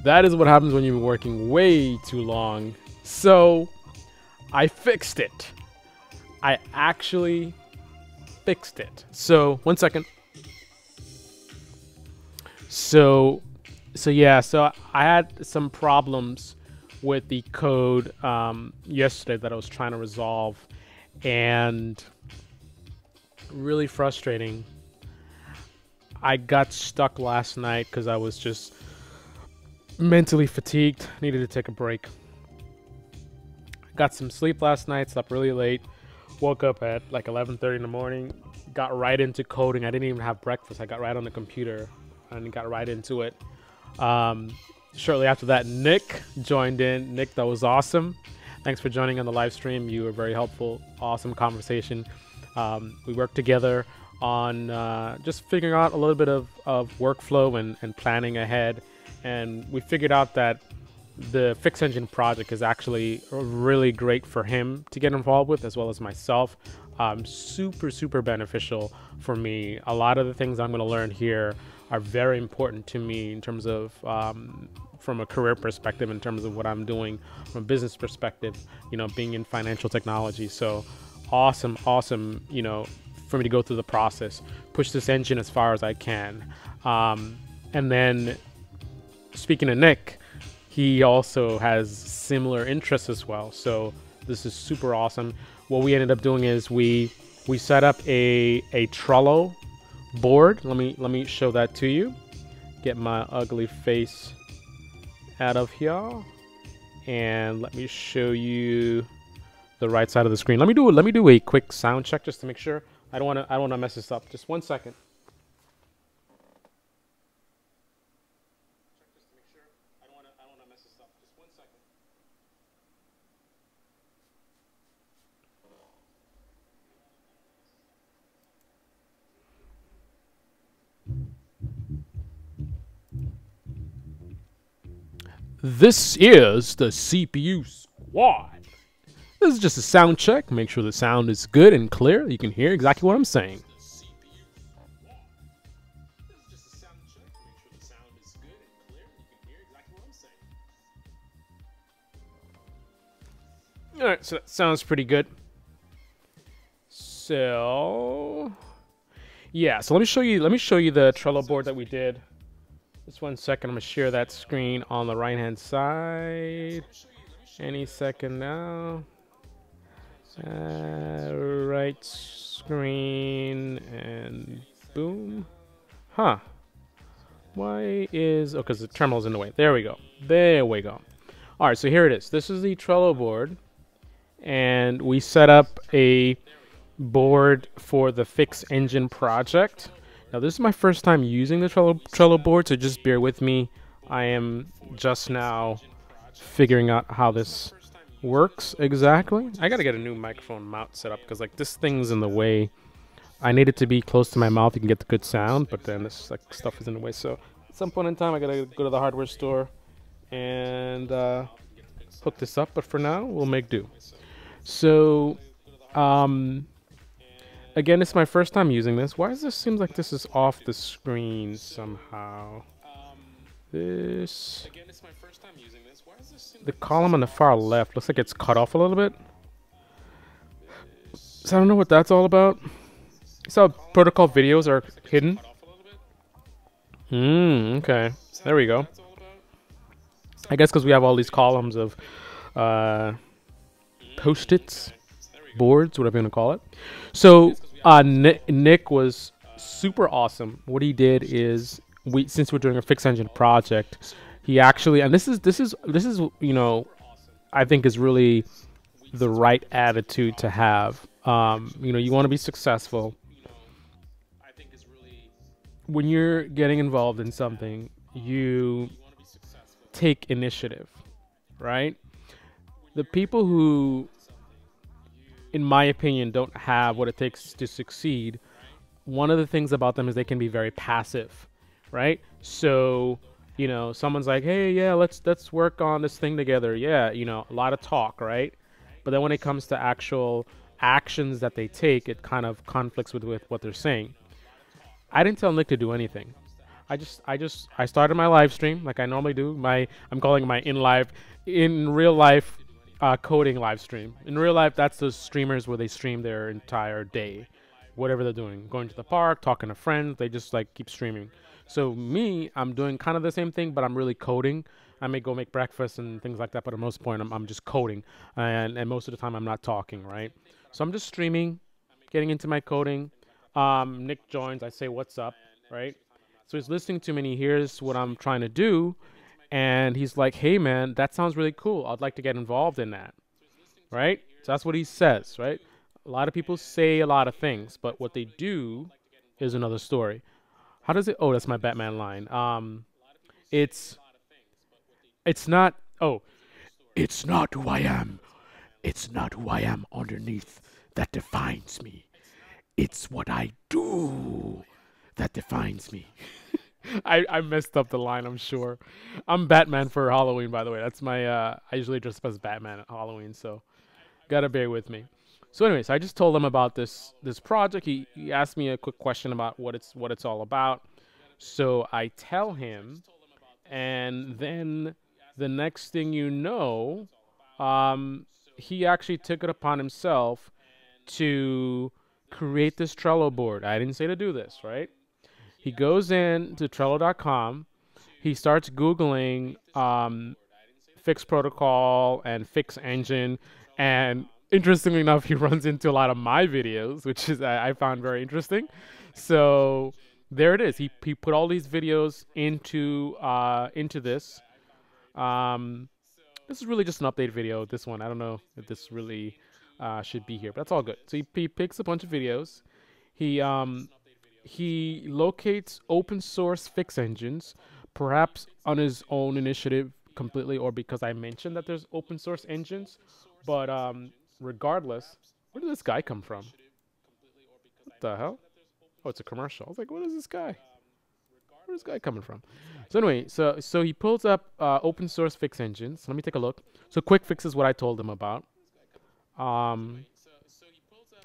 that is what happens when you've been working way too long. So I fixed it. I actually fixed it. So 1 second. So I had some problems with the code yesterday that I was trying to resolve, and really frustrating. I got stuck last night because I was just mentally fatigued, needed to take a break. Got some sleep last night, slept really late, woke up at like 11:30 in the morning, got right into coding. I didn't even have breakfast. I got right on the computer and got right into it. Shortly after that, Nick joined in. Nick, that was awesome. Thanks for joining on the live stream. You were very helpful. Awesome conversation. We worked together on just figuring out a little bit of workflow and planning ahead. And we figured out that the Fix Engine project is actually really great for him to get involved with, as well as myself. Super beneficial for me. A lot of the things I'm going to learn here are very important to me in terms of from a career perspective, in terms of what I'm doing from a business perspective, you know, being in financial technology. So awesome, you know, for me to go through the process, push this engine as far as I can. And then speaking of Nick, he also has similar interests as well. So this is super awesome. What we ended up doing is we set up a Trello board. Let me show that to you. Get my ugly face out of here, and let me show you the right side of the screen. Let me do a quick sound check just to make sure. I don't want to mess this up. Just 1 second. This is the CPU Squad. This is just a sound check. Make sure the sound is good and clear. You can hear exactly what I'm saying. All right, so that sounds pretty good. So yeah, so let me show you the Trello board that we did. Just 1 second. I'm gonna share that screen on the right hand side. Any second now. Right screen and boom. Huh. Why is... oh, because the terminal's in the way. There we go. There we go. All right, so here it is. This is the Trello board. And we set up a board for the Fix Engine project. Now, this is my first time using the Trello board, so just bear with me. I am just now figuring out how this works exactly. I gotta get a new microphone mount set up because like this thing's in the way. I need it to be close to my mouth. You can get the good sound, but then this like stuff is in the way. So at some point in time, I gotta go to the hardware store and hook this up. But for now, we'll make do. So again, it's my first time using this. Why does this seem like this is off the screen somehow? This... the column on the far left looks like it's cut off a little bit. So I don't know what that's all about. So protocol videos are hidden. Okay. There we go. I guess because we have all these columns of post-its, boards, whatever you want to call it. So Nick was super awesome. What he did is, since we're doing a Fix Engine project, he actually, and this is you know, I think is really the right attitude to have. You know, you want to be successful. When you're getting involved in something, you take initiative, right? The people who, in my opinion, don't have what it takes to succeed, one of the things about them is they can be very passive, right? So, you know, someone's like, hey, yeah, let's work on this thing together. Yeah, you know, a lot of talk, right? But then when it comes to actual actions that they take, it kind of conflicts with what they're saying. I didn't tell Nick to do anything. I started my live stream like I normally do. I'm calling it my in real life coding live stream. In real life, that's those streamers where they stream their entire day, whatever they're doing, going to the park, talking to friends. They just like keep streaming. So me, I'm doing kind of the same thing, but I'm really coding. I may go make breakfast and things like that, but at most point, I'm just coding, and most of the time I'm not talking, right? So I'm just streaming, getting into my coding. Nick joins. I say, "What's up?" Right? So he's listening to me and he hears what I'm trying to do, and he's like, "Hey, man, that sounds really cool. I'd like to get involved in that." Right? So that's what he says, right? A lot of people say a lot of things, but what they do is another story. How does it? Oh, that's my Batman line. It's it's not. Oh, it's not who I am. It's not who I am underneath that defines me. It's what I do that defines me. I messed up the line, I'm sure. I'm Batman for Halloween, by the way. That's my I usually dress up as Batman at Halloween, so gotta bear with me. So anyways, I just told him about this project. He asked me a quick question about what it's all about. So I tell him, and then the next thing you know, he actually took it upon himself to create this Trello board. I didn't say to do this, right? He goes in to Trello.com. He starts Googling Fix Protocol and Fix Engine. And interestingly enough, he runs into a lot of my videos, which is I found very interesting. So there it is. He put all these videos into this. Um, this is really just an update video. This one, I don't know if this really should be here, but that's all good. So he picks a bunch of videos. He he locates open source fix engines, perhaps on his own initiative completely, or because I mentioned that there's open source engines. But regardless, where did this guy come from? What the hell? Oh, it's a commercial. I was like, what is this guy? Where's this guy coming from? So anyway, so he pulls up open source fix engines. Let me take a look. So quick fix is what I told him about. Um,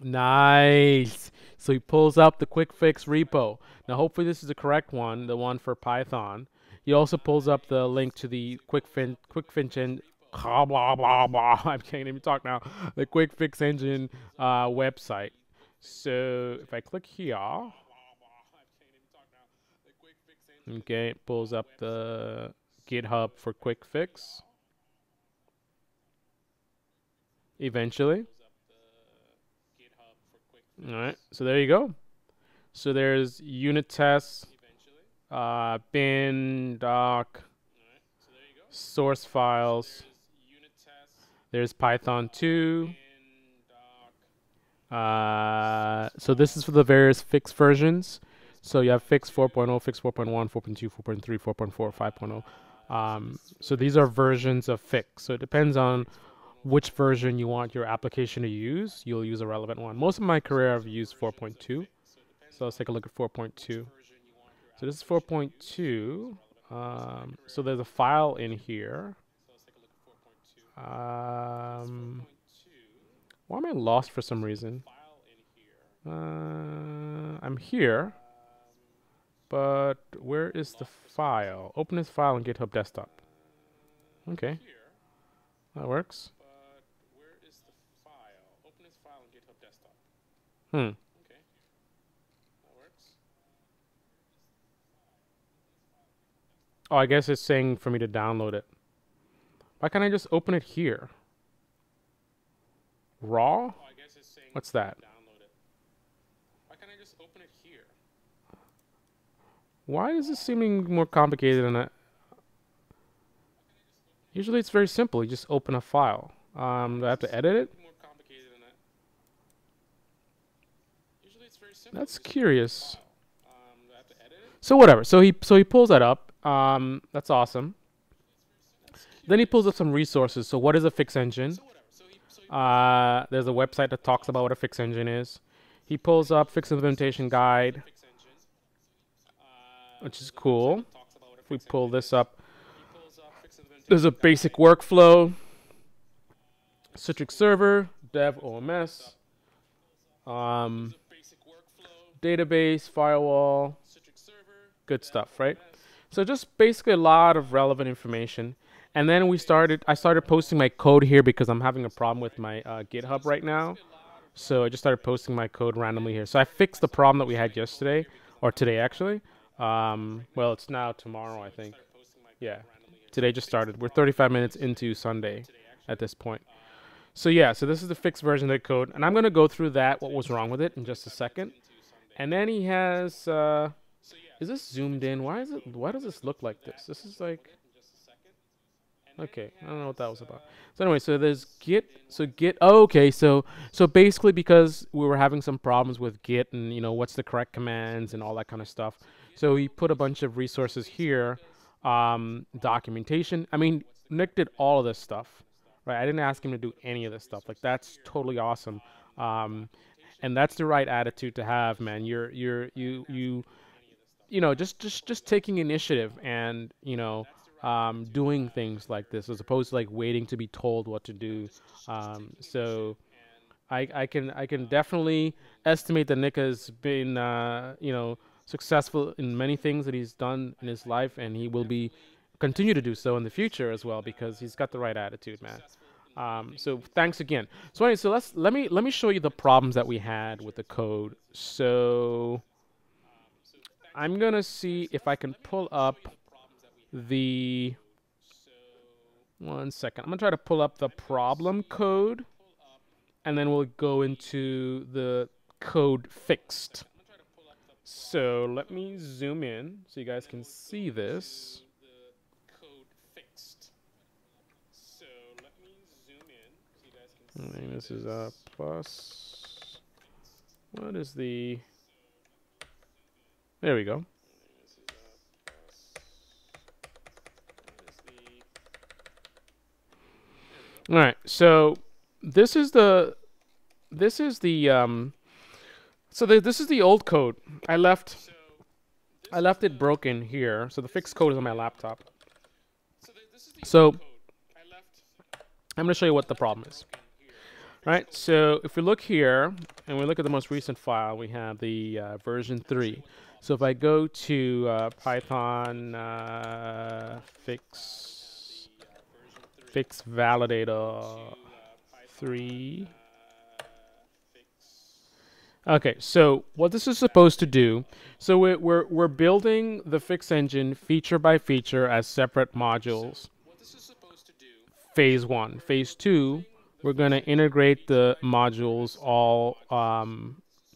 Nice. So he pulls up the quick fix repo. Now, hopefully, this is the correct one, the one for Python. He also pulls up the link to the quick fix engine. Blah blah blah blah. I can't even talk now. The quick fix engine website. So if I click here, okay, it pulls up the GitHub for quick fix. Eventually. All right. So there you go. So there's unit tests, bin, doc, source files. There's Python 2. So this is for the various fix versions. So you have fix 4.0, fix 4.1, 4.2, 4.3, 4.4, 5.0. So these are versions of fix. So it depends on which version you want your application to use. You'll use a relevant one. Most of my career I've used 4.2. So let's take a look at 4.2. So this is 4.2. So there's a file in here. Why am I lost for some reason? I'm here. But where is the file? Open this file on GitHub Desktop. Okay. That works. Hmm. Oh, I guess it's saying for me to download it. Why can't I just open it here? Raw? What's that? Why is this seeming more complicated than that? Usually it's very simple. You just open a file. Do I have to edit it? That's curious. So whatever. So he pulls that up. That's awesome. Then he pulls up some resources. So what is a fix engine? There's a website that talks about what a fix engine is. He pulls up fix implementation guide, which is cool. If we pull this up, there's a basic workflow, Citrix server, dev OMS, database, firewall, Good stuff, right? So just basically a lot of relevant information. And then I started posting my code here because I'm having a problem with my GitHub right now. So I just started posting my code randomly here. So I fixed the problem that we had yesterday, or today actually. Well, it's now tomorrow, I think. Yeah, today just started. We're 35 minutes into Sunday at this point. So yeah, so this is the fixed version of the code, and I'm gonna go through that, what was wrong with it, in just a second. And then he has, is this zoomed in? Why does this look like this? This is like, okay, I don't know what that was about. So anyway, so there's Git. So Git. Oh, okay. So basically, because we were having some problems with Git, and what's the correct commands and all that kind of stuff. So he put a bunch of resources here, documentation. I mean, Nick did all of this stuff, right? I didn't ask him to do any of this stuff. Like that's totally awesome. Um, and that's the right attitude to have, man. Just taking initiative and doing things like this as opposed to like waiting to be told what to do. So I can definitely estimate that Nick has been successful in many things that he's done in his life, and he will be continue to do so in the future as well because he's got the right attitude, man. So thanks again. So anyway, so let me show you the problems that we had with the code. So I'm gonna see if I can pull up the one second. I'm gonna try to pull up the problem code, and then we'll go into the code fixed. So let me zoom in so you guys can see this. And this is a plus. What is the? There we go. All right. So this is the this is the this is the old code. I left it broken here. So the fixed code is on my laptop. So I'm going to show you what the problem is. Right, so if we look here and we look at the most recent file, we have the version 3. So if I go to Python fix validator 3. Okay, so what this is supposed to do, so we're building the fix engine feature by feature as separate modules. Phase 1. Phase 2, we're going to integrate the modules all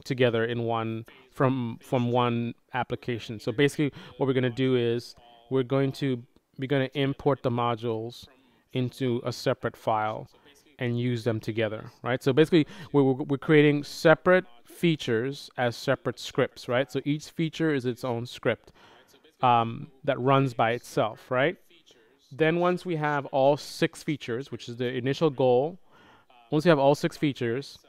together in one from one application. So basically what we're going to do is we're going to import the modules into a separate file and use them together, right? So basically we're creating separate features as separate scripts, right? So each feature is its own script that runs by itself, right? Then once we have all 6 features, which is the initial goal, once you have all 6 features,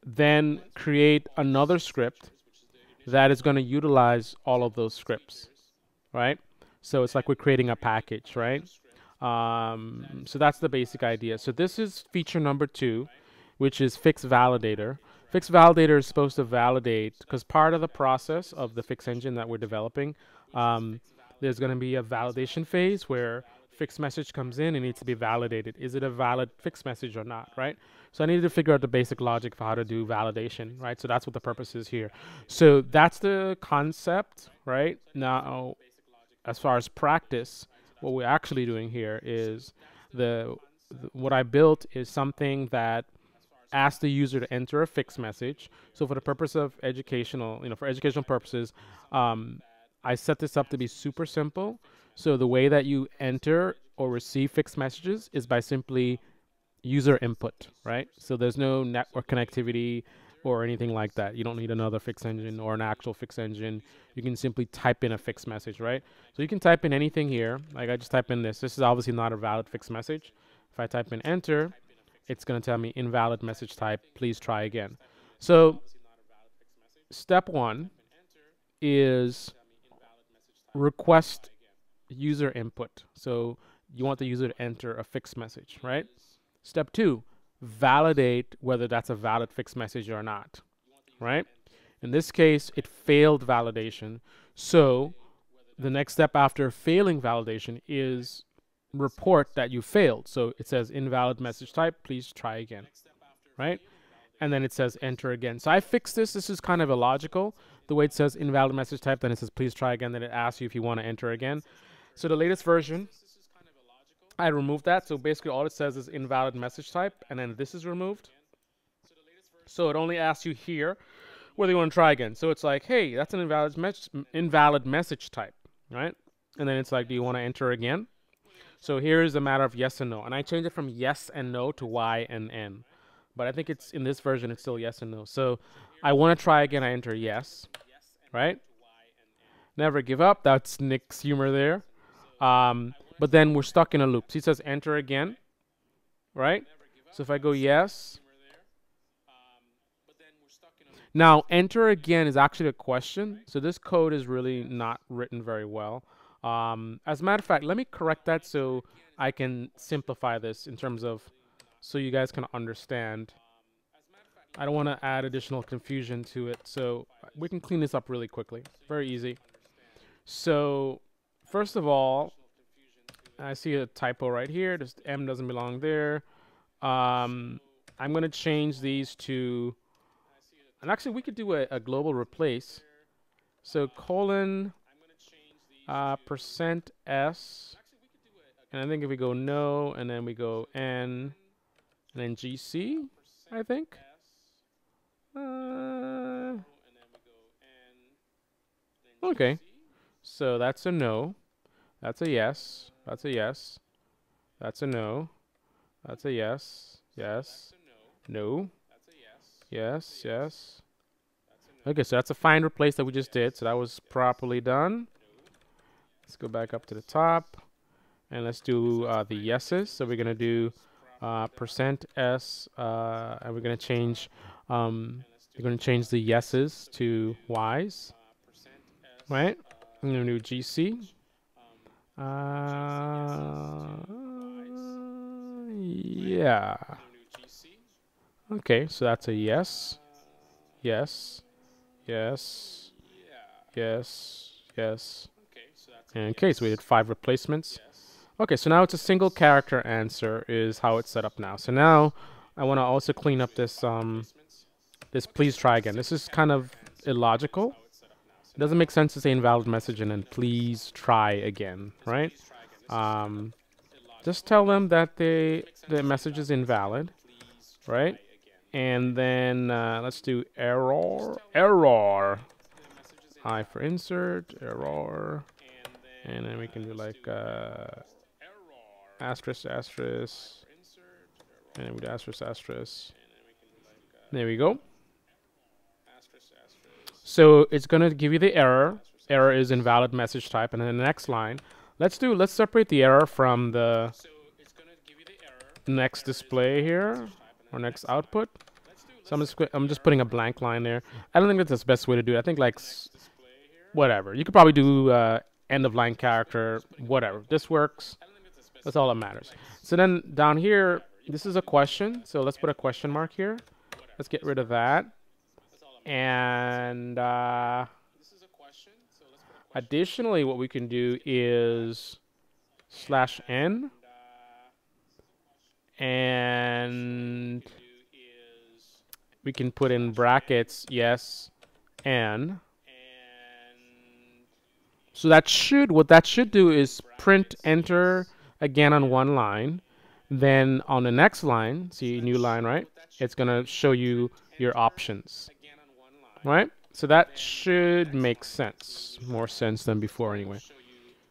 then create another script that is going to utilize all of those scripts, right? So it's like we're creating a package, right? So that's the basic idea. So this is feature number 2, which is fix validator. Fix validator is supposed to validate, because part of the process of the fix engine that we're developing, there's going to be a validation phase where fixed message comes in and needs to be validated. Is it a valid fixed message or not, right? So I needed to figure out the basic logic for how to do validation, right? So that's what the purpose is here. So that's the concept, right? Now, as far as practice, what we're actually doing here is what I built is something that asks the user to enter a fixed message. So for the purpose of educational, for educational purposes, I set this up to be super simple. So the way that you enter or receive fixed messages is by simply user input, right? So there's no network connectivity or anything like that. You don't need another fixed engine or an actual fixed engine. You can simply type in a fixed message, right? So you can type in anything here. Like I just type in this. This is obviously not a valid fixed message. If I type in enter, it's going to tell me invalid message type. Please try again. So step 1 is request user input. So you want the user to enter a fixed message, right? Step 2, validate whether that's a valid fixed message or not, right? In this case, it failed validation. So the next step after failing validation is report that you failed. So it says invalid message type, please try again, right? And then it says enter again. So I fixed this. This is kind of illogical. The way it says invalid message type, then it says please try again, then it asks you if you want to enter again. So the latest version, I removed that. So basically all it says is invalid message type, and then this is removed. So it only asks you here whether you want to try again. So it's like, hey, that's an invalid message type, right? And then it's like, do you want to enter again? So here's a matter of yes and no. And I changed it from yes and no to Y and N. But I think it's in this version, it's still yes and no. So I want to try again. I enter yes, right? Never give up. That's Nick's humor there. But then we're stuck in a loop. So he says enter again, right? So if I go yes. Now, enter again is actually a question. So this code is really not written very well. As a matter of fact, let me correct that so I can simplify this in terms of so you guys can understand. I don't want to add additional confusion to it, so we can clean this up really quickly. Very easy. So first of all, I see a typo right here. This M doesn't belong there. I'm going to change these to, and actually we could do a global replace. So colon percent %s, and I think if we go no, and then we go N, and then GC, I think. Okay, so that's a no, that's a yes, that's a yes, that's a no, that's a yes, yes, no, yes, yes. Okay, so that's a find replace that we just did, so that was properly done. Let's go back up to the top, and let's do the yeses. So we're gonna do percent %s, and we're gonna change the yeses to y's, right? I'm gonna do GC. Yeah. Okay, so that's a yes, yes, yes, yes, yes. Okay, so we did 5 replacements. Okay, so now it's a single character answer is how it's set up now. So now I want to also clean up this this please try again. This is kind of illogical. It doesn't make sense to say invalid message and then please try again, right? Just tell them that the message is invalid, right? And then let's do error. I for insert, error. And then we can do like asterisk, asterisk. And then we do asterisk, asterisk. There we go. So it's going to give you the error. Error is invalid message type. And then the next line, let's separate the error from the next display here, or next output. So I'm just putting a blank line there. I don't think that's the best way to do it. I think like whatever. You could probably do end of line character, whatever. This works. That's all that matters. So then down here, this is a question. So let's put a question mark here. Let's get rid of that. And additionally, what we can do is /n, and we can put in brackets yes and. So what that should do is print enter again on one line. Then on the next line, see new line, right? It's gonna show you your options, right? So that should make sense, more sense than before anyway.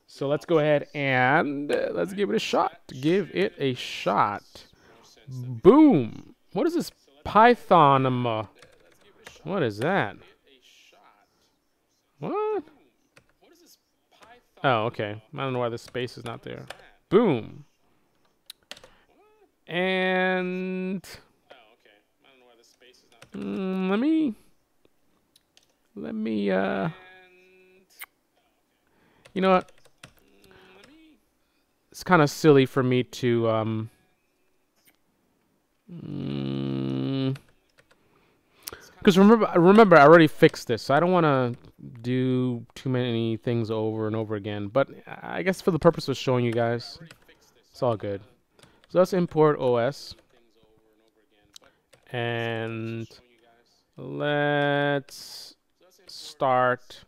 So let's go ahead and let's give it a shot. Give it a shot. Boom. What is this Python? What is that? What? Oh, okay. I don't know why the space is not there. Boom. And let me you know what? It's kind of silly for me to because remember I already fixed this, so I don't want to do too many things over and over again. But I guess for the purpose of showing you guys, it's all good. So let's import OS. And let's start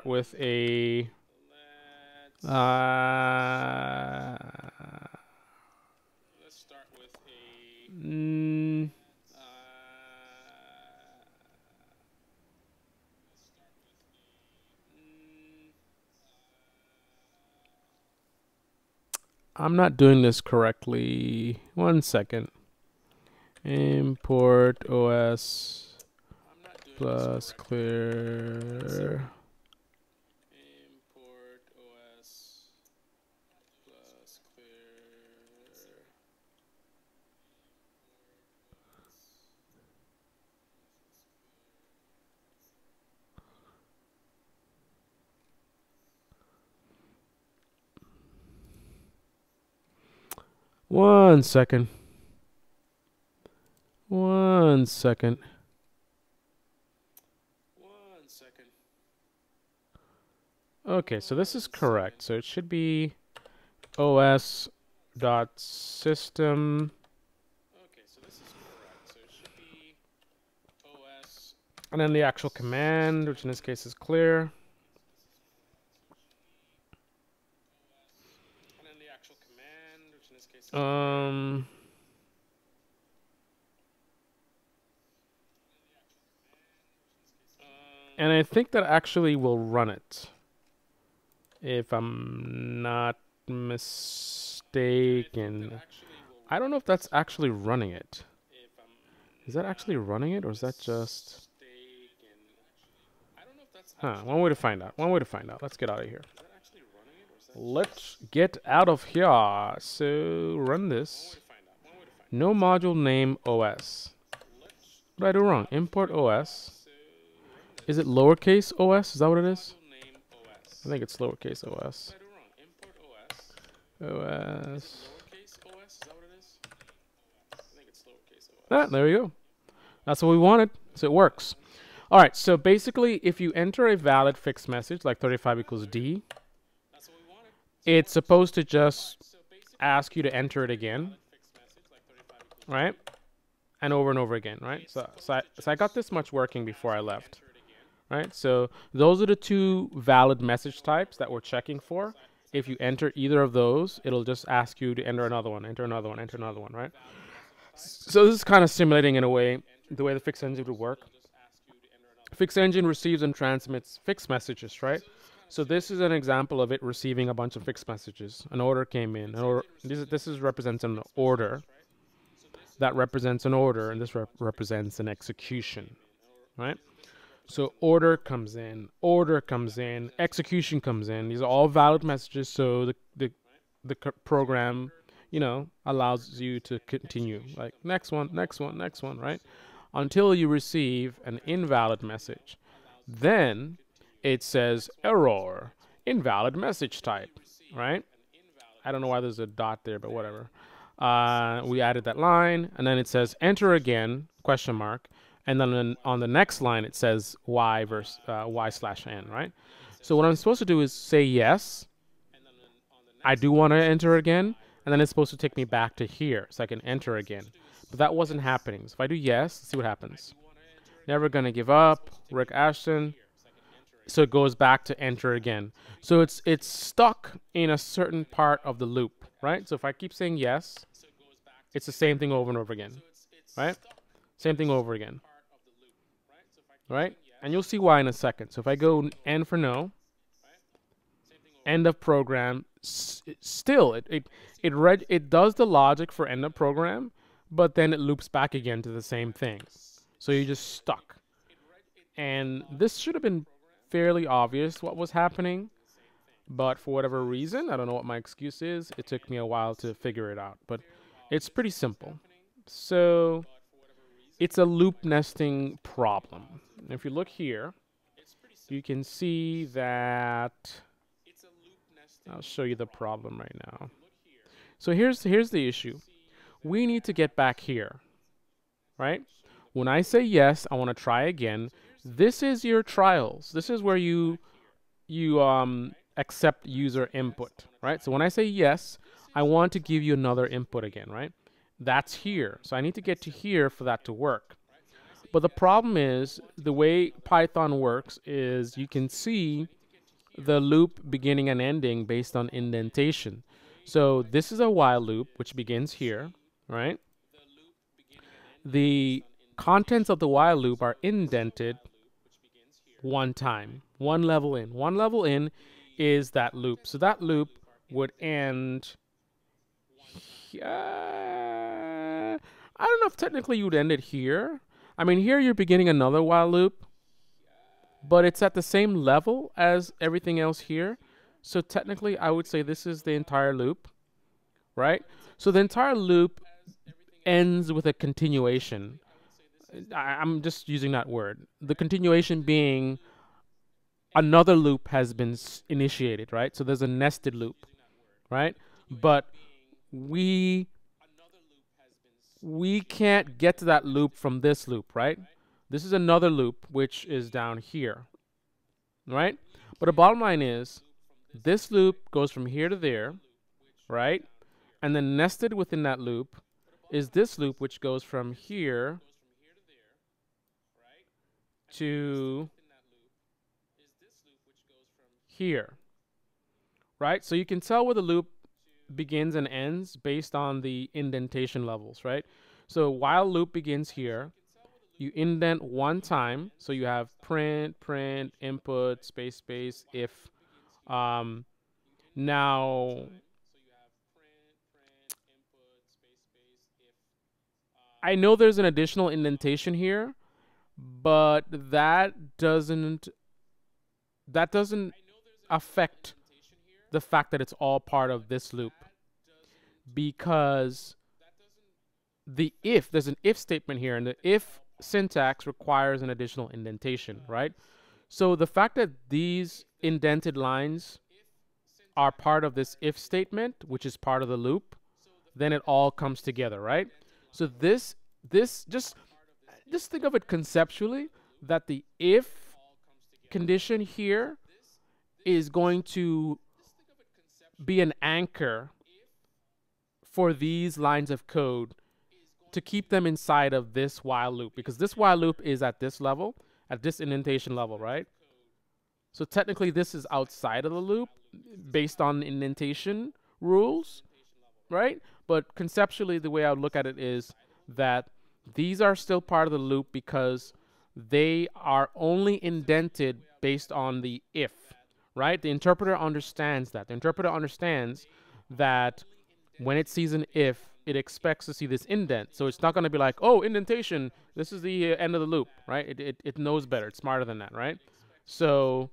with a I'm not doing this correctly. 1 second. Import OS plus clear. Import OS plus clear. One second. Okay, so this is correct. So it should be os dot system. Okay, so this is correct. So it should be os. And then the actual command, which in this case is clear. And then the actual command, which in this case is clear. And I think that actually will run it, if I'm not mistaken. I don't know if that's actually running it. Is that actually running it, or is that just... Huh, one way to find out. Let's get out of here. Let's get out of here. So, run this. No module name OS. What did I do wrong? Import OS. Is it lowercase OS? Is that what it is? I think it's lowercase OS. OS. Ah, there we go. That's what we wanted. So it works. All right. So basically, if you enter a valid fixed message like 35 equals D, it's supposed to just ask you to enter it again, right? And over again, right? So I got this much working before I left. Right, so those are the two valid message types that we're checking for. If you enter either of those, it'll just ask you to enter another one, right? So this is kind of simulating in a way the way the fixed engine would work. Fixed engine receives and transmits fixed messages, right? So this is an example of it receiving a bunch of fixed messages. An order came in. This represents an order. That represents an order, and this represents an execution, right? So order comes in, execution comes in. These are all valid messages, so the program, you know, allows you to continue. Like next one, right? Until you receive an invalid message. Then it says error, invalid message type, right? I don't know why there's a dot there, but whatever. We added that line, and then it says enter again, question mark. And then on the next line, it says y versus y/n, right? So what I'm supposed to do is say yes. I do want to enter again. And then it's supposed to take me back to here so I can enter again. But that wasn't happening. So if I do yes, let's see what happens. Never gonna give up, Rick Ashton. So it goes back to enter again. So it's stuck in a certain part of the loop, right? So if I keep saying yes, it's the same thing over and over again, right? Same thing over again. Right? And you'll see why in a second. So if I go N for no, end of program, still it does the logic for end of program, but then it loops back again to the same thing. So you're just stuck. And this should have been fairly obvious what was happening, but for whatever reason, I don't know what my excuse is, it took me a while to figure it out. But it's pretty simple. So it's a loop nesting problem. If you look here, you can see that I'll show you the problem right now. So here's the issue. We need to get back here, right? When I say yes, I want to try again. This is your trials. This is where you accept user input, right? So when I say yes, I want to give you another input again, right? That's here. So I need to get to here for that to work. But the problem is the way Python works is you can see the loop beginning and ending based on indentation. So this is a while loop, which begins here, right? The contents of the while loop are indented one time, one level in. One level in is that loop. So that loop would end. I don't know if technically you would end it here. I mean, here you're beginning another while loop, but it's at the same level as everything else here. So technically, I would say this is the entire loop, right? So the entire loop ends with a continuation. I'm just using that word. The continuation being another loop has been initiated, right? So there's a nested loop, right? But we can't get to that loop from this loop, right? This is another loop which is down here, right? But the bottom line is this loop goes from here to there, right? And then nested within that loop is this loop which goes from here to here, right? So you can tell where the loop begins and ends based on the indentation levels, right? So while loop begins here, you indent one time, so you have print, input, space, if. Now, I know there's an additional indentation here, but that doesn't affect the fact that it's all part of this loop, because there's an if statement here, and the if syntax requires an additional indentation, right? So the fact that these indented lines are part of this if statement, which is part of the loop, then it all comes together, right? So this just think of it conceptually, that the if condition here is going to be an anchor for these lines of code to keep them inside of this while loop, because this while loop is at this level, at this indentation level, right? So technically this is outside of the loop based on indentation rules, right? But conceptually, the way I would look at it is that these are still part of the loop because they are only indented based on the if, right? The interpreter understands that. The interpreter understands that when it sees an if, it expects to see this indent. So it's not going to be like, oh, indentation, this is the end of the loop, right? It knows better. It's smarter than that, right? So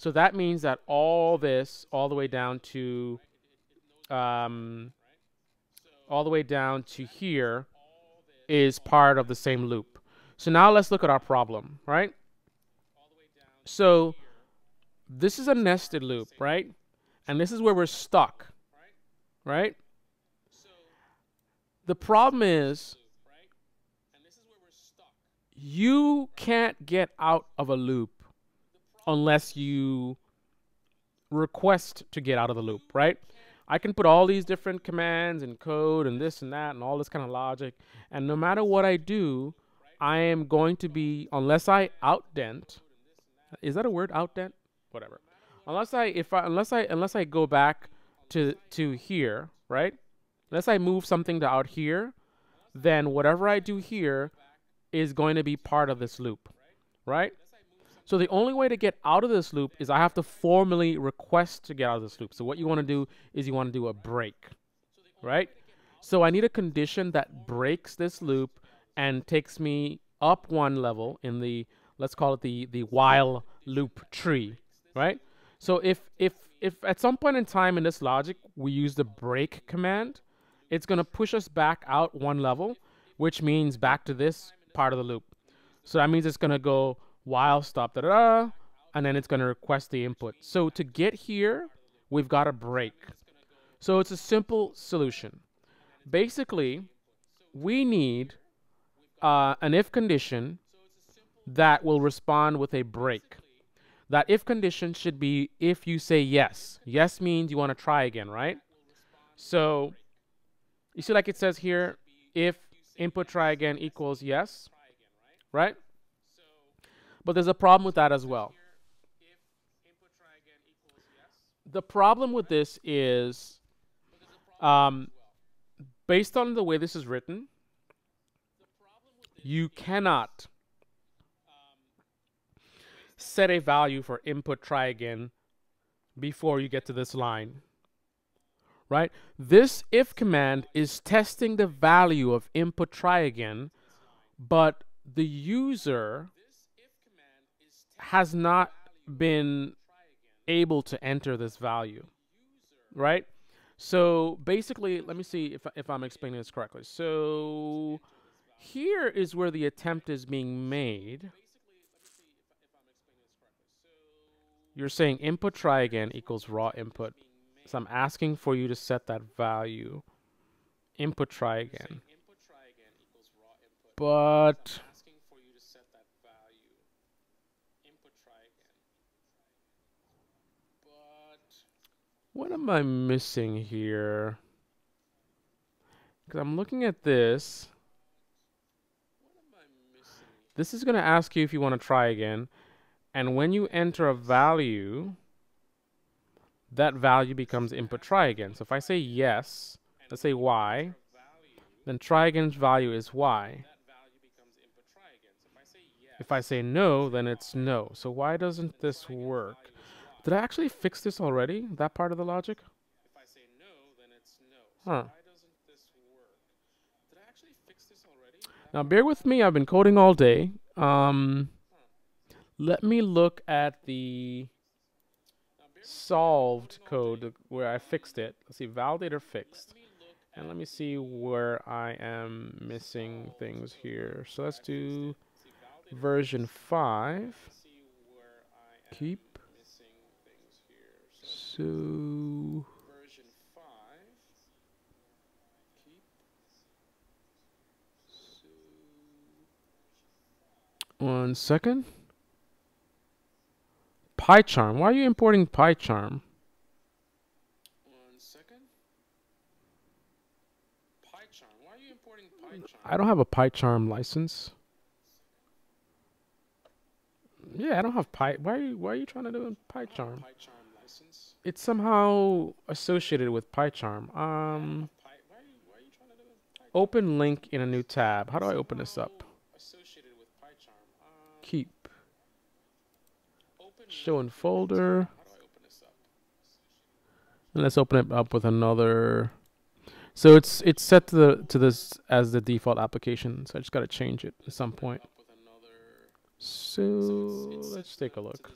that means that all this, all the way down to here, is part of the same loop. So now let's look at our problem, right? So this is a nested loop, right? And this is where we're stuck, right? The problem is you can't get out of a loop unless you request to get out of the loop, right? I can put all these different commands and code and this and that and all this kind of logic, and no matter what I do, I am going to be, unless I outdent, is that a word, outdent? Whatever. Unless I go back to here, right? Unless I move something to out here, then whatever I do here is going to be part of this loop, right? So the only way to get out of this loop is I have to formally request to get out of this loop. So what you want to do is you want to do a break, right? So I need a condition that breaks this loop and takes me up one level in the, let's call it the while loop tree, right? So if at some point in time in this logic we use the break command, it's going to push us back out one level, which means back to this part of the loop. So that means it's going to go while stop and then it's going to request the input. So to get here, we've got a break. So it's a simple solution. Basically, we need an if condition that will respond with a break. That if condition should be if you say yes. Yes means you want to try again, right? So you see, like it says here, if input try again equals yes, right? But there's a problem with that as well. The problem with this is, based on the way this is written, you cannot set a value for input try again before you get to this line, right? This if command is testing the value of input try again, but the user has not been able to enter this value, right? So basically, let me see if I'm explaining this correctly. So here is where the attempt is being made. You're saying input try again equals raw input. So I'm asking for you to set that value. Input try again. But what am I missing here? Because I'm looking at this. This is going to ask you if you want to try again. And when you enter a value, that value becomes input try again. So if I say yes, let's say y, then try again's value is y. If I say no, then it's no. So why doesn't this work? Did I actually fix this already? That part of the logic? Huh. Now bear with me, I've been coding all day. Let me look at the solved code where I fixed it. Let's see, validator fixed. And let me see where I am missing things here. So let's do version 5. Keep. So one second. PyCharm. Why are you importing PyCharm? I don't have a PyCharm license. Yeah, I don't have Py. Why are you trying to do a PyCharm? It's somehow associated with PyCharm. Open link in a new tab. How do I open this up? Keep. Show in folder. And let's open it up with another. So it's set to this as the default application. So I just got to change it at some point. So let's take a look.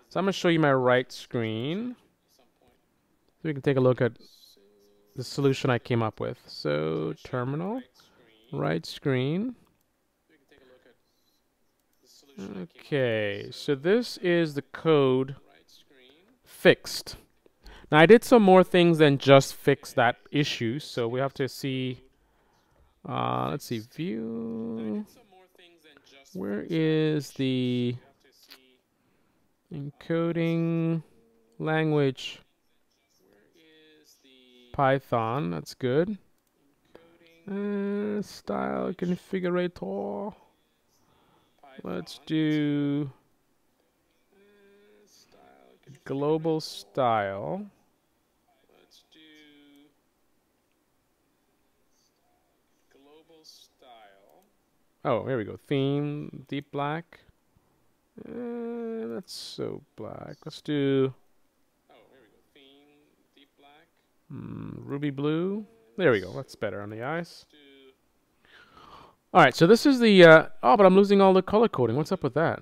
So I'm going to show you my right screen. So we can take a look at the solution I came up with. So terminal, right screen. Okay, so this is the code fixed. Now I did some more things than just fix that issue. So we have to see, let's see, view. Where is the encoding language? Python, that's good. Style configurator. Let's do global style. Oh, here we go. Theme, deep black. That's so black. Let's do ruby blue. There we go. That's better on the eyes. All right, so this is the. Oh, but I'm losing all the color coding. What's up with that?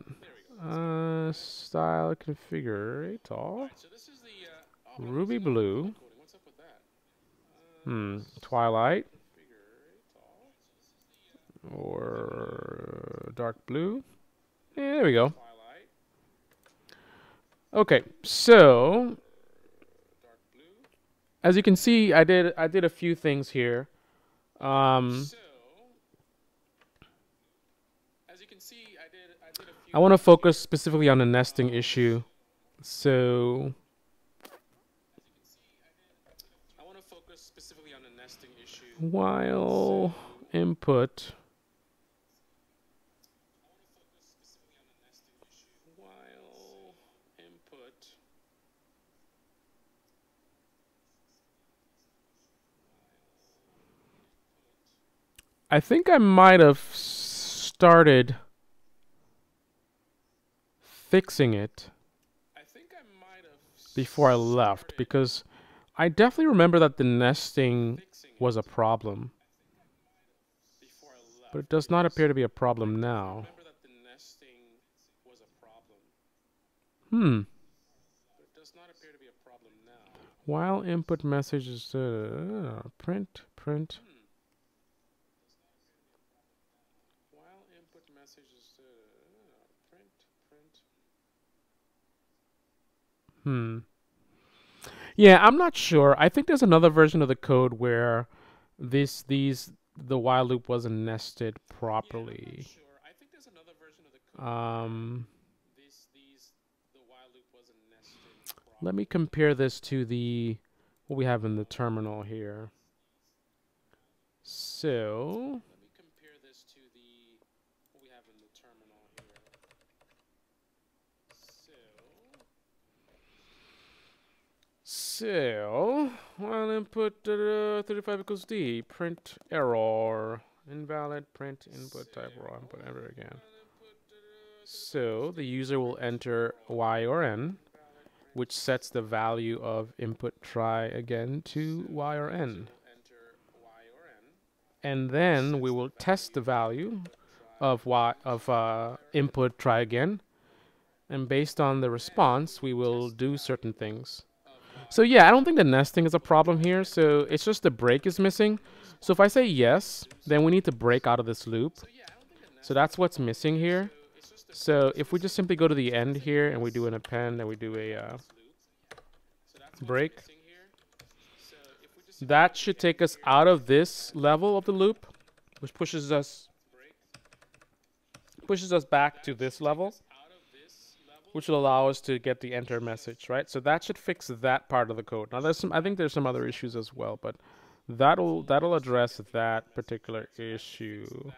Style configurator. Ruby blue. Twilight. Or dark blue. Yeah, there we go. Okay, so as you can see, I did a few things here. I want to focus specifically on the nesting issue. So while input I think I might have started fixing it before I left, because I definitely remember that the nesting was a problem, but it does not appear to be a problem now. While input message is print. Yeah, I'm not sure. I think there's another version of the code where the while loop wasn't nested properly. Let me compare this to what we have in the terminal here. So while input 35 equals D, print error, invalid, print input type raw input, enter again. So the user will enter Y or N, which sets the value of input try again to Y or N. And then we will test the value of input try again. And based on the response, we will do certain things. So yeah, I don't think the nesting is a problem here. So it's just the break is missing. So if I say yes, then we need to break out of this loop. So that's what's missing here. So if we just simply go to the end here and we do an append and we do a break, that should take us out of this level of the loop, which pushes us back to this level, which will allow us to get the enter message, right? So that should fix that part of the code. Now I think there's some other issues as well, but that'll address that particular issue.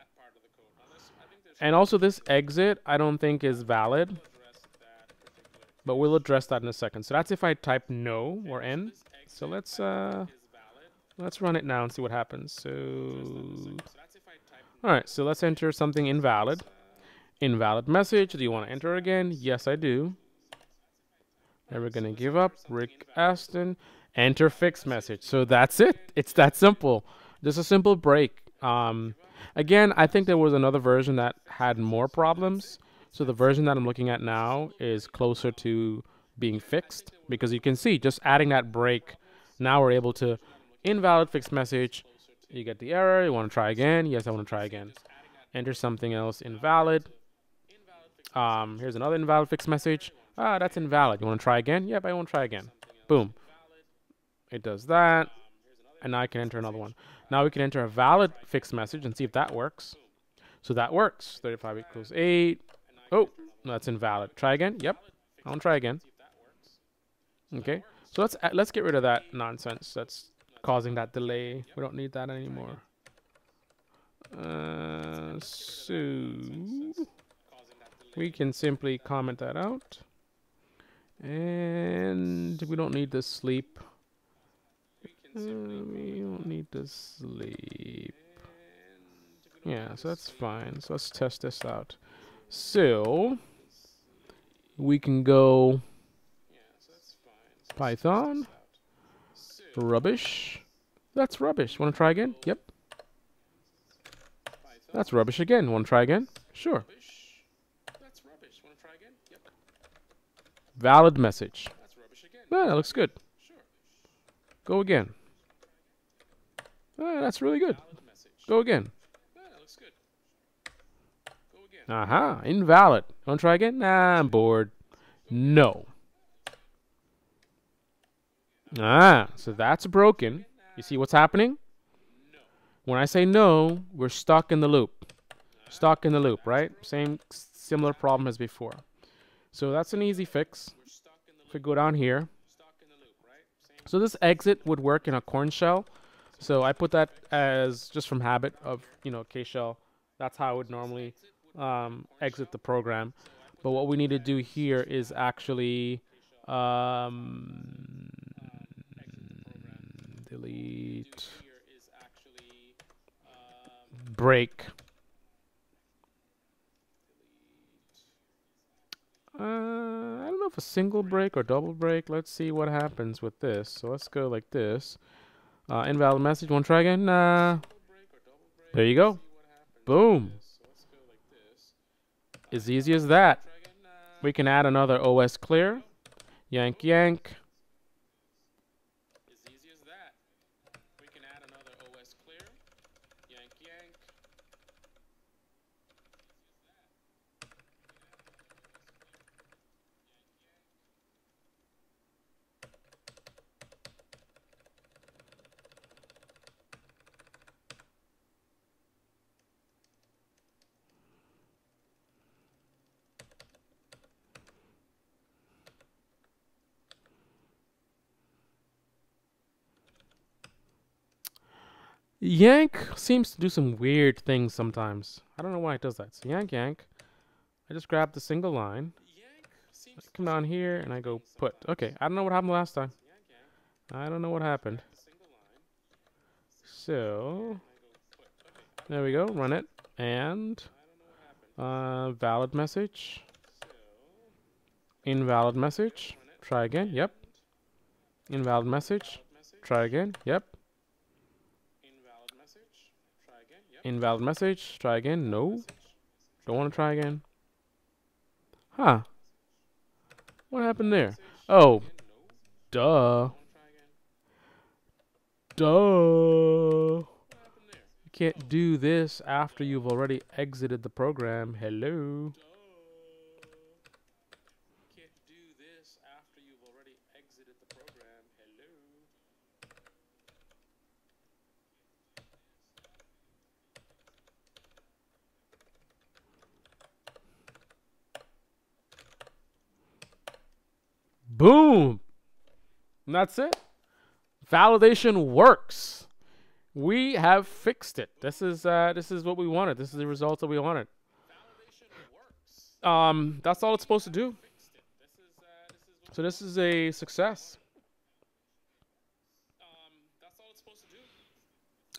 And also this exit I don't think is valid, but we'll address that in a second. So that's if I type no or N. So let's run it now and see what happens. So all right, so let's enter something invalid. Invalid message. Do you want to enter again? Yes, I do. And we're gonna give up. Rick Aston. Enter fixed message. So that's it. It's that simple. Just a simple break. Again, I think there was another version that had more problems. So the version that I'm looking at now is closer to being fixed, because you can see just adding that break, now we're able to invalid fixed message. You get the error. You want to try again? Yes, I want to try again. Enter something else invalid. Here's another invalid fixed message. That's invalid. You want to try again? Yep, I want to try again. Boom. It does that. And now I can enter another one. Now we can enter a valid fixed message and see if that works. So that works. 35 equals 8. Oh, that's invalid. Try again? Yep. I want to try again. Okay. So let's get rid of that nonsense that's causing that delay. We don't need that anymore. So we can simply comment that out. And we don't need the sleep. We don't need the sleep. Yeah, so that's fine. So let's test this out. So we can go Python. Rubbish. That's rubbish. Want to try again? Yep. That's rubbish again. Want to try again? Sure. Valid message. That looks good. Go again. That's really good. Go again. Aha, invalid. Want to try again? Nah, I'm bored. No. So that's broken. You see what's happening? When I say no, we're stuck in the loop. Stuck in the loop, right? Same similar problem as before. So that's an easy fix. If we go down here, so this exit would work in a corn shell. So I put that as just from habit of, K shell. That's how I would normally exit the program. But what we need to do here is actually delete break. I don't know if a single break or double break. Let's see what happens with this. So let's go like this. Invalid message. Want to try again? There you go. Boom. As easy as that. We can add another OS clear. Yank, yank. As easy as that. We can add another OS clear. Yank, yank. Yank seems to do some weird things sometimes. I don't know why it does that. So yank, yank. I just grab the single line. I come down here and I go put. Okay, I don't know what happened last time. I don't know what happened. So there we go. Run it and valid message. Invalid message. Try again. Yep. Invalid message. Try again. Yep. Invalid message. Try again. No. Don't want to try again. Huh. What happened there? Oh. Duh. Duh. You can't do this after you've already exited the program. Hello. Boom. And that's it. Validation works. We have fixed it. This is what we wanted. This is the result that we wanted. That's all it's supposed to do. So this is a success.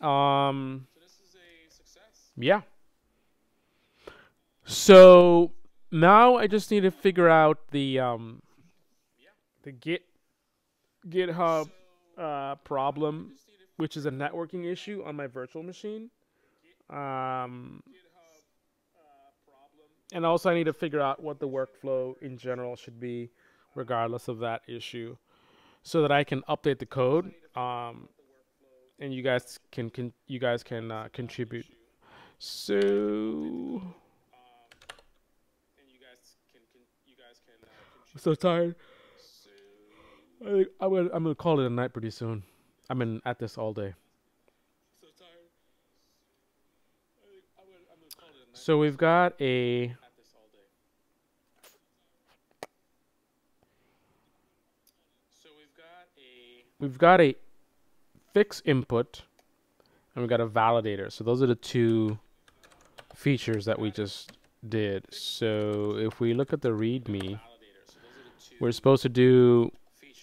Yeah. So now I just need to figure out the GitHub problem, which is a networking issue on my virtual machine. And also I need to figure out what the workflow in general should be, regardless of that issue, so that I can update the code. And you guys can contribute. So I'm so tired. I think I'm gonna call it a night pretty soon. I've been at this all day. So we've got a fix input and we've got a validator. So those are the two features that we just did. So if we look at the README, we're supposed to do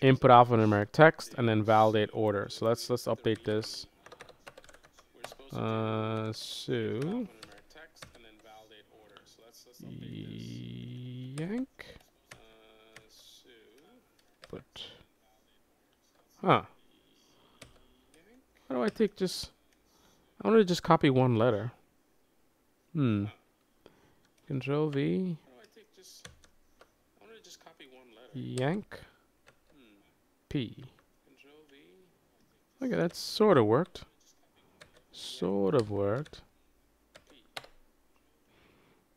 input alphanumeric text and then validate order. So let's update this. So yank put. Huh. How do I take just? I want to just copy one letter. Control V. Yank. P. Okay, that sort of worked.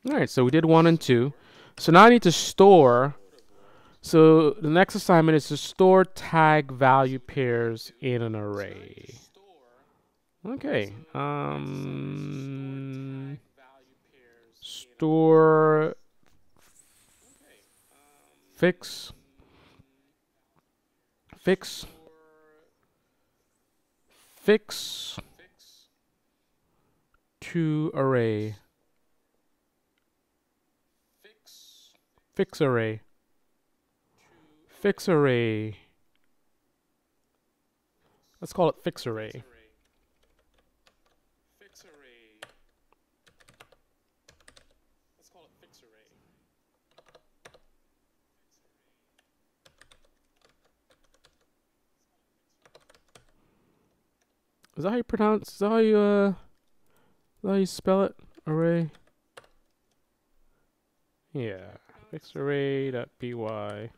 Alright, so we did 1 and 2. So now I need to store. So the next assignment is to store tag value pairs in an array. Okay. store fix fix fix to array fix array fix array. Let's call it fix array. Is that how you pronounce? Is that how you spell it? Array. Yeah. Fix array.py.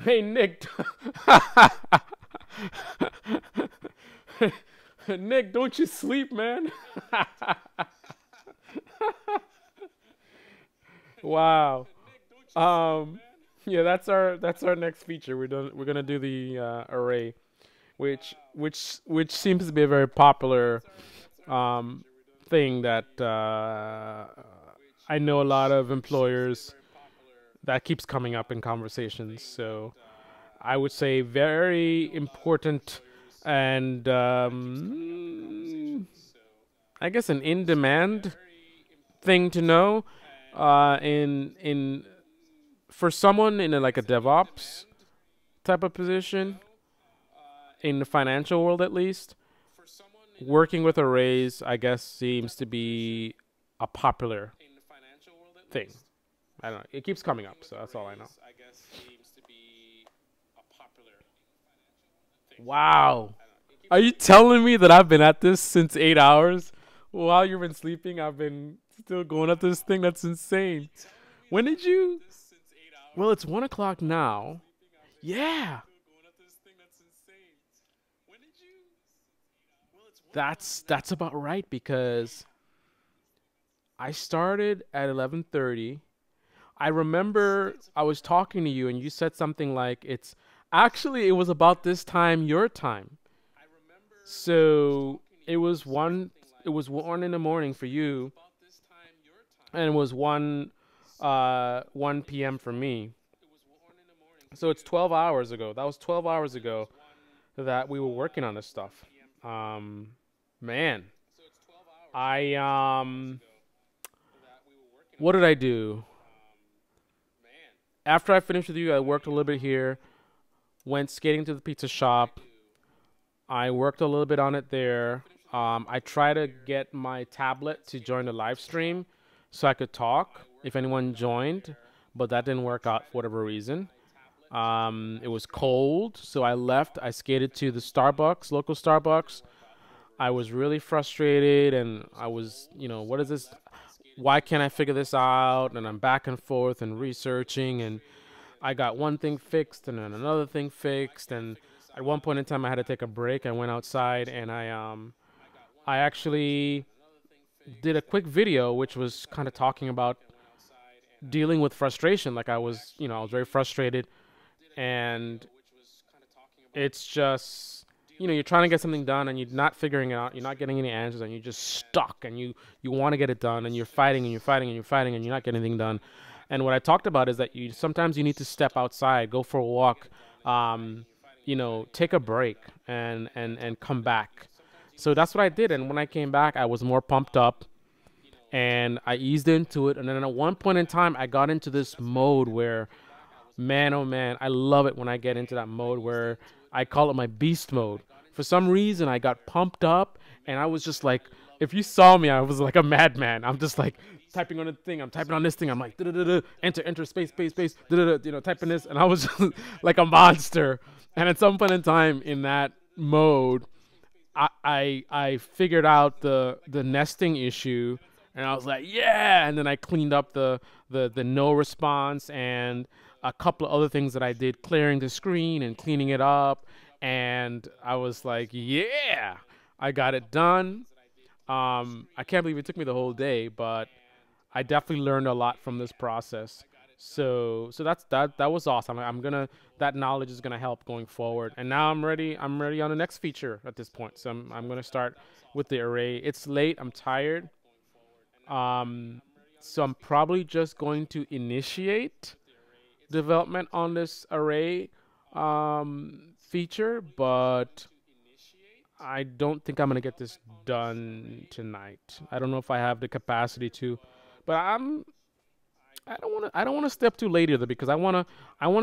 Hey Nick. Nick, don't you sleep, man. Wow. Yeah, that's our next feature. We're gonna do the array, which seems to be a very popular um thing that I know a lot of employers that keeps coming up in conversations. So I would say very important and I guess an in-demand thing to know in for someone in like a DevOps type of position in the financial world at least. Working with arrays, I guess, seems to be a popular thing. I don't know. It keeps coming up, so that's all I know. Wow. Are you telling me that I've been at this since 8 hours? While you've been sleeping, I've been still going at this thing? That's insane. When did you? Well, it's 1 o'clock now. Yeah. That's about right because I started at 11:30. I remember I was talking to you and you said something like it's actually it was about this time your time. So it was 1 in the morning for you and it was 1 p.m. for me. So it's 12 hours ago. That was 12 hours ago that we were working on this stuff. Man, I what did I do? After I finished with you, I worked a little bit here, went skating to the pizza shop. I worked a little bit on it there. I tried to get my tablet to join the live stream so I could talk if anyone joined, but that didn't work out for whatever reason. It was cold, so I left. I skated to the Starbucks, local Starbucks. I was really frustrated, and I was, what is this? Why can't I figure this out? And I'm back and forth and researching, and I got one thing fixed and then another thing fixed, and at one point in time I had to take a break. I went outside and I actually did a quick video which was kind of talking about dealing with frustration. Like I was very frustrated, and it's just you're trying to get something done and you're not figuring it out, you're not getting any answers, and you're just stuck, and you want to get it done, and you're fighting and you're fighting and you're fighting and you're not getting anything done. And what I talked about is that you sometimes you need to step outside, go for a walk, take a break and come back. So that's what I did, and when I came back I was more pumped up, and I eased into it. And then at one point in time, I got into this mode where, man, oh man, I love it when I get into that mode where I call it my beast mode. For some reason, I got pumped up, and I was just like, if you saw me, I was like a madman. I'm just like typing on a thing. I'm typing on this thing. I'm like, enter, space, space, space, typing this, and I was just like a monster. And at some point in time in that mode, I figured out the nesting issue, and I was like, yeah. And then I cleaned up the no response and a couple of other things that I did, clearing the screen and cleaning it up. And I was like, yeah, I got it done. I can't believe it took me the whole day, but I definitely learned a lot from this process. So that was awesome. I'm gonna that knowledge is gonna help going forward. And now I'm ready. I'm ready on the next feature at this point. So I'm gonna start with the array. It's late. I'm tired. So I'm probably just going to initiate development on this array feature, but I don't think I'm gonna get this done tonight. I don't know if I have the capacity to, but I don't wanna step too late either, because I wanna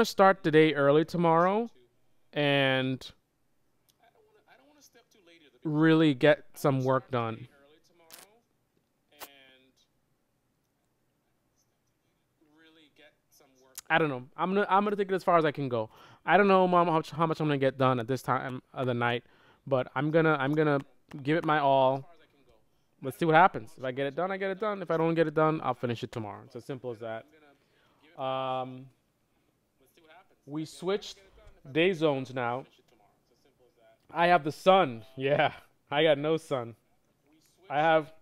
start the day early tomorrow and really get some work done. I don't know. I'm gonna take it as far as I can go. I don't know, Mom, how much I'm gonna get done at this time of the night, but I'm gonna give it my all. Let's see what happens. If I get it done, I get it done. If I don't get it done, I'll finish it tomorrow. It's as simple as that. Um, we switched day zones now. I have the sun. Yeah, I got no sun. I have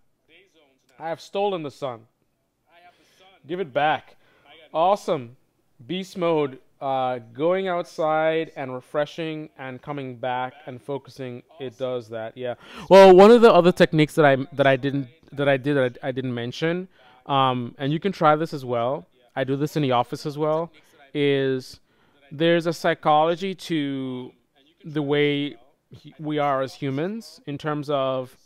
I have stolen the sun. Give it back. Awesome. Beast mode. Going outside and refreshing and coming back and focusing. It does that. Yeah. Well, one of the other techniques that I didn't mention, and you can try this as well. I do this in the office as well. Is there's a psychology to the way we are as humans in terms of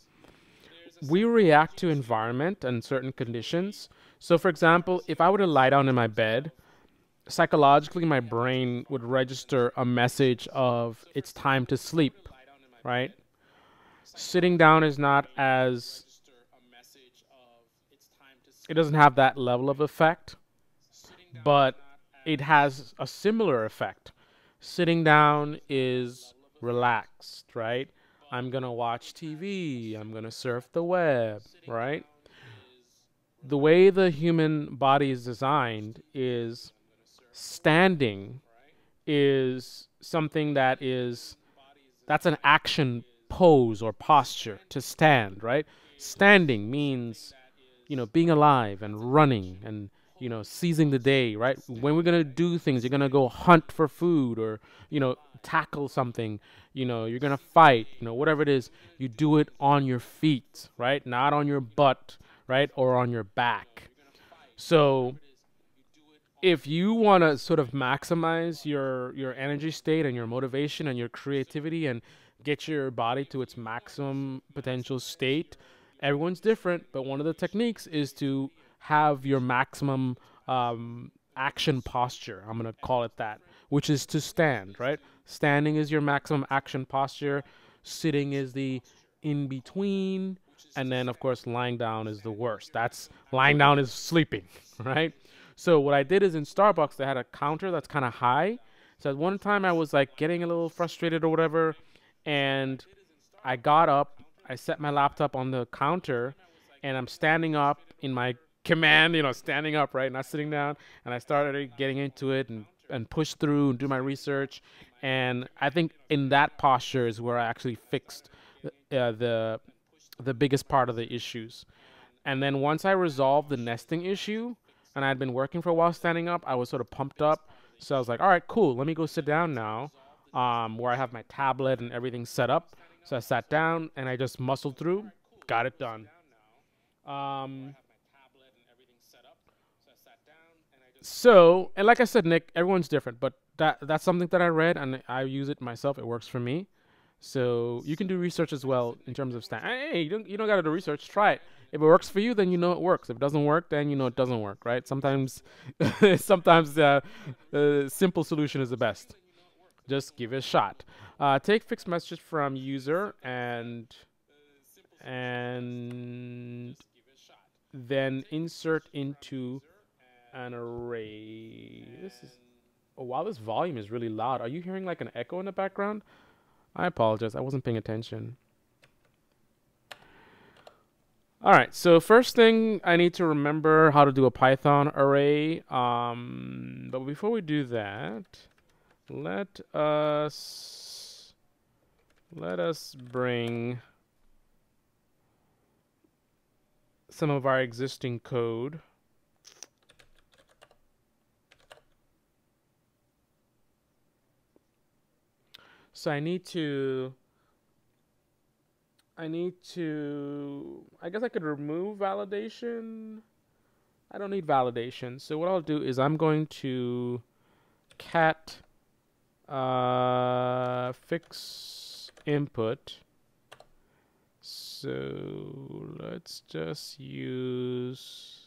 we react to environment and certain conditions. So, for example, if I were to lie down in my bed, psychologically, my brain would register a message of it's time to sleep, right? Sitting down is not as, it doesn't have that level of effect, but it has a similar effect. Sitting down is relaxed, right? I'm gonna watch TV, I'm gonna surf the web, right? The way the human body is designed is standing is something that's an action pose or posture to stand, right? Standing means, being alive and running and, seizing the day, right? When we're going to do things, you're going to go hunt for food or, tackle something, you're going to fight, whatever it is, you do it on your feet, right? Not on your butt, right? Or on your back. So if you want to sort of maximize your energy state and your motivation and your creativity and get your body to its maximum potential state, everyone's different, but one of the techniques is to have your maximum action posture. I'm going to call it that, which is to stand, right? Standing is your maximum action posture. Sitting is the in between. And then, of course, lying down is the worst. Lying down is sleeping, right? So what I did is in Starbucks, they had a counter that's kind of high. So at one time I was like getting a little frustrated or whatever, and I got up, I set my laptop on the counter, and I'm standing up in my command, standing up, right, not sitting down, and I started getting into it and push through and do my research. And I think in that posture is where I actually fixed the biggest part of the issues. And then once I resolved the nesting issue, and I had been working for a while standing up, I was sort of pumped up. So I was like, all right, cool, let me go sit down now, where I have my tablet and everything set up. So I sat down and I just muscled through, got it done. So, and like I said, Nick, everyone's different, but that's something that I read and I use it myself. It works for me. So you can do research as well in terms of Hey, you don't got to do research. Try it. If it works for you, then you know it works. If it doesn't work, then you know it doesn't work, right? Sometimes, sometimes the simple solution is the best. Just give it a shot. Take fixed message from user and then insert into an array. This is oh wow, this volume is really loud. Are you hearing like an echo in the background? I apologize. I wasn't paying attention. All right, so first thing I need to remember how to do a Python array. But before we do that, let us bring some of our existing code. So I guess I could remove validation. I don't need validation. So what I'll do is I'm going to cat fix input. So let's just use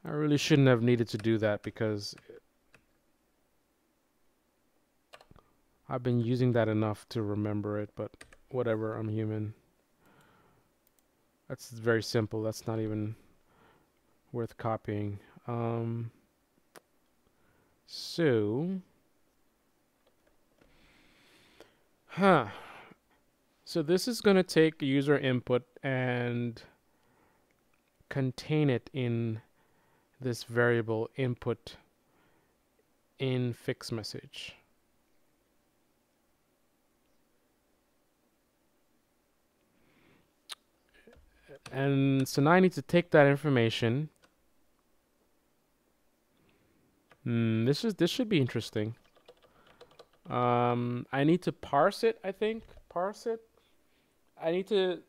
I really shouldn't have needed to do that because I've been using that enough to remember it, but whatever, I'm human. That's very simple. That's not even worth copying. So this is going to take user input and contain it in this variable input in fix message. And so now I need to take that information. This should be interesting. I need to parse it, I think. Parse it. I need to.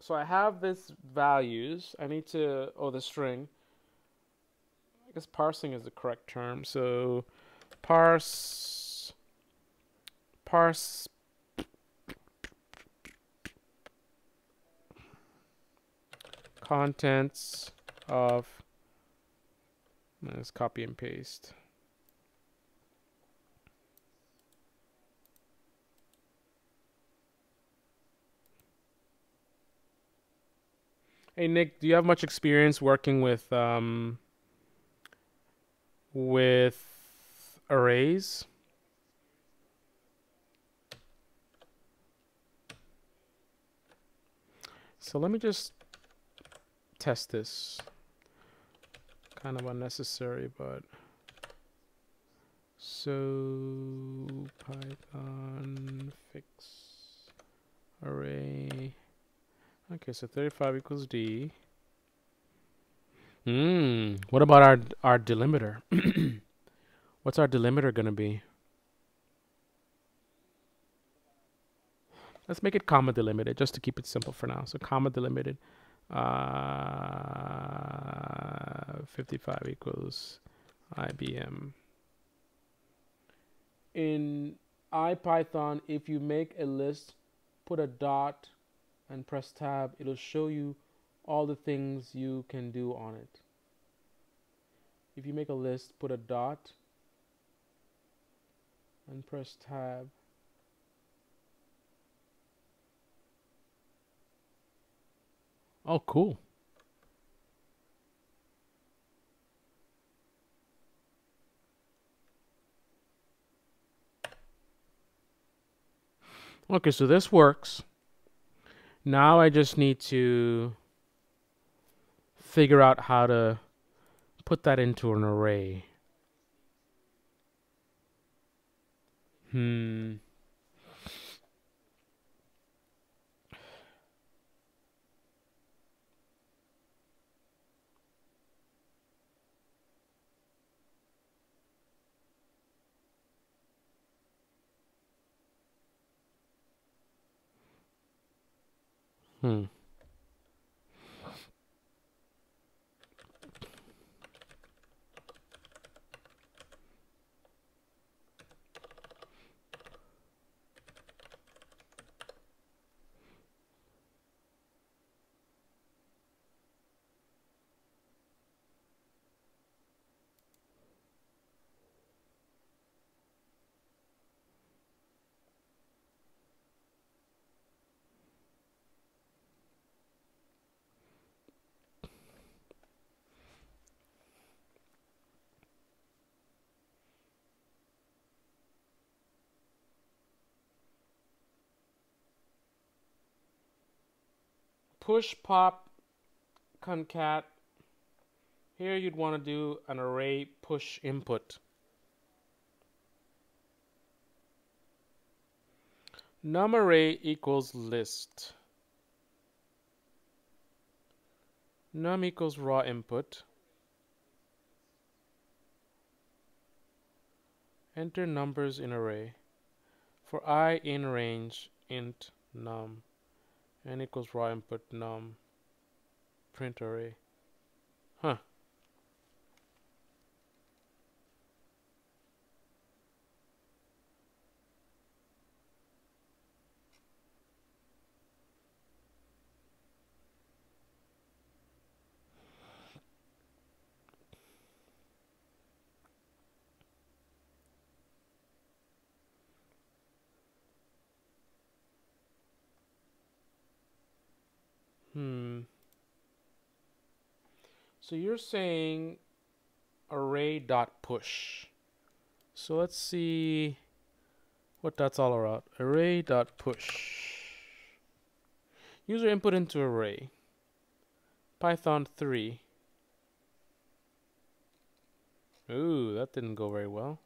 So I have this values. I need to. Oh, the string. I guess parsing is the correct term. So parse contents of. Let's copy and paste. Hey Nick, do you have much experience working with arrays? So let me just test this. Kind of unnecessary, but so Python fix array. Okay, so 35 equals D. What about our delimiter? What's our delimiter gonna be? Let's make it comma delimited just to keep it simple for now. So comma delimited. 55 equals IBM. In IPython, if you make a list, put a dot and press tab, it'll show you all the things you can do on it. If you make a list, put a dot and press tab. Oh, cool. Okay, so this works. Now I just need to figure out how to put that into an array. push pop concat. Here you'd want to do an array push input. Num array equals list. Num equals raw input. Enter numbers in array. For I in range, int num. N equals raw input num. Print array. Huh. So you're saying array.push. So let's see what that's all about. Array.push. User input into array. Python 3. Ooh, that didn't go very well.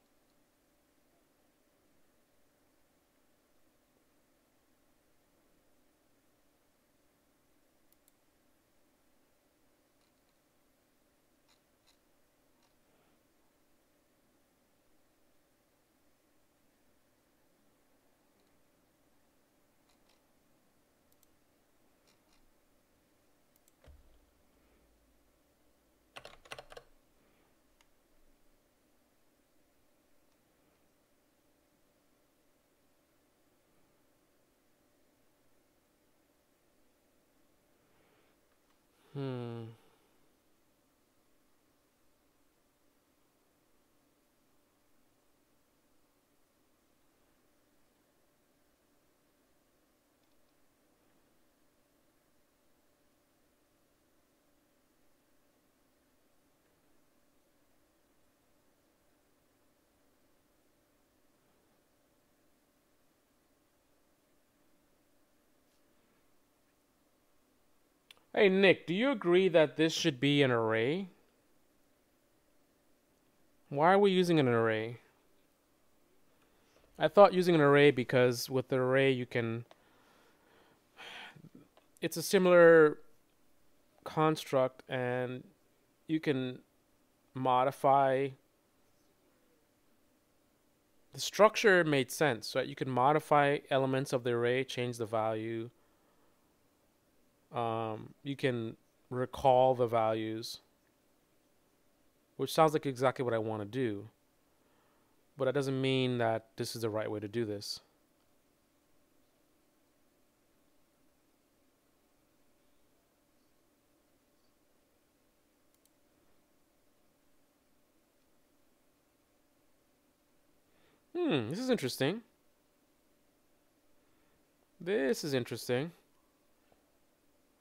Hey Nick, do you agree that this should be an array? Why are we using an array? I thought using an array because with the array you can... It's a similar construct and you can modify... The structure made sense, right? You can modify elements of the array, change the value. You can recall the values, which sounds like exactly what I want to do. But that doesn't mean that this is the right way to do this. This is interesting. This is interesting.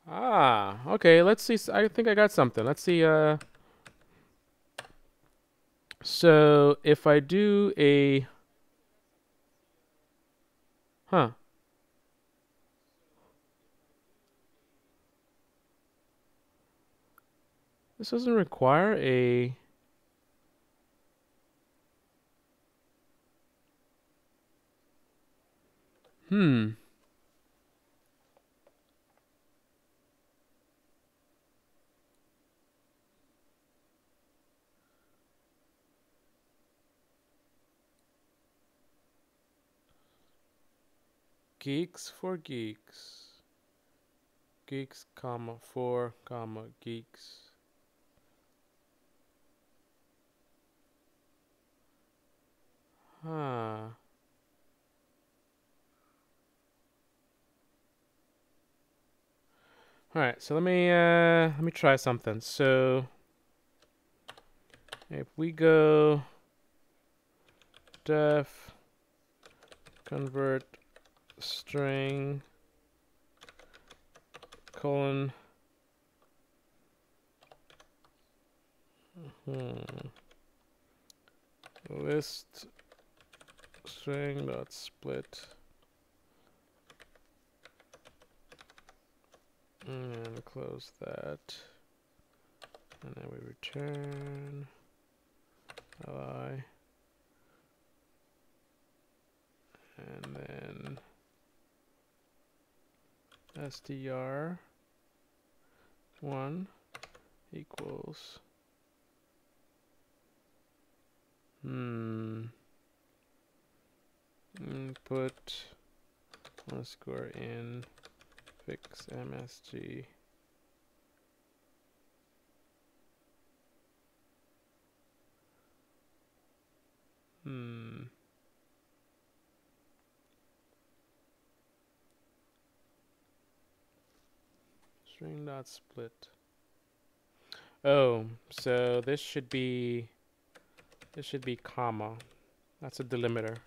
Ah, okay, let's see. I think I got something. Let's see. So if I do a... This doesn't require a... Geeks for geeks. Geeks, comma, for, comma, geeks. All right, so let me try something. So if we go def convert string colon list string dot split And close that. And then we return li. And then str1 equals input underscore in fix msg string dot split. Oh, so this should be comma. That's a delimiter.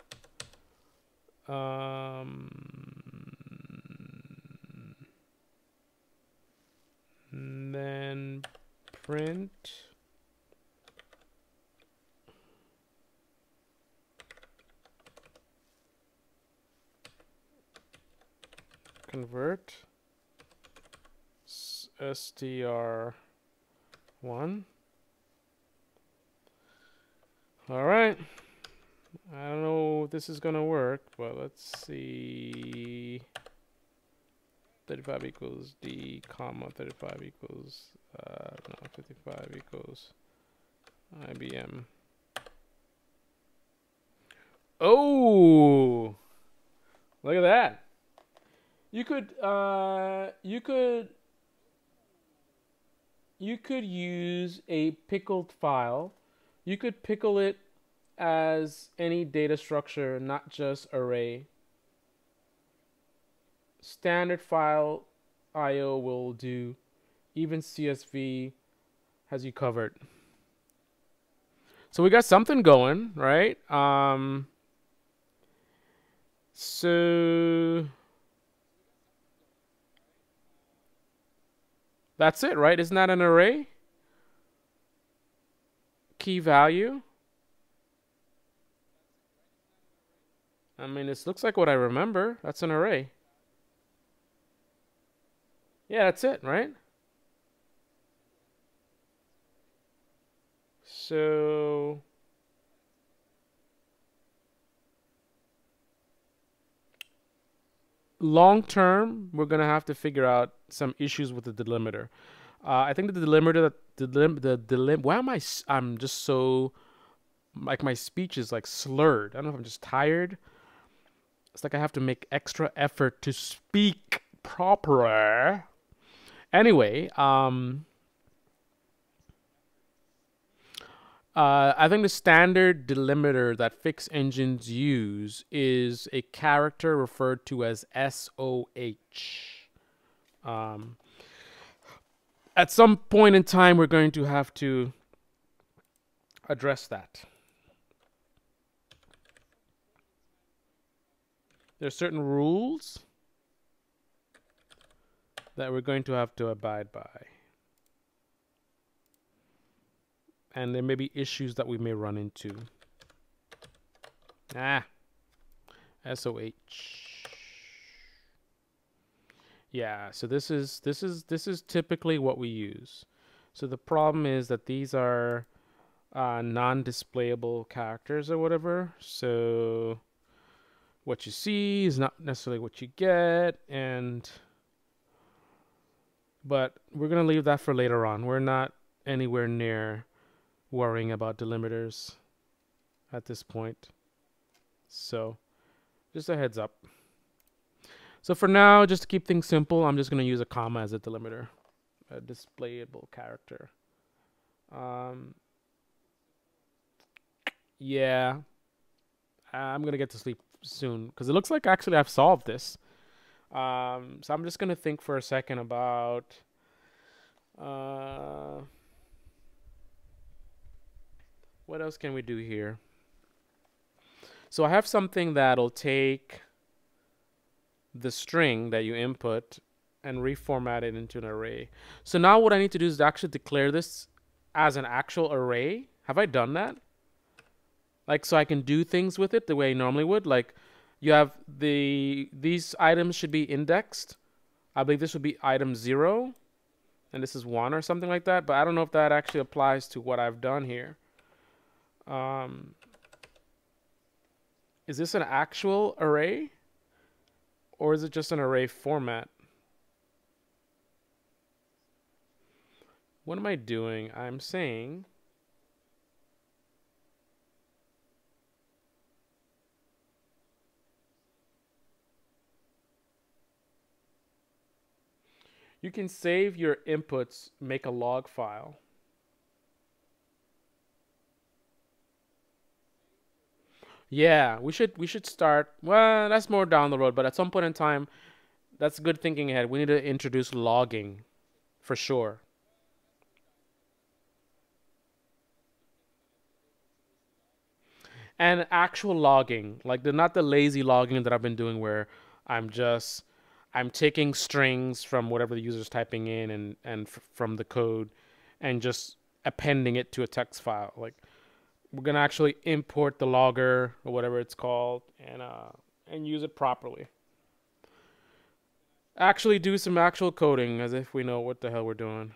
And then print convert str1. All right. I don't know if this is gonna work, but let's see. 35 equals d comma 35 equals no 55 equals IBM. Oh, look at that. You could use a pickled file. You could pickle it as any data structure, not just array. Standard file IO will do. Even CSV has you covered. So we got something going, right? So that's it, right? Isn't that an array? Key value. I mean, this looks like what I remember. That's an array. Yeah, that's it, right? So long term, we're gonna have to figure out some issues with the delimiter. I think the delimiter, why am I'm just so, like, my speech is like slurred. I don't know if I'm just tired. It's like I have to make extra effort to speak properly. Anyway, I think the standard delimiter that fixed engines use is a character referred to as SOH. At some point in time, we're going to have to address that. There are certain rules that we're going to have to abide by. And there may be issues that we may run into. SOH. Yeah, so this is typically what we use. So the problem is that these are non-displayable characters or whatever. So what you see is not necessarily what you get, but we're gonna leave that for later on. We're not anywhere near worrying about delimiters at this point. So just a heads up. So for now, just to keep things simple, I'm just going to use a comma as a delimiter, a displayable character. Yeah, I'm going to get to sleep soon because it looks like actually I've solved this. So I'm just going to think for a second about what else can we do here? So I have something that'll take the string that you input and reformat it into an array. So now what I need to do is actually declare this as an actual array. Have I done that? Like, so I can do things with it the way I normally would. Like, you have these items should be indexed. I believe this would be item 0, and this is 1 or something like that. But I don't know if that actually applies to what I've done here. Is this an actual array, or is it just an array format? What am I doing? I'm saying you can save your inputs, make a log file. Yeah, we should start. Well, that's more down the road, but at some point in time, that's good thinking ahead. We need to introduce logging for sure. And actual logging, like not the lazy logging that I've been doing where I'm just I'm taking strings from whatever the user's typing in and from the code and just appending it to a text file. Like we're gonna actually import the logger or whatever it's called and use it properly. Actually do some actual coding as if we know what the hell we're doing.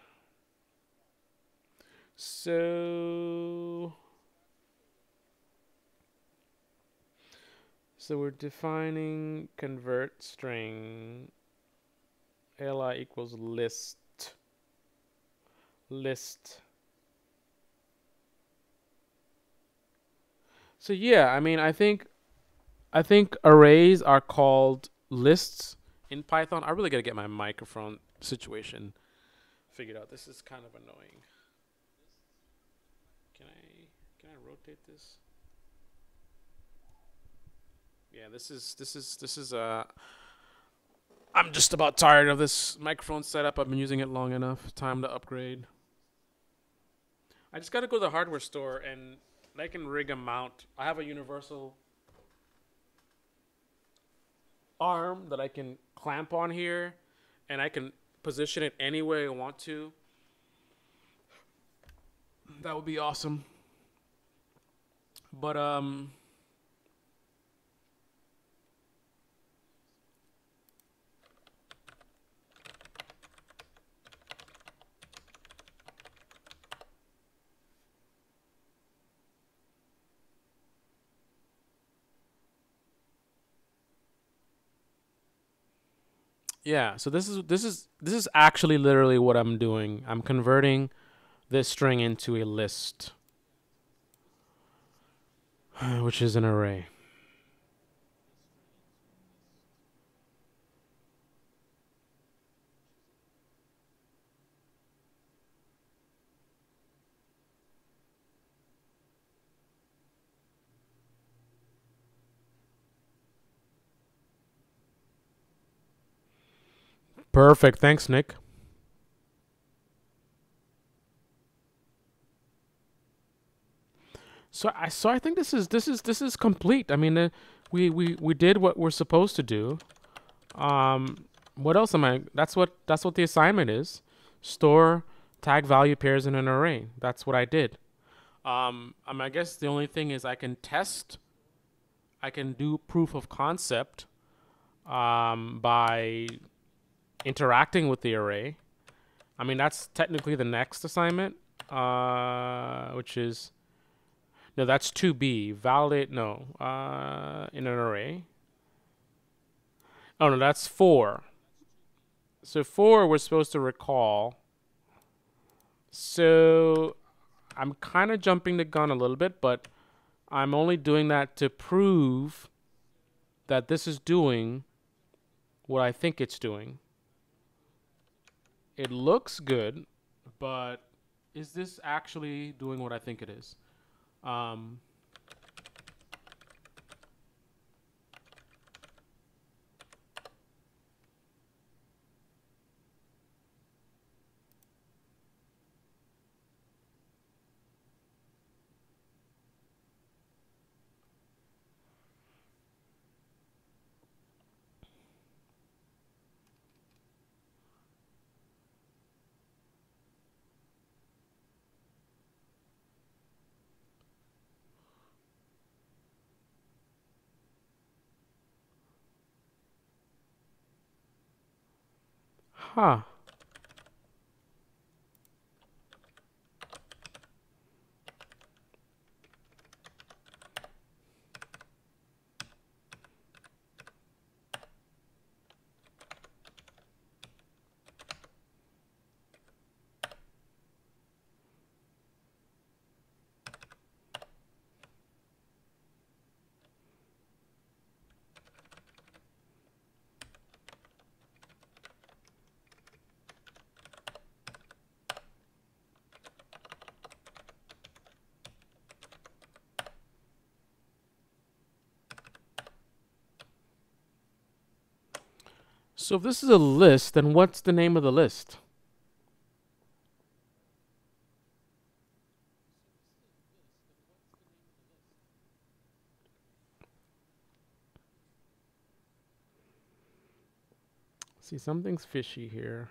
So we're defining convert string li equals list. So yeah, I mean, I think arrays are called lists in Python. I really gotta get my microphone situation figured out. This is kind of annoying. Can I rotate this? Yeah, this is. I'm just about tired of this microphone setup. I've been using it long enough. Time to upgrade. I just gotta go to the hardware store and I can rig a mount. I have a universal arm that I can clamp on here, and I can position it any way I want to. That would be awesome. But yeah. So this is actually literally what I'm doing. I'm converting this string into a list, which is an array. Perfect. Thanks, Nick. So I think this is complete. I mean, we did what we're supposed to do. What else am I? That's what the assignment is. Store tag value pairs in an array. That's what I did. I guess the only thing is I can test. I can do proof of concept by interacting with the array. I mean, that's technically the next assignment, which is no, that's 2B. Validate no in an array. Oh no, that's 4. So 4 we're supposed to recall. So I'm kind of jumping the gun a little bit, but I'm only doing that to prove that this is doing what I think it's doing. It looks good, but is this actually doing what I think it is? Um, Huh. So if this is a list, then what's the name of the list? See, something's fishy here.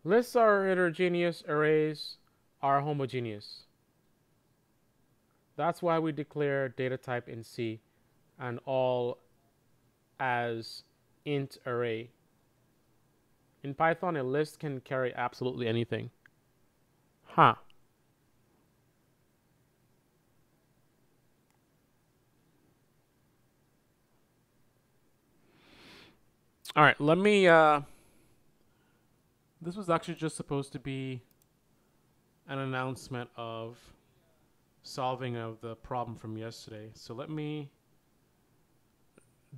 Lists are heterogeneous, arrays are homogeneous. That's why we declare data type in C and all as int array. In Python, a list can carry absolutely anything. Huh. All right, let me, this was actually just supposed to be an announcement of solving of the problem from yesterday. So let me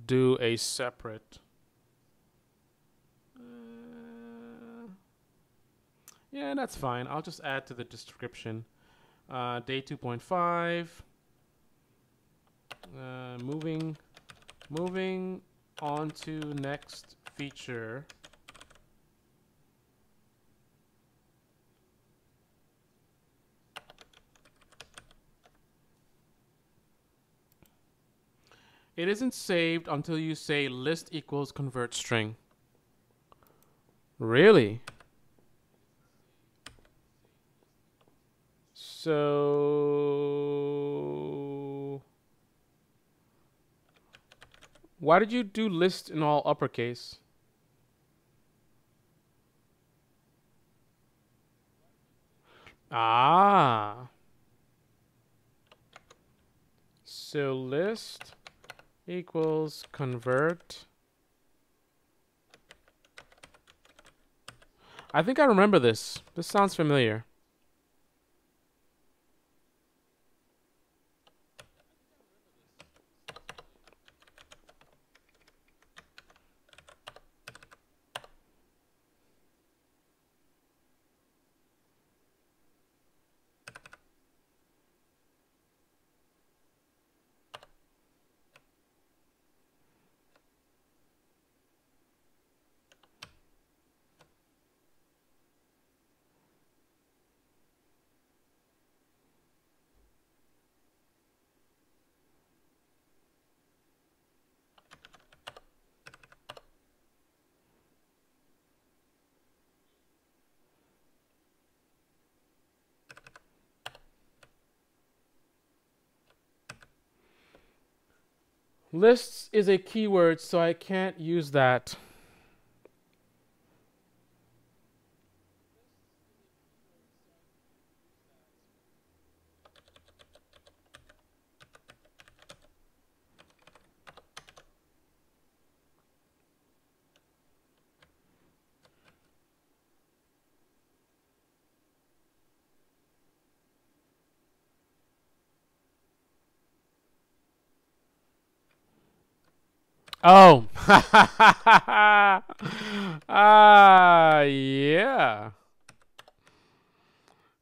do a separate. Yeah, that's fine. I'll just add to the description. Day 2.5. Moving on to next feature. It isn't saved until you say list equals convert string. Really? So why did you do list in all uppercase? Ah. So list equals convert. I think I remember this. This sounds familiar. Lists is a keyword, so I can't use that. Oh. Yeah.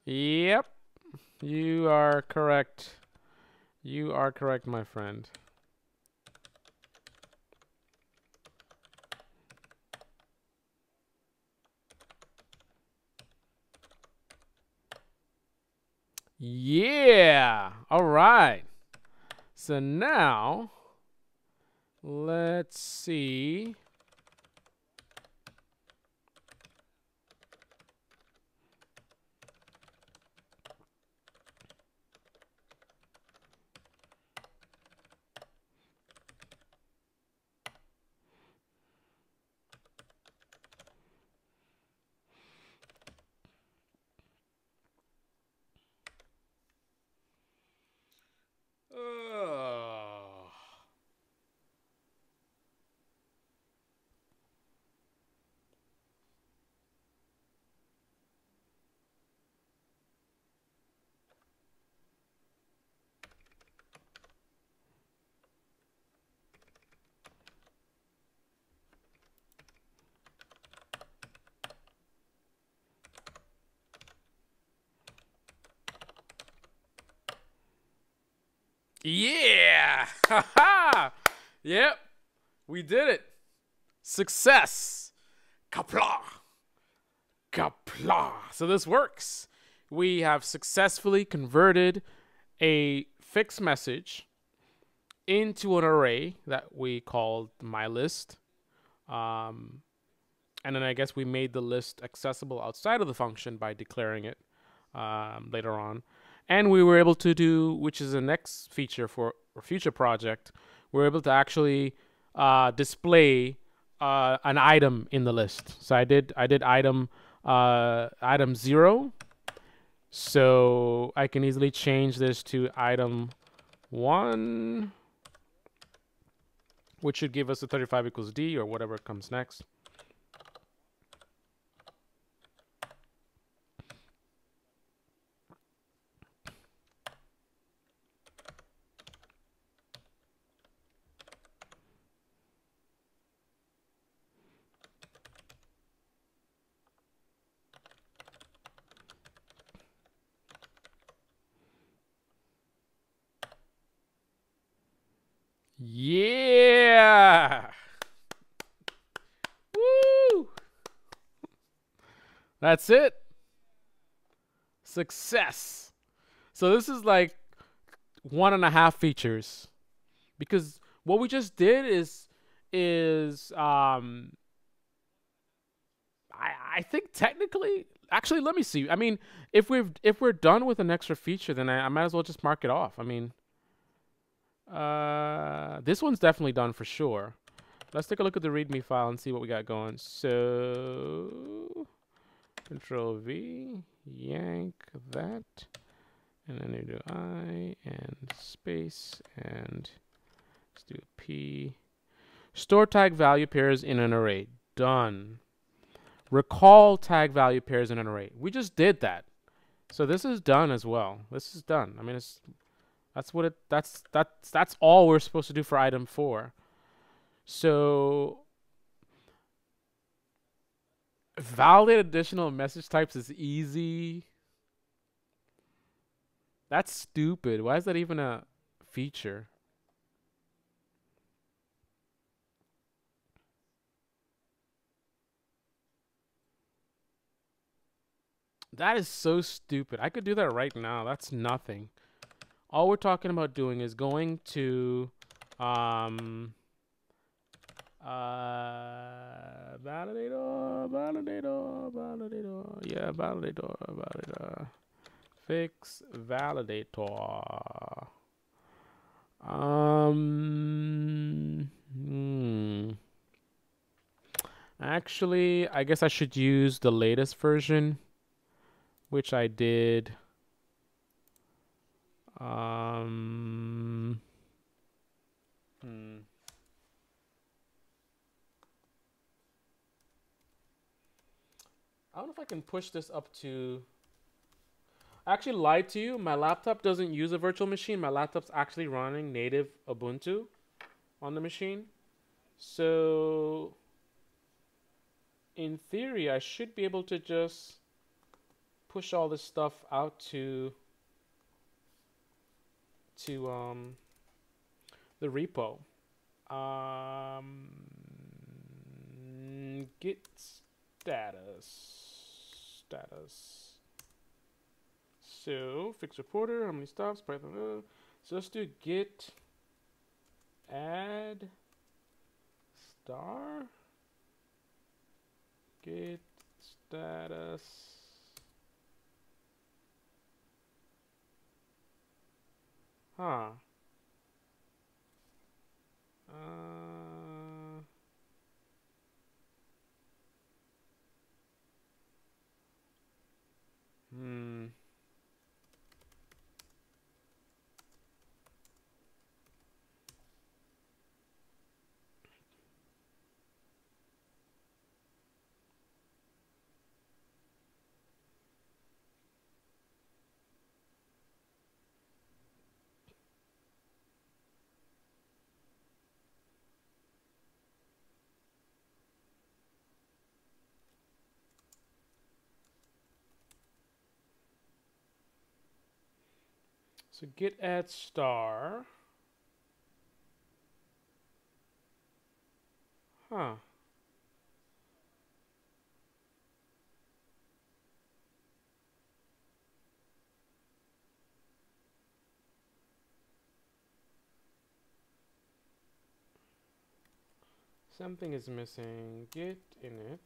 Yep. You are correct. You are correct, my friend. Yeah. All right. So now let's see. Yeah! Haha! Yep, we did it. Success. Kapla. Kapla. So this works. We have successfully converted a fixed message into an array that we called myList. And then I guess we made the list accessible outside of the function by declaring it later on. And we were able to do, which is the next feature for a future project, we're able to actually display an item in the list. So I did item 0. So I can easily change this to item 1, which should give us a 35 equals D or whatever comes next. Yeah! Woo! That's it. Success. So this is like 1.5 features, because what we just did is I think technically, actually, let me see. I mean, if we're done with an extra feature, then I might as well just mark it off. I mean, this one's definitely done for sure. Let's take a look at the README file and see what we got going. So Control V, yank that, and then you do I and space, and let's do P. Store tag value pairs in an array. Done. Recall tag value pairs in an array. We just did that. So this is done as well. This is done. I mean, that's all we're supposed to do for item 4. So validate additional message types is easy. That's stupid. Why is that even a feature? That is so stupid. I could do that right now. That's nothing. All we're talking about doing is going to validator. Yeah, validator. Fix validator. Actually, I guess I should use the latest version, which I did. I don't know if I can push this up to... I actually lied to you. My laptop doesn't use a virtual machine. My laptop's actually running native Ubuntu on the machine. So in theory, I should be able to just push all this stuff out to the repo. Git status. So fix reporter, how many stops, Python. So let's do git add star git status. Huh. So git add star. Huh. Something is missing. Git init.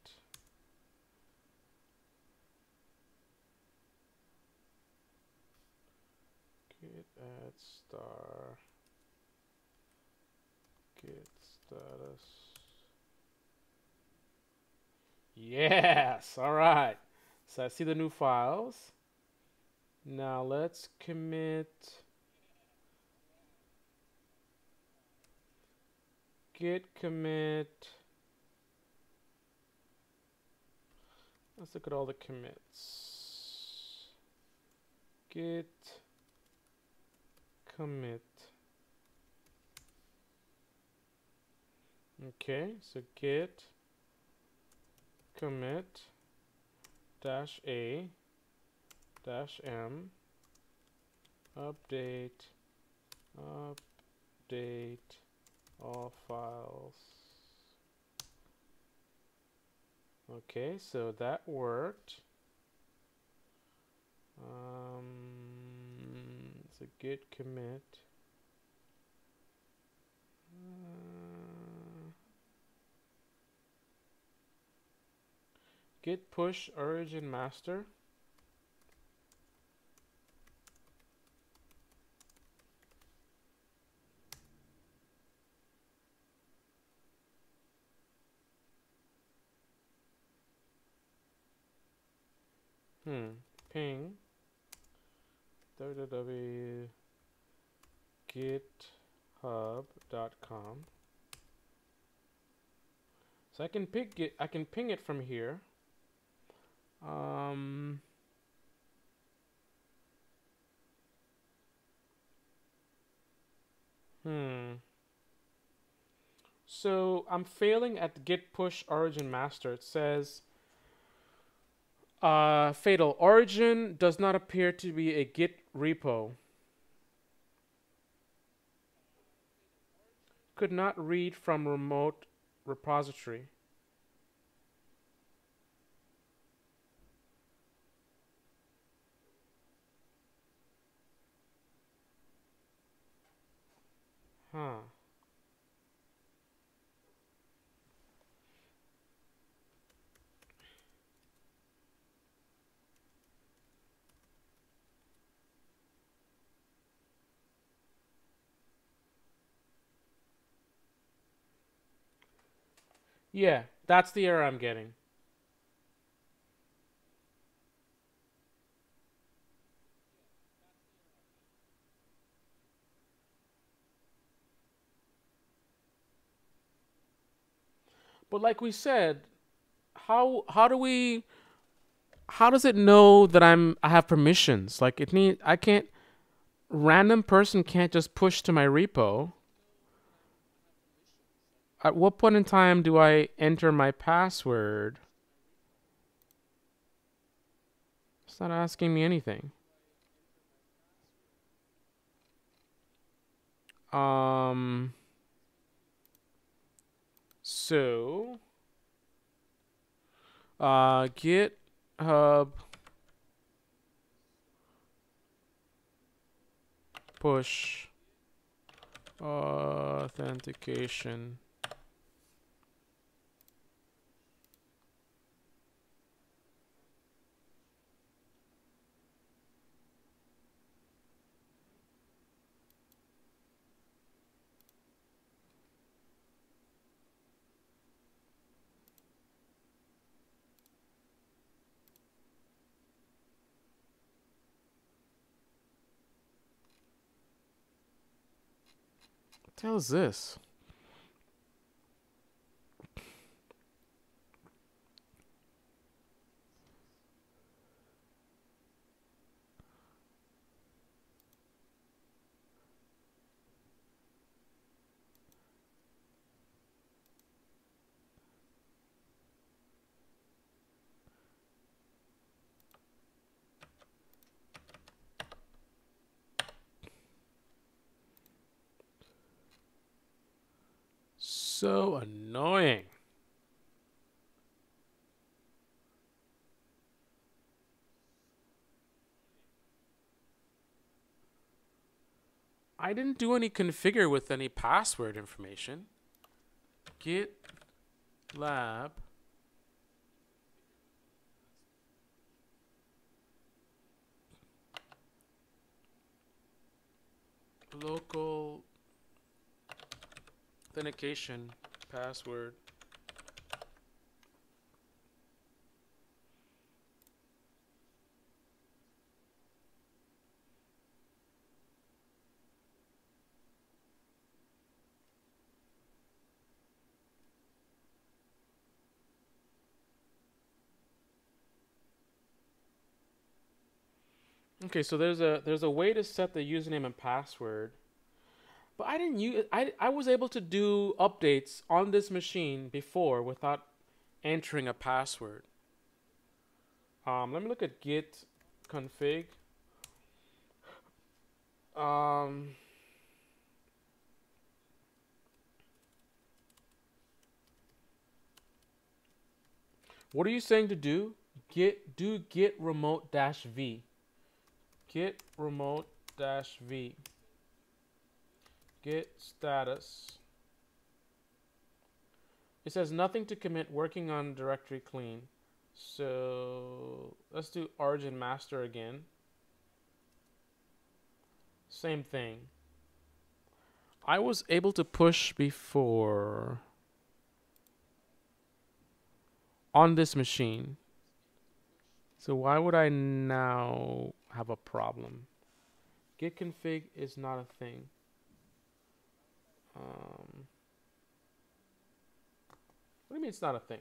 Git add star. Git status. Yes. All right. So I see the new files. Now let's commit git commit. Let's look at all the commits. Git commit. Okay, so git commit -a -m update all files. Okay, so that worked. So git commit. Git push origin master. Ping www.github.com. So I can ping it from here. So I'm failing at the git push origin master. It says fatal origin does not appear to be a git repo. Could not read from remote repository. Huh. Yeah, that's the error I'm getting. But like we said, how does it know that I have permissions? Like I can't random person can't just push to my repo. At what point in time do I enter my password? It's not asking me anything. So GitHub push authentication. What the hell is this? so annoying. I didn't do any configure with any password information. Git lab local authentication password. Okay, so there's a way to set the username and password, but I didn't use I was able to do updates on this machine before without entering a password. Let me look at git config. Um, what are you saying to do? Git remote dash v. Git remote dash v. Git status. It says nothing to commit, working on directory clean. So let's do origin master again. Same thing. I was able to push before on this machine. So why would I now have a problem? Git config is not a thing. What do you mean it's not a thing?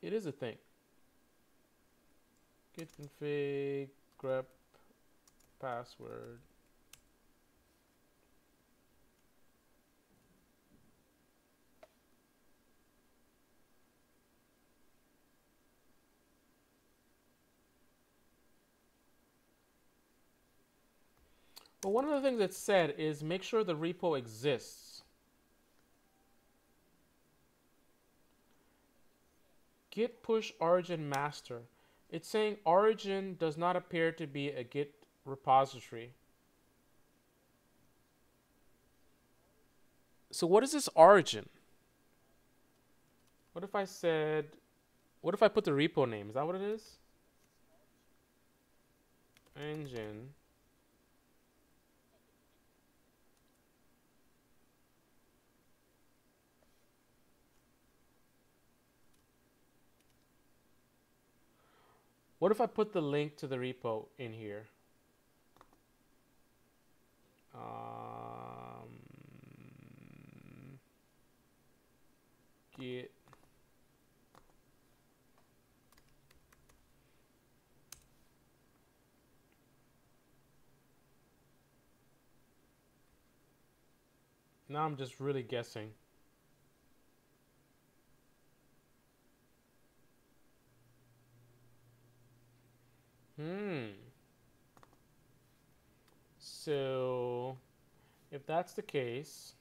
It is a thing. Git config grep password. But one of the things it said is make sure the repo exists. Git push origin master. It's saying origin does not appear to be a Git repository. So what is this origin? What if I said, what if I put the repo name? Is that what it is? Engine. What if I put the link to the repo in here? Git now I'm just really guessing. So if that's the case,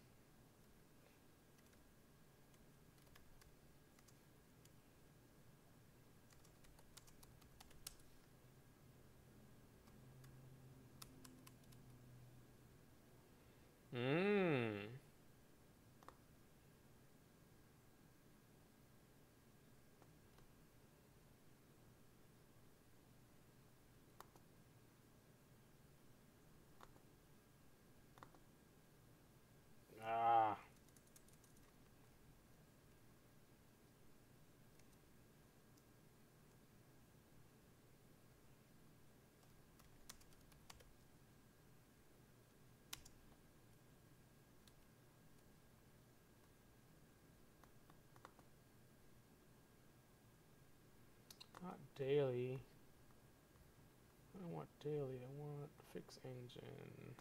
not daily. I don't want daily. I want fix engine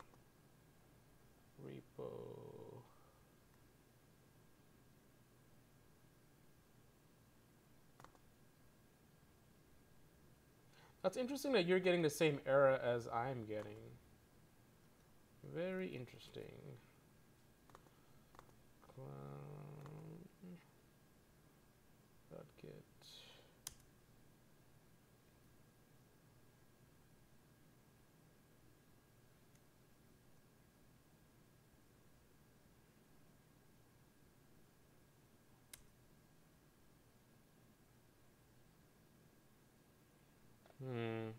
repo. That's interesting that you're getting the same error as I'm getting. Very interesting. Clown.get. Hmm.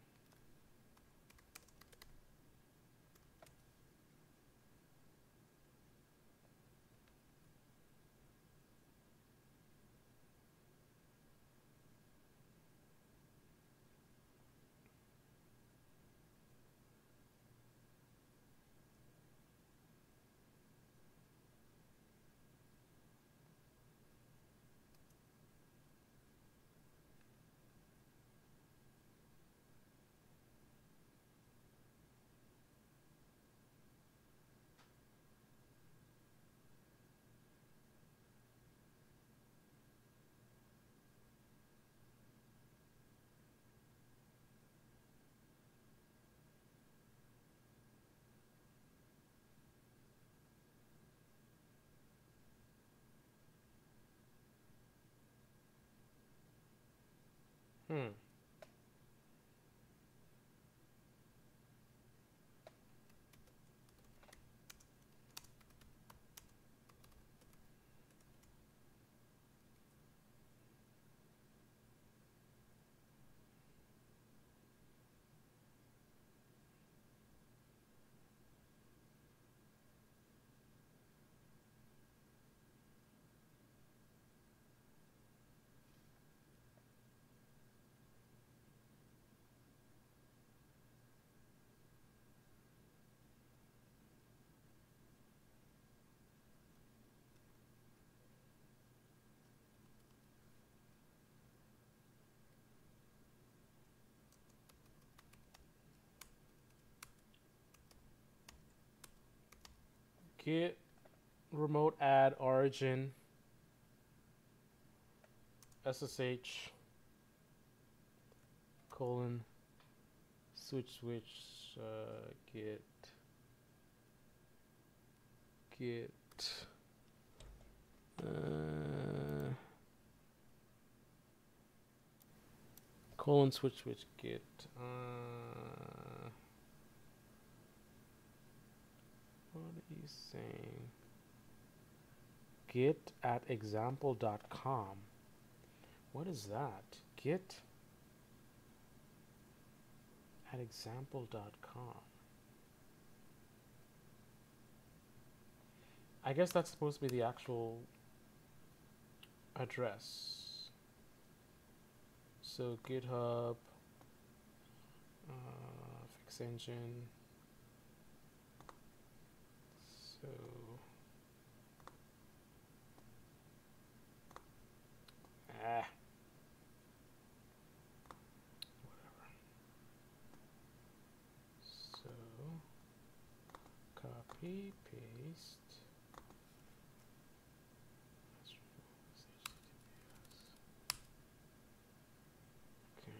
Hmm. Git remote add origin SSH colon switch git colon switch git what are you saying? Git at example.com. What is that? Git at example.com. I guess that's supposed to be the actual address. So GitHub, fix engine. So whatever. So copy paste. Okay.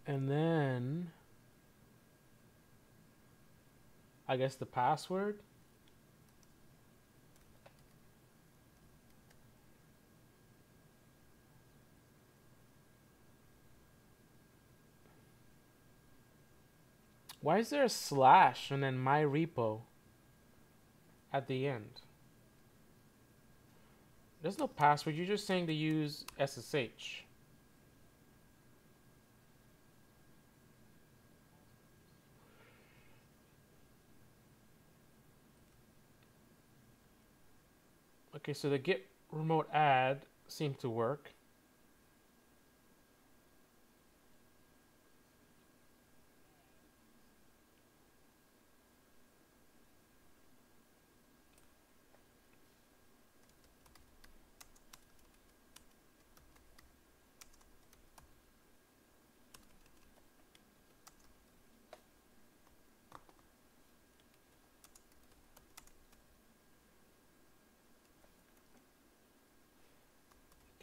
And then I guess the password. Why is there a slash and then my repo at the end? There's no password. You're just saying to use SSH. Okay, so the git remote add seemed to work.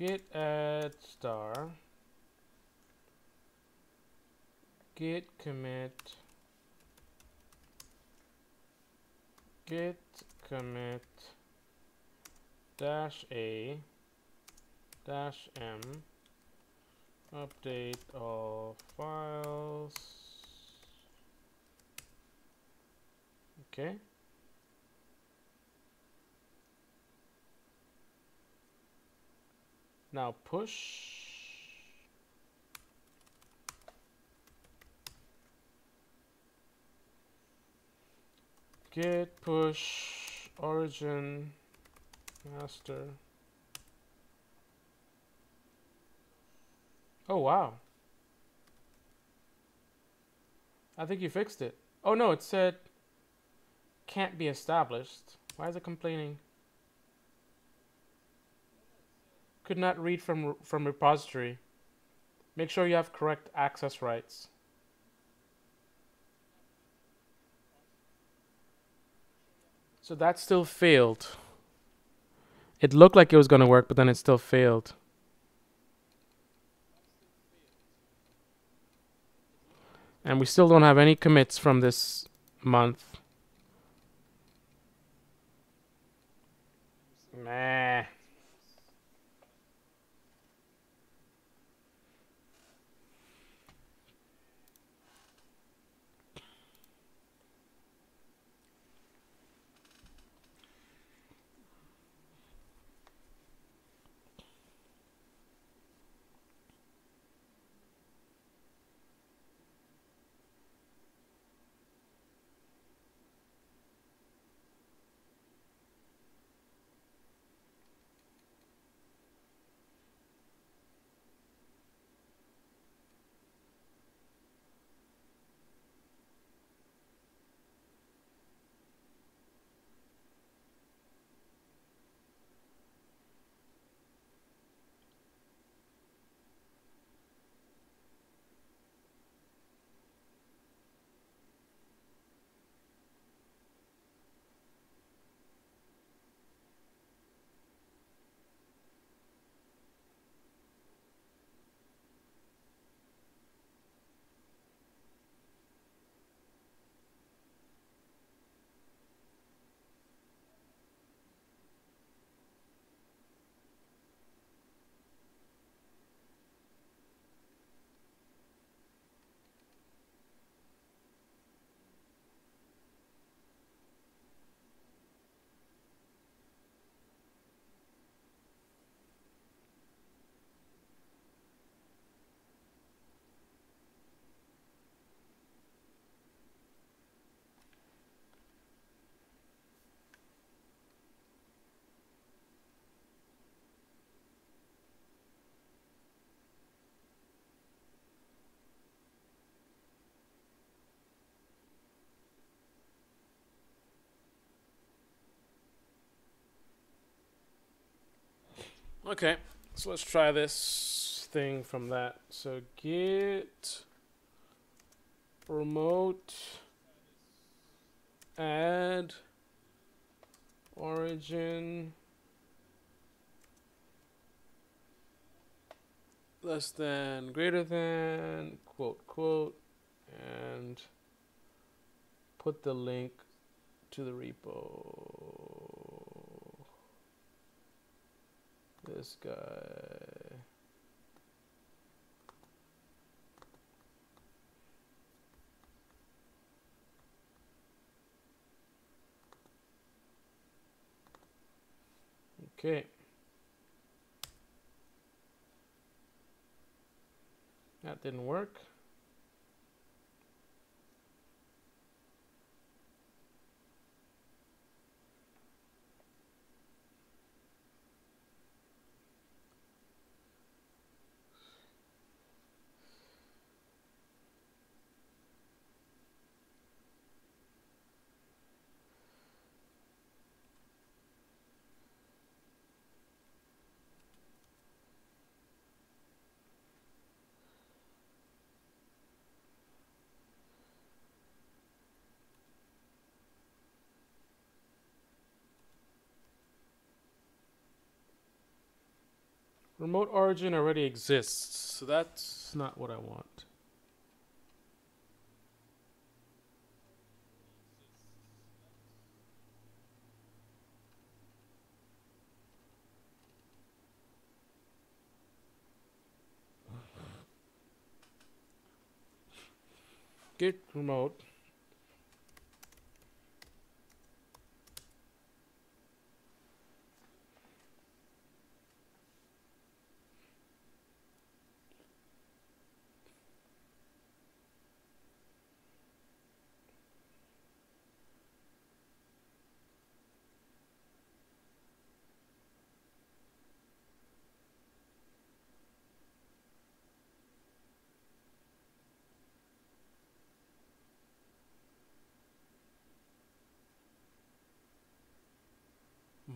git add star git commit -a -m update all files. Okay. Now push git push origin master. Oh wow. I think you fixed it. Oh no, it said can't be established. Why is it complaining? Could not read from repository. Make sure you have correct access rights. So that still failed. It looked like it was going to work, but then it still failed. And we still don't have any commits from this month. Meh. Okay, so let's try this thing from that. So git remote add origin less than greater than quote quote and put the link to the repo. This guy. Okay. That didn't work. Remote origin already exists, so that's not what I want. Git remote.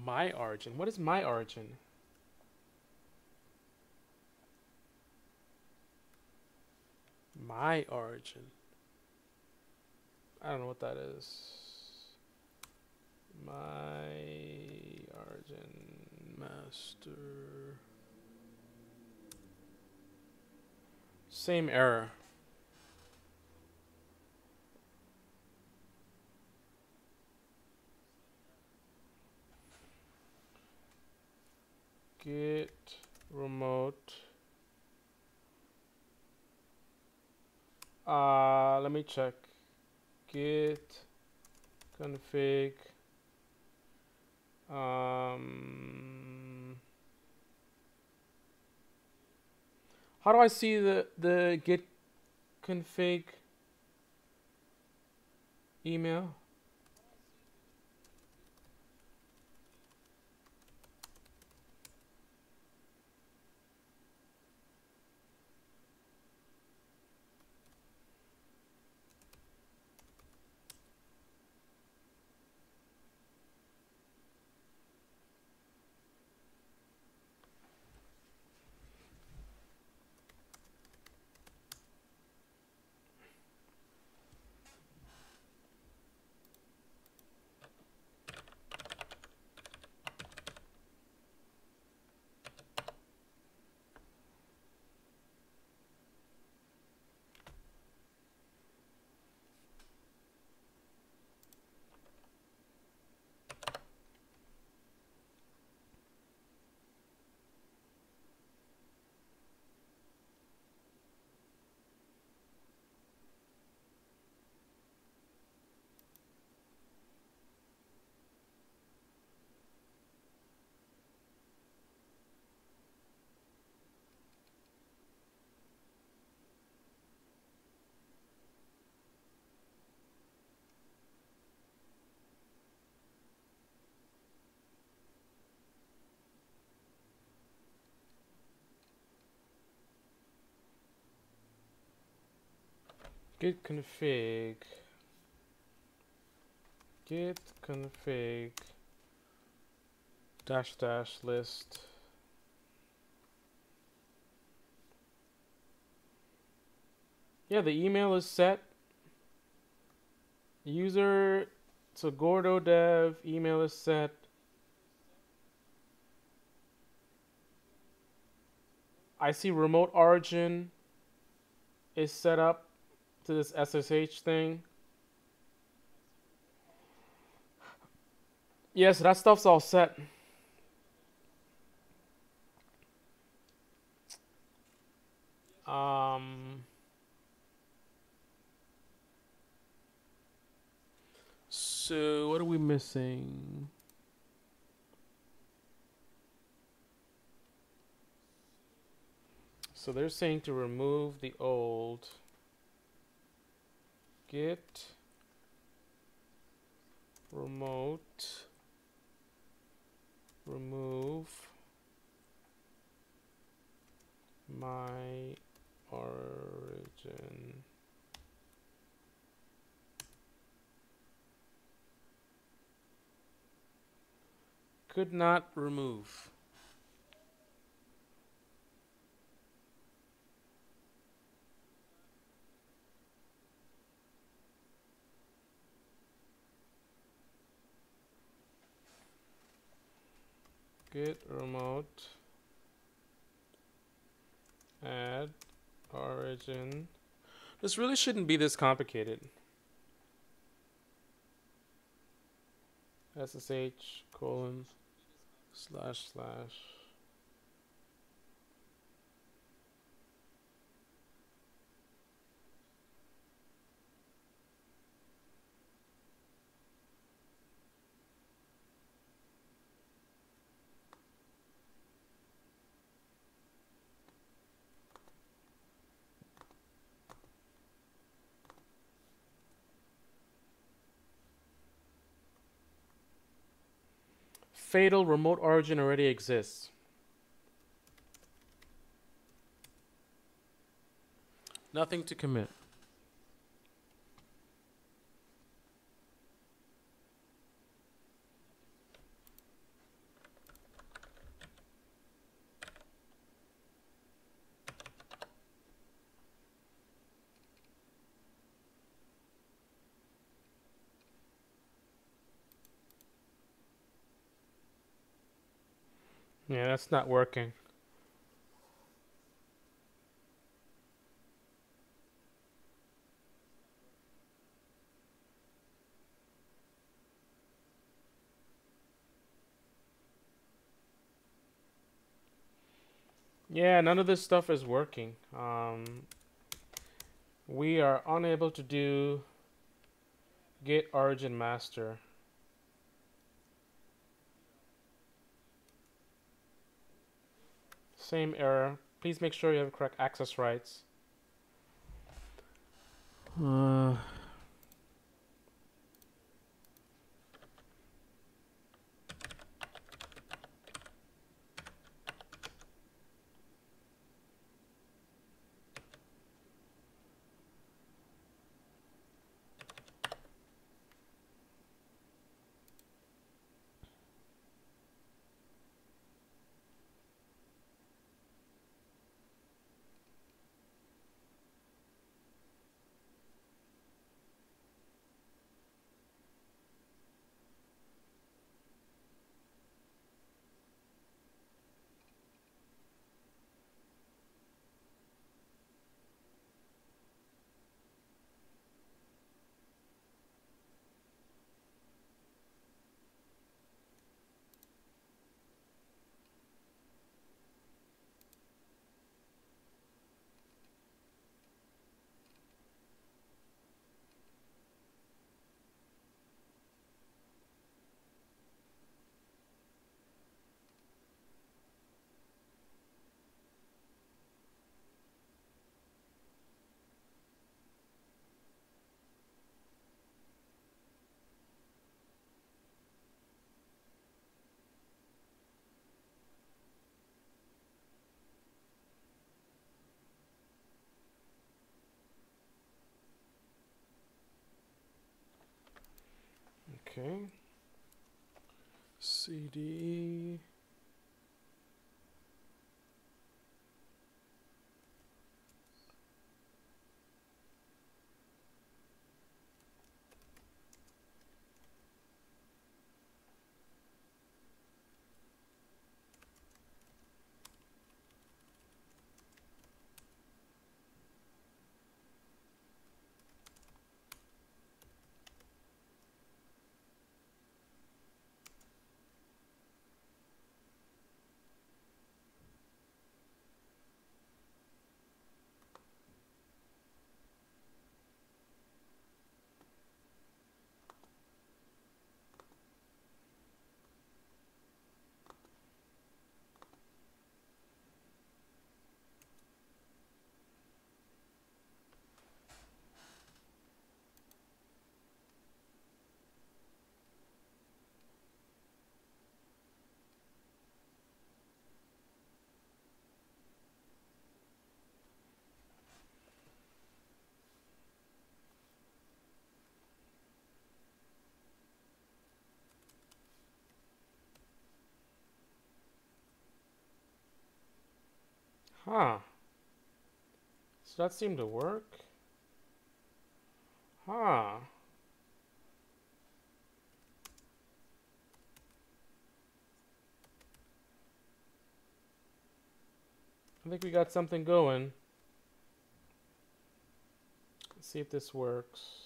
My origin. What is my origin? My origin. I don't know what that is. My origin master. Same error. Git remote. Let me check. Git config. How do I see the git config email? Git config. Git config dash dash list. Yeah, the email is set. User, so Gordo dev email is set. I see remote origin is set up to this SSH thing. Yes, that stuff's all set. So what are we missing? So they're saying to remove the old. Git remote remove my origin. Could not remove. Git remote add origin. This really shouldn't be this complicated. SSH : // Fatal remote origin already exists. Nothing to commit. Yeah, that's not working. Yeah, none of this stuff is working. We are unable to do get origin master. Same error. Please make sure you have correct access rights. Okay. CD. Huh. So that seemed to work. Huh. I think we got something going. Let's see if this works.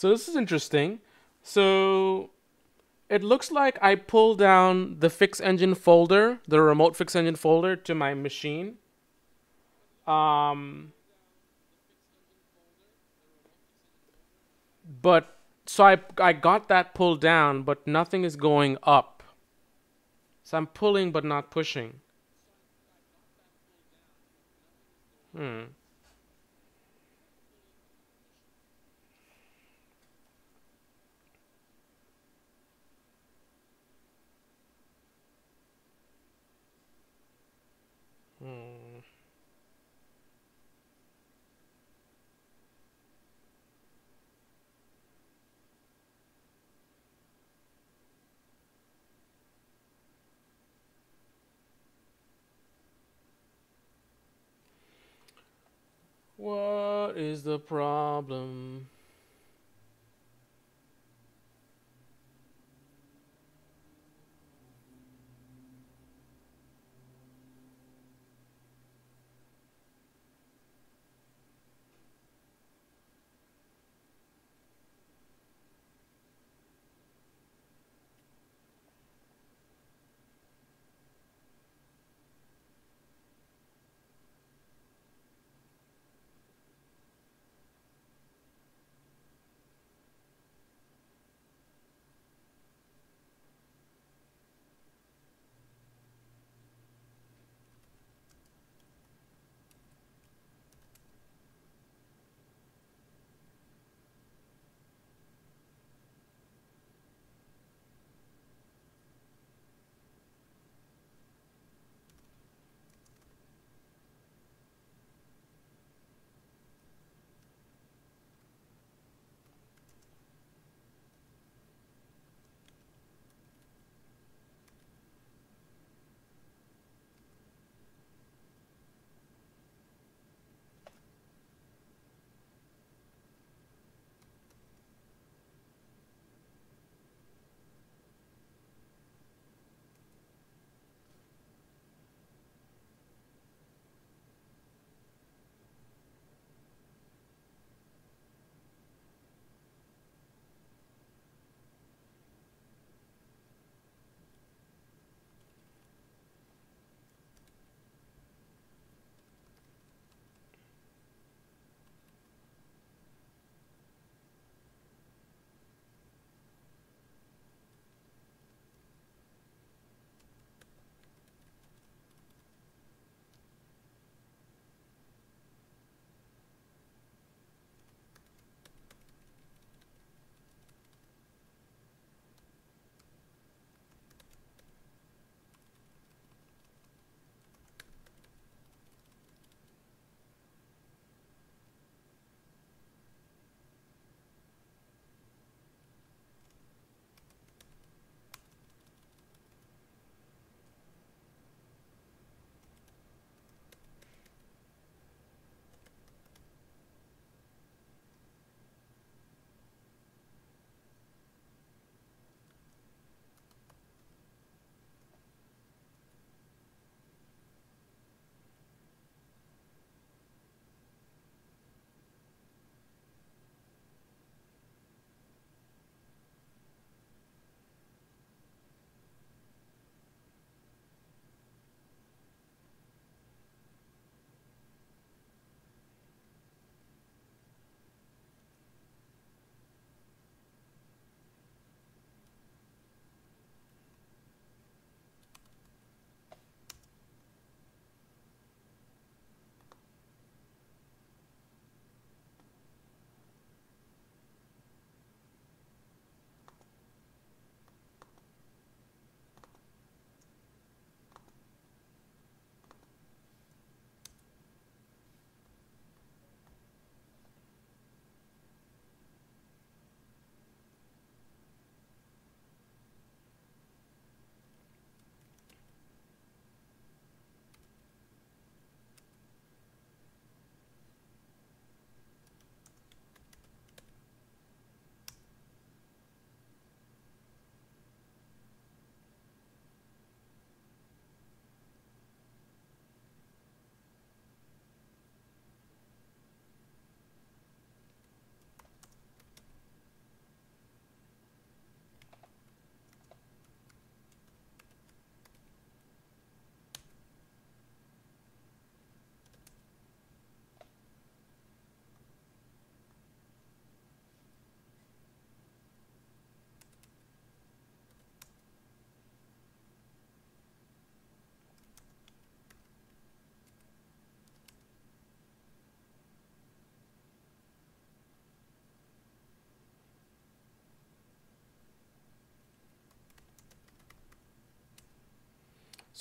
So this is interesting. So it looks like I pulled down the fix engine folder, the remote fix engine folder to my machine. Um, but so I got that pulled down, but nothing is going up. So I'm pulling but not pushing. Hmm. Hmm. What is the problem?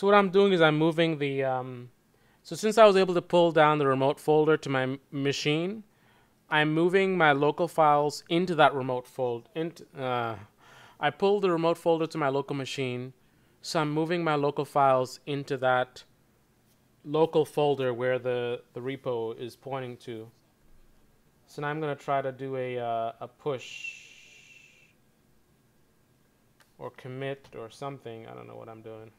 So what I'm doing is I'm moving the so since I was able to pull down the remote folder to my machine, I'm moving my local files into that remote folder. I pulled the remote folder to my local machine, so I'm moving my local files into that local folder where the repo is pointing to. So now I'm going to try to do a push or commit or something. I don't know what I'm doing.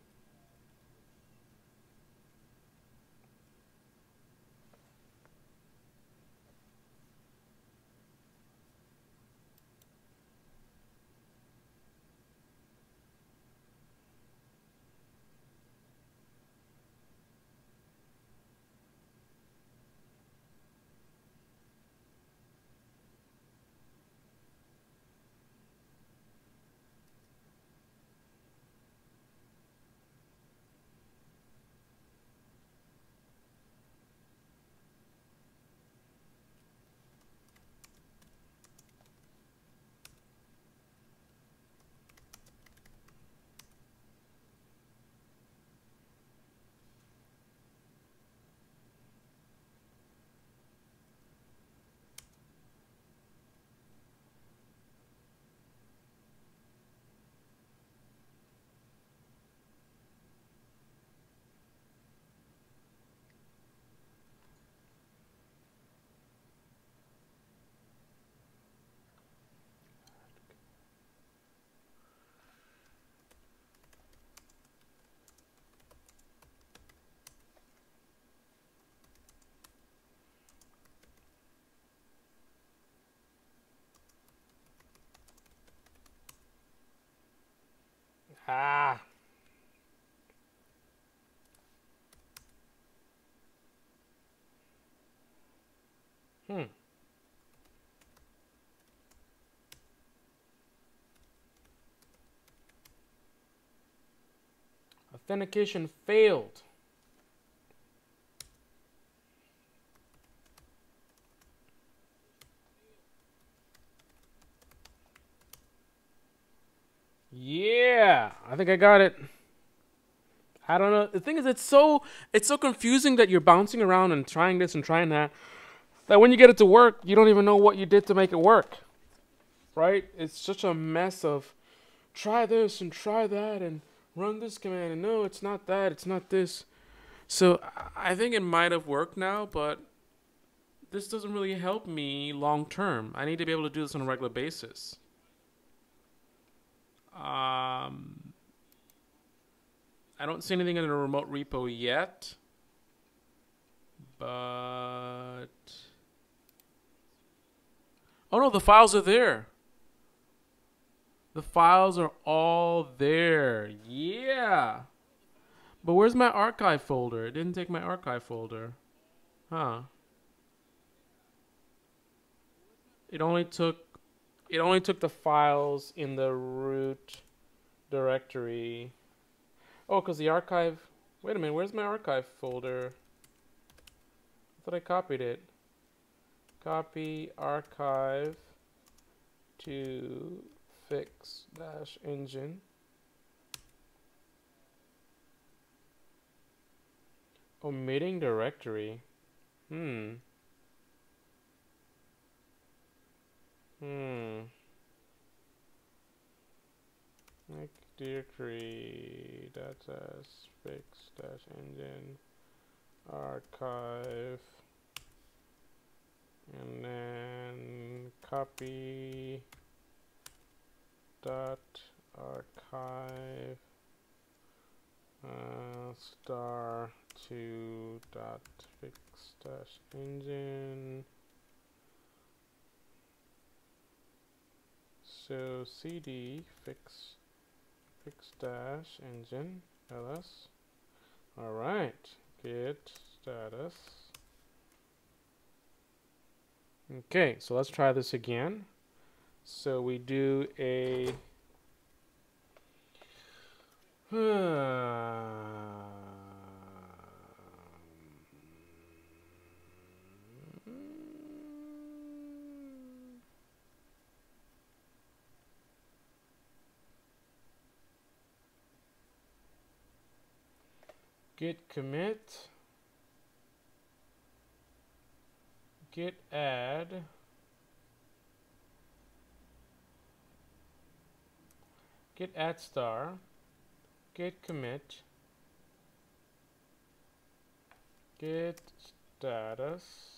Ah. Hmm. Authentication failed. Yeah, I think I got it. I don't know. The thing is, it's so confusing that you're bouncing around and trying this and trying that. That when you get it to work, you don't even know what you did to make it work. Right? It's such a mess of try this and try that and run this command and no, it's not that, it's not this. So I think it might have worked now, but this doesn't really help me long term. I need to be able to do this on a regular basis. Um, I don't see anything in the remote repo yet, but oh no, the files are there. The files are all there. Yeah. But where's my archive folder? It didn't take my archive folder. Huh. It only took the files in the root directory. Oh, cuz the archive. Wait a minute, where's my archive folder? I thought I copied it. Copy archive to fix-engine. Omitting directory. Hmm. Like directory data fix-engine archive and then copy dot archive star 2 dot fix dash engine. So cd fix dash engine ls. All right, git status. Okay, so let's try this again. So we do a git commit, git add, git add star, git commit, git status.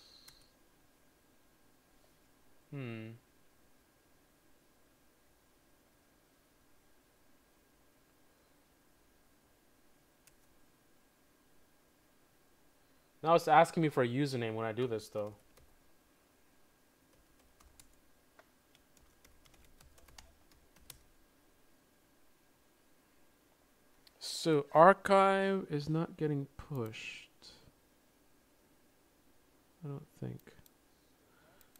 Now it's asking me for a username when I do this though. So archive is not getting pushed. I don't think.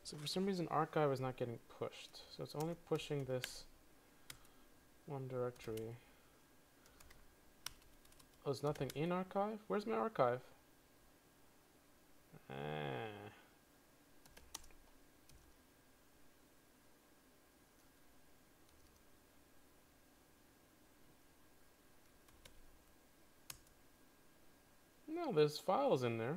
So for some reason archive is not getting pushed. So it's only pushing this one directory. Oh, there's nothing in archive? Where's my archive? No, there's files in there.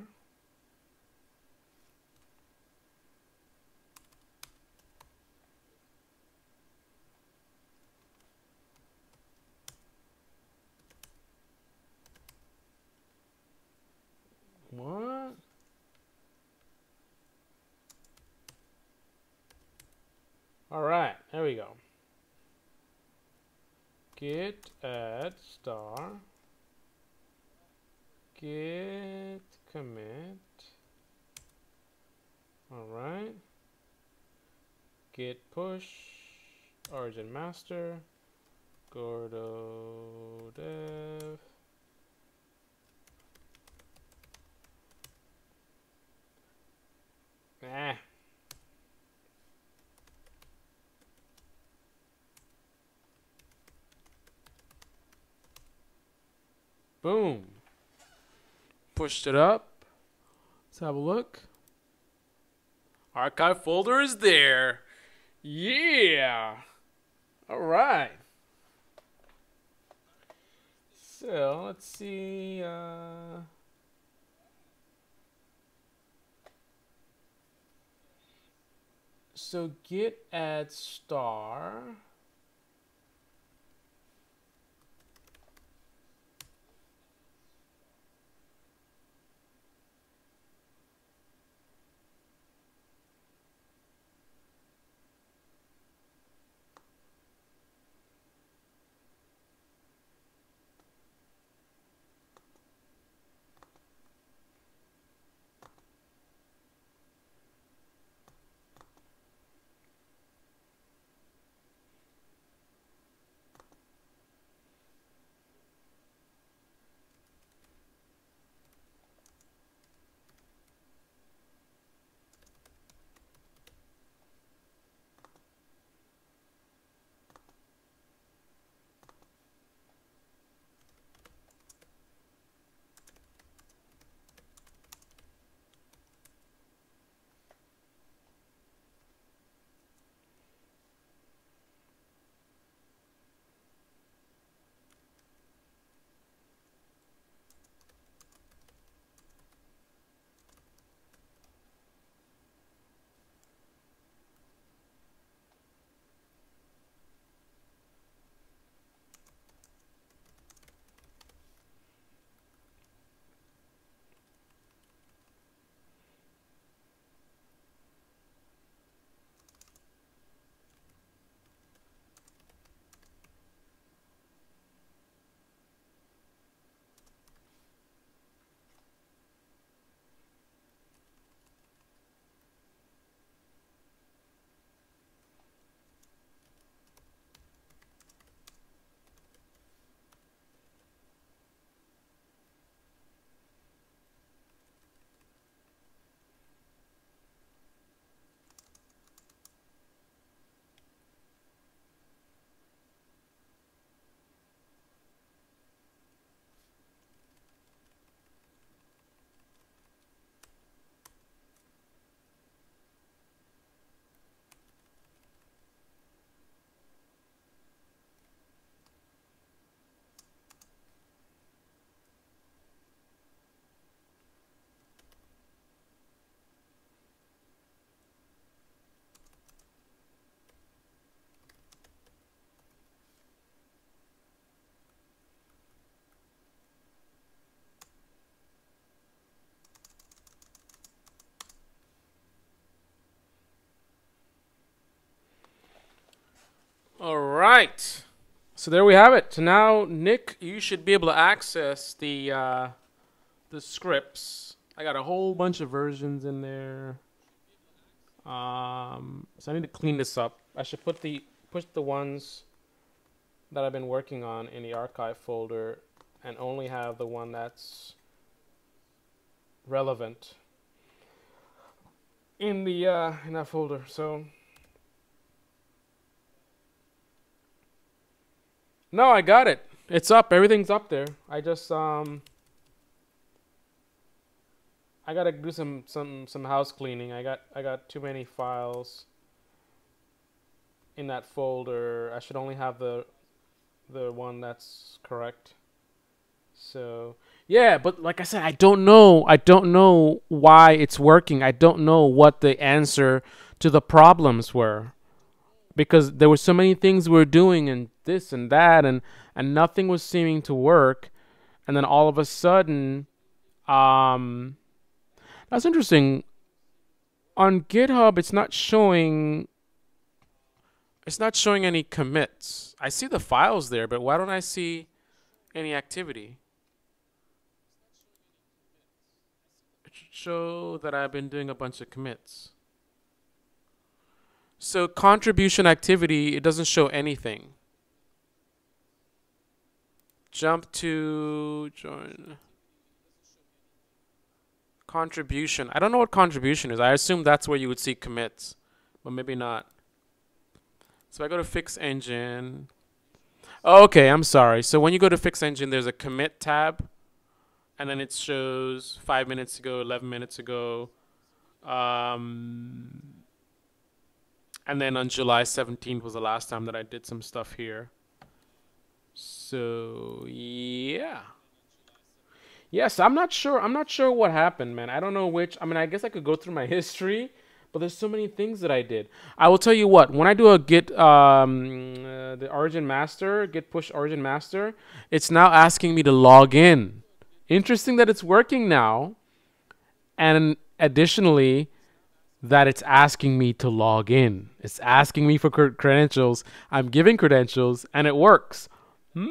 What? All right, there we go. Git add star, git commit. All right. Git push, origin master, gordo dev. Boom. Pushed it up. Let's have a look. Archive folder is there. Yeah. All right. So let's see. So git add star. right. So there we have it. So now, Nick, you should be able to access the scripts. I got a whole bunch of versions in there. So I need to clean this up. I should push the ones that I've been working on in the archive folder and only have the one that's relevant in the in that folder. So no, I got it. It's up. Everything's up there. I just I gotta do some house cleaning. I got too many files in that folder. I should only have the one that's correct. So yeah, but like I said, I don't know why it's working. I don't know what the answer to the problems were, because there were so many things we were doing and this and that, and nothing was seeming to work. And then all of a sudden, that's interesting. On GitHub, it's not showing any commits. I see the files there, but why don't I see any activity? It should show that I've been doing a bunch of commits. So contribution activity, it doesn't show anything. Jump to join. Contribution. I don't know what contribution is. I assume that's where you would see commits, but maybe not. So I go to Fix Engine. Oh, okay, I'm sorry. So when you go to Fix Engine, there's a commit tab, and then it shows 5 minutes ago, 11 minutes ago, and then on July 17th was the last time that I did some stuff here. So yeah. Yes, I'm not sure. I'm not sure what happened, man. I don't know which. I mean, I guess I could go through my history, but there's so many things that I did. I will tell you what. When I do a git the origin master, git push origin master, it's now asking me to log in. Interesting that it's working now, and additionally, that it's asking me to log in. It's asking me for credentials. I'm giving credentials, and it works. does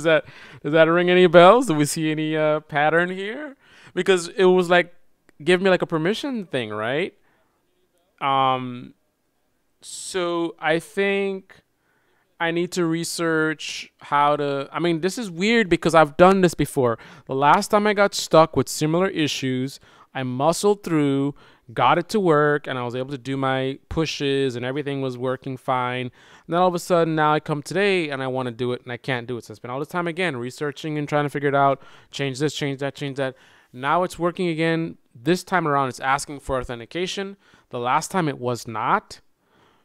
that ring any bells? Do we see any pattern here? Because it was like give me like a permission thing, right? So I think I need to research how to. I mean, this is weird because I've done this before. The last time I got stuck with similar issues, I muscled through, got it to work, and I was able to do my pushes, and everything was working fine. And then all of a sudden, now I come today, and I want to do it, and I can't do it. So I spent all this time again researching and trying to figure it out, change this, change that, change that. Now it's working again. This time around, it's asking for authentication. The last time it was not.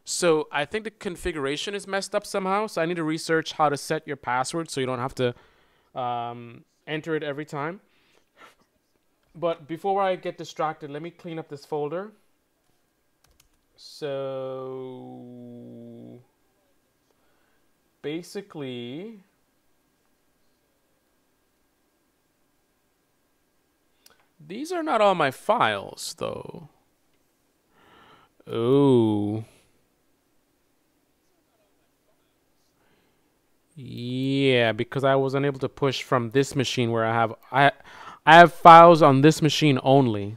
So I think the configuration is messed up somehow. So I need to research how to set your password so you don't have to enter it every time. But before I get distracted, let me clean up this folder. So basically, these are not all my files, though. Oh. Yeah, because I was unable to push from this machine where I have files on this machine only.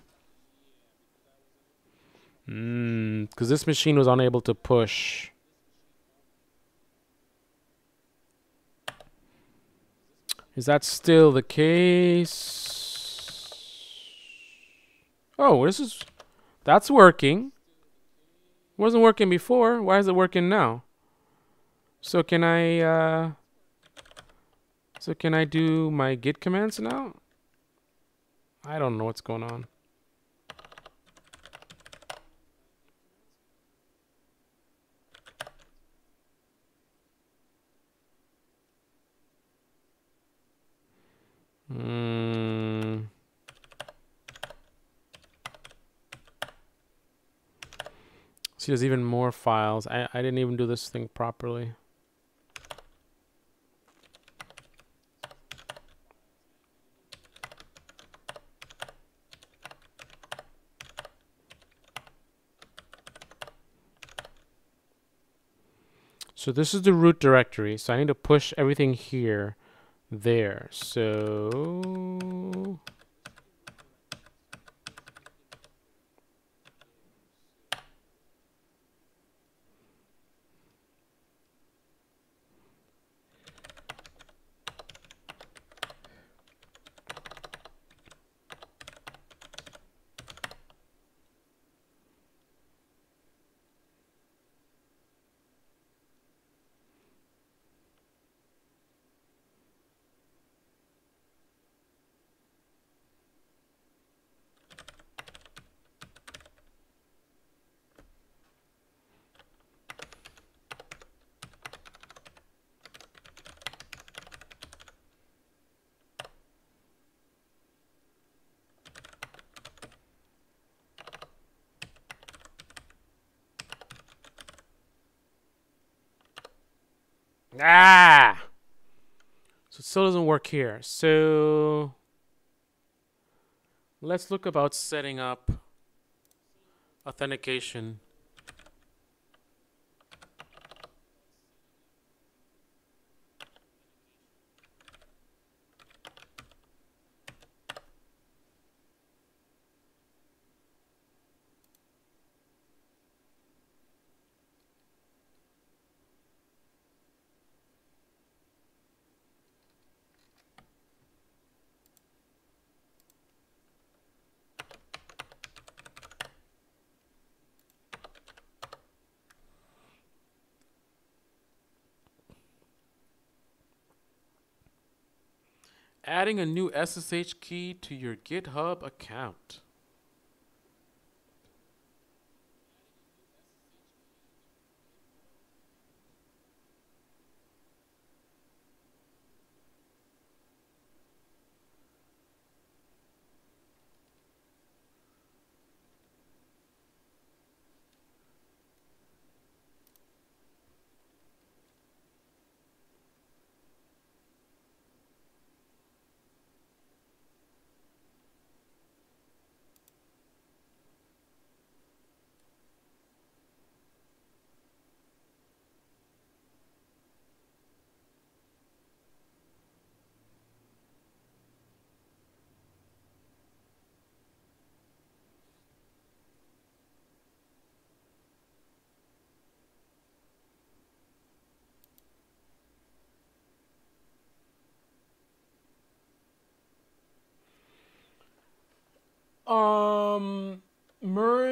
Because this machine was unable to push. Is that still the case? Oh, that's working. It wasn't working before. Why is it working now? So can I do my git commands now? I don't know what's going on. See, there's even more files. I didn't even do this thing properly. So this is the root directory. So I need to push everything here, there. So ah, so it still doesn't work here. So let's look about setting up authentication. Adding a new SSH key to your GitHub account.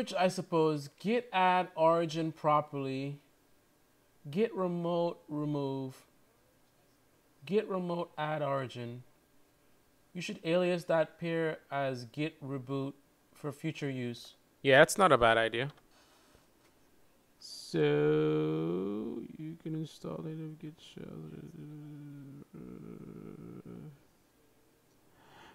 Merge, I suppose. Git add origin properly. Git remote remove. Git remote add origin. You should alias that pair as git reboot for future use. Yeah, that's not a bad idea. So you can install native git shell.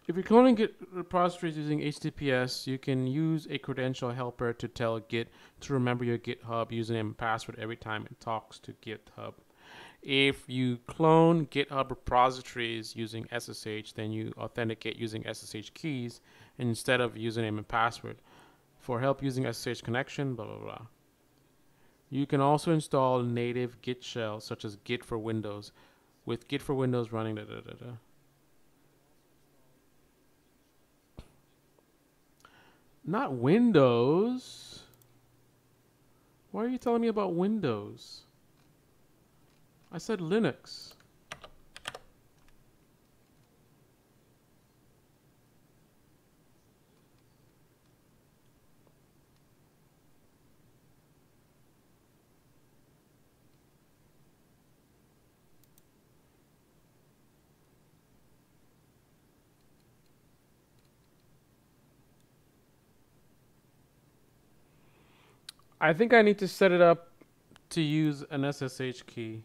If you're cloning Git repositories using HTTPS, you can use a credential helper to tell Git to remember your GitHub username and password every time it talks to GitHub. If you clone GitHub repositories using SSH, then you authenticate using SSH keys instead of username and password. For help using SSH connection, blah, blah, blah. You can also install native Git shells such as Git for Windows, with Git for Windows running da da da da. Not Windows. Why are you telling me about Windows? I said Linux. I think I need to set it up to use an SSH key.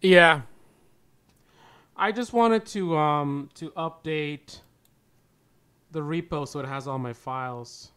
Yeah, I just wanted to update the repo so it has all my files.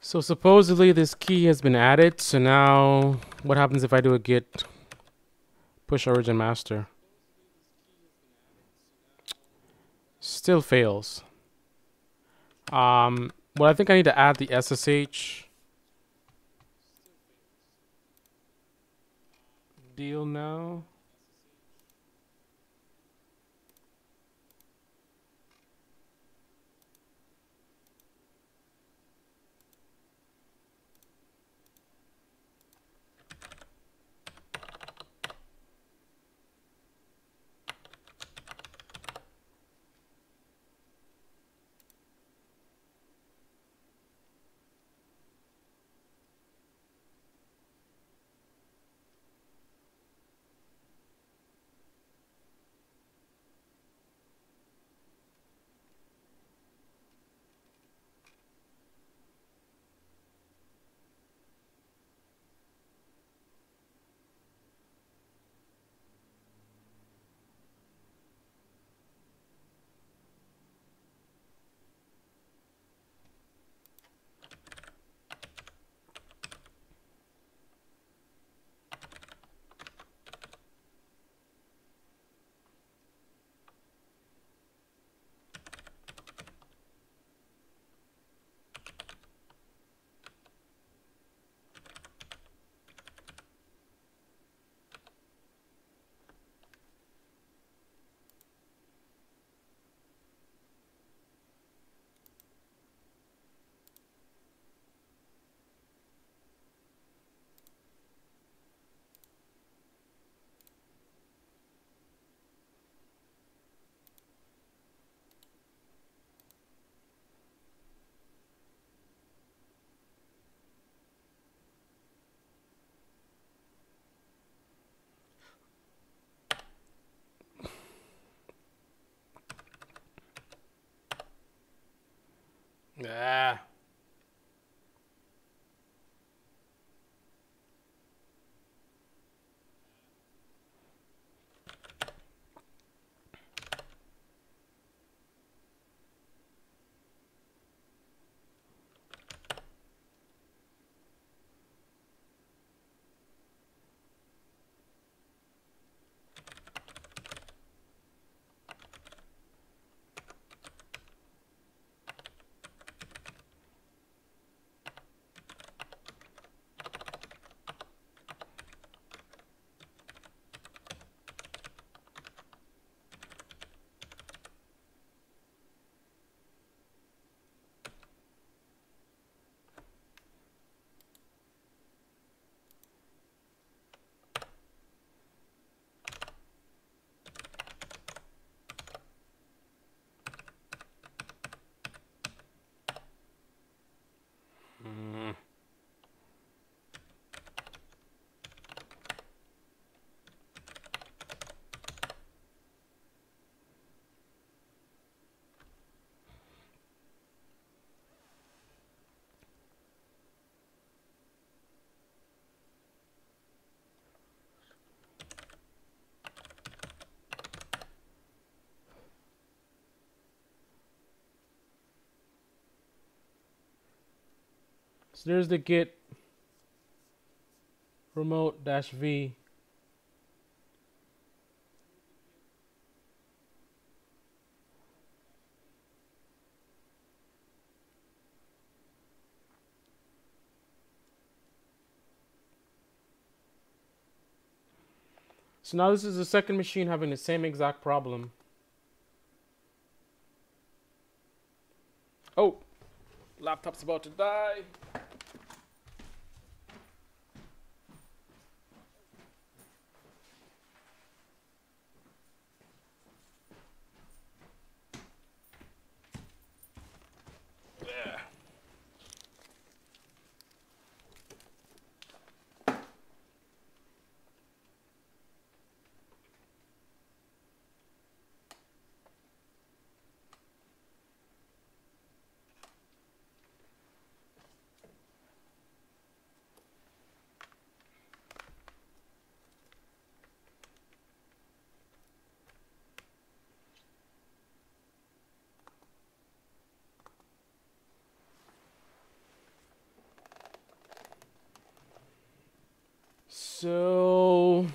So supposedly this key has been added. So now what happens if I do a git push origin master? Still fails. Well, I think I need to add the SSH deal now. Ah. So there's the git remote -v. So now this is the second machine having the same exact problem. Oh, laptop's about to die. So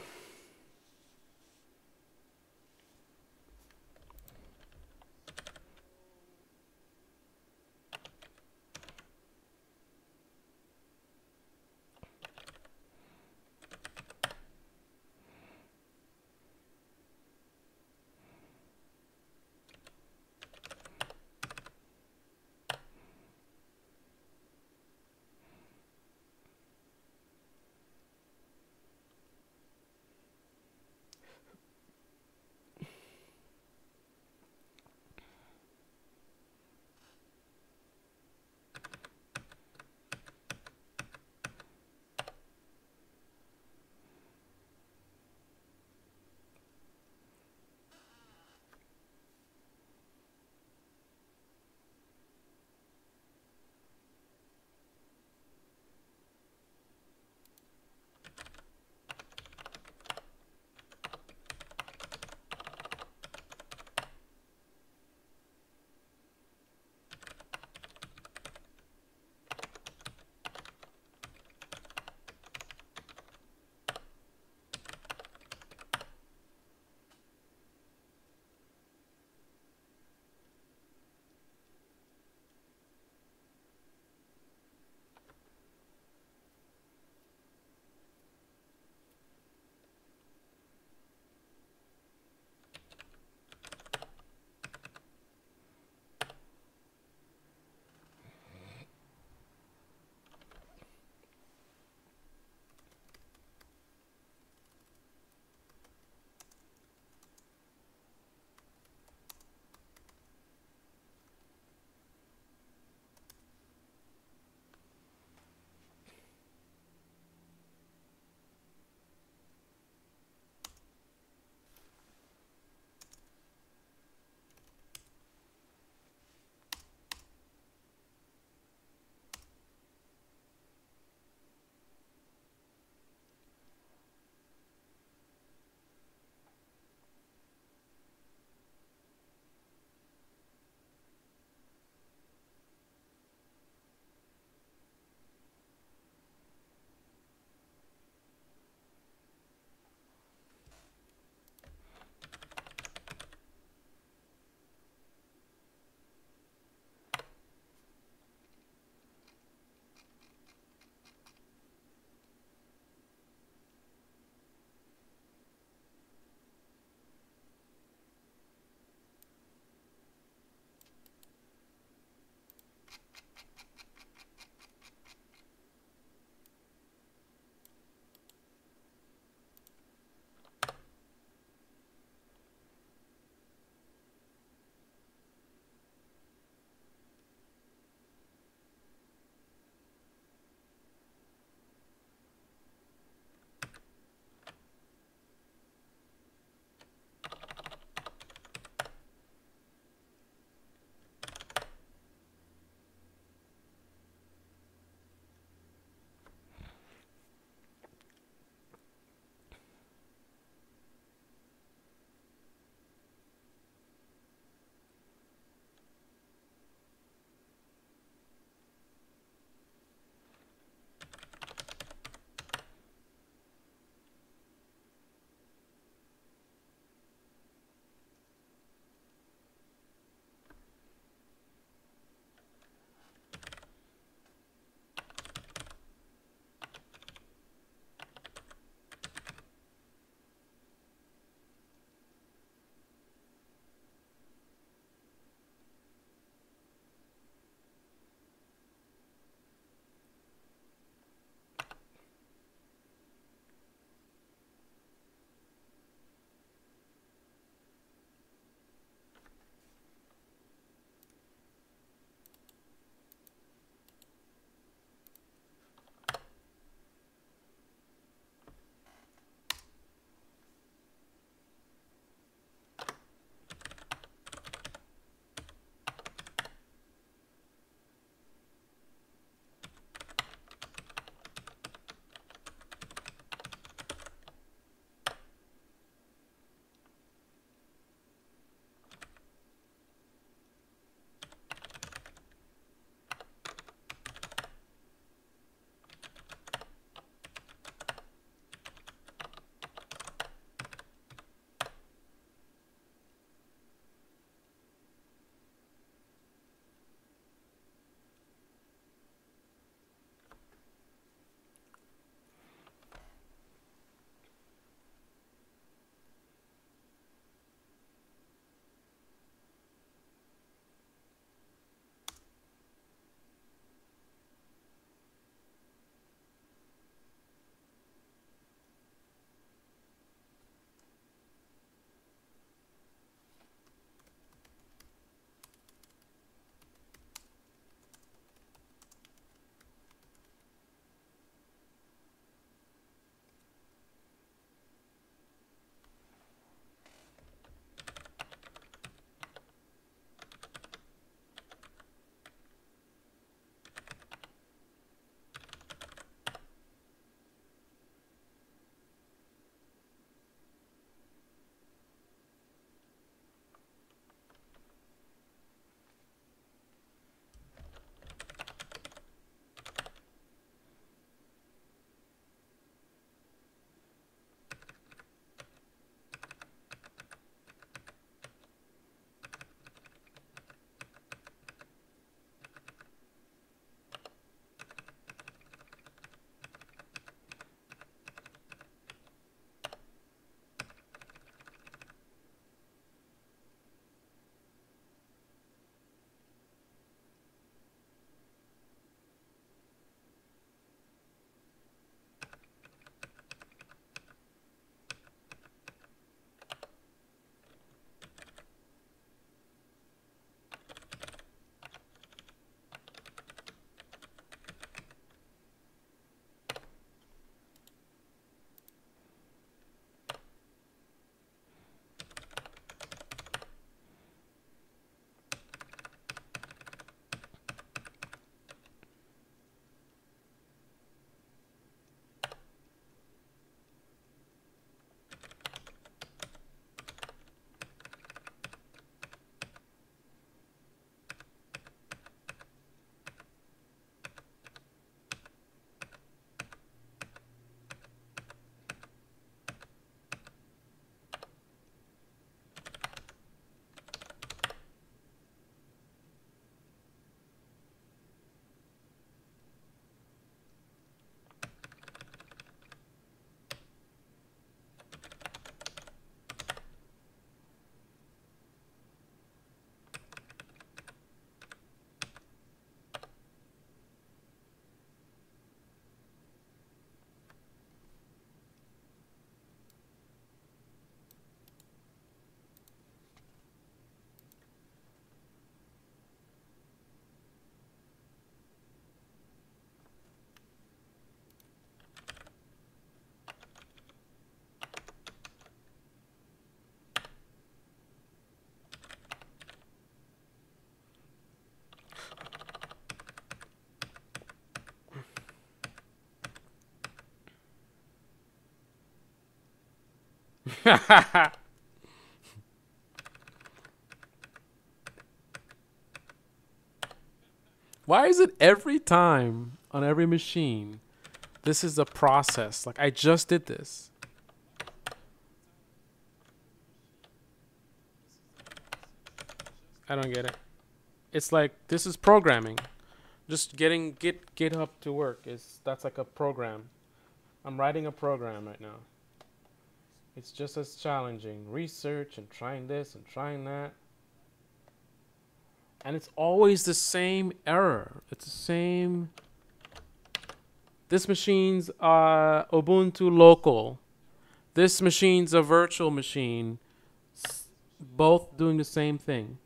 Why is it every time on every machine? This is a process. Like I just did this. I don't get it. It's like this is programming. Just getting GitHub to work is that's like a program. I'm writing a program right now. It's just as challenging. Research and trying this and trying that. And it's always the same error. It's the same. This machine's Ubuntu local. This machine's a virtual machine. Both doing the same thing.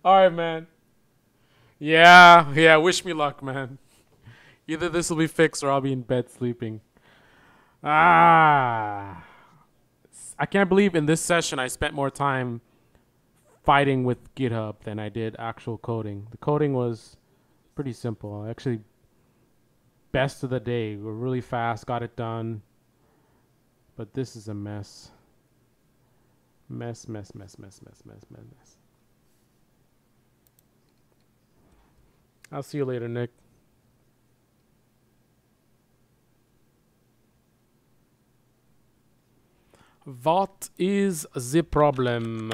All right, man. Yeah. Wish me luck, man. Either this will be fixed or I'll be in bed sleeping. Ah. I can't believe in this session I spent more time fighting with GitHub than I did actual coding. The coding was pretty simple. Actually, best of the day. We're really fast, got it done. But this is a mess. Mess. I'll see you later, Nick. What is the problem?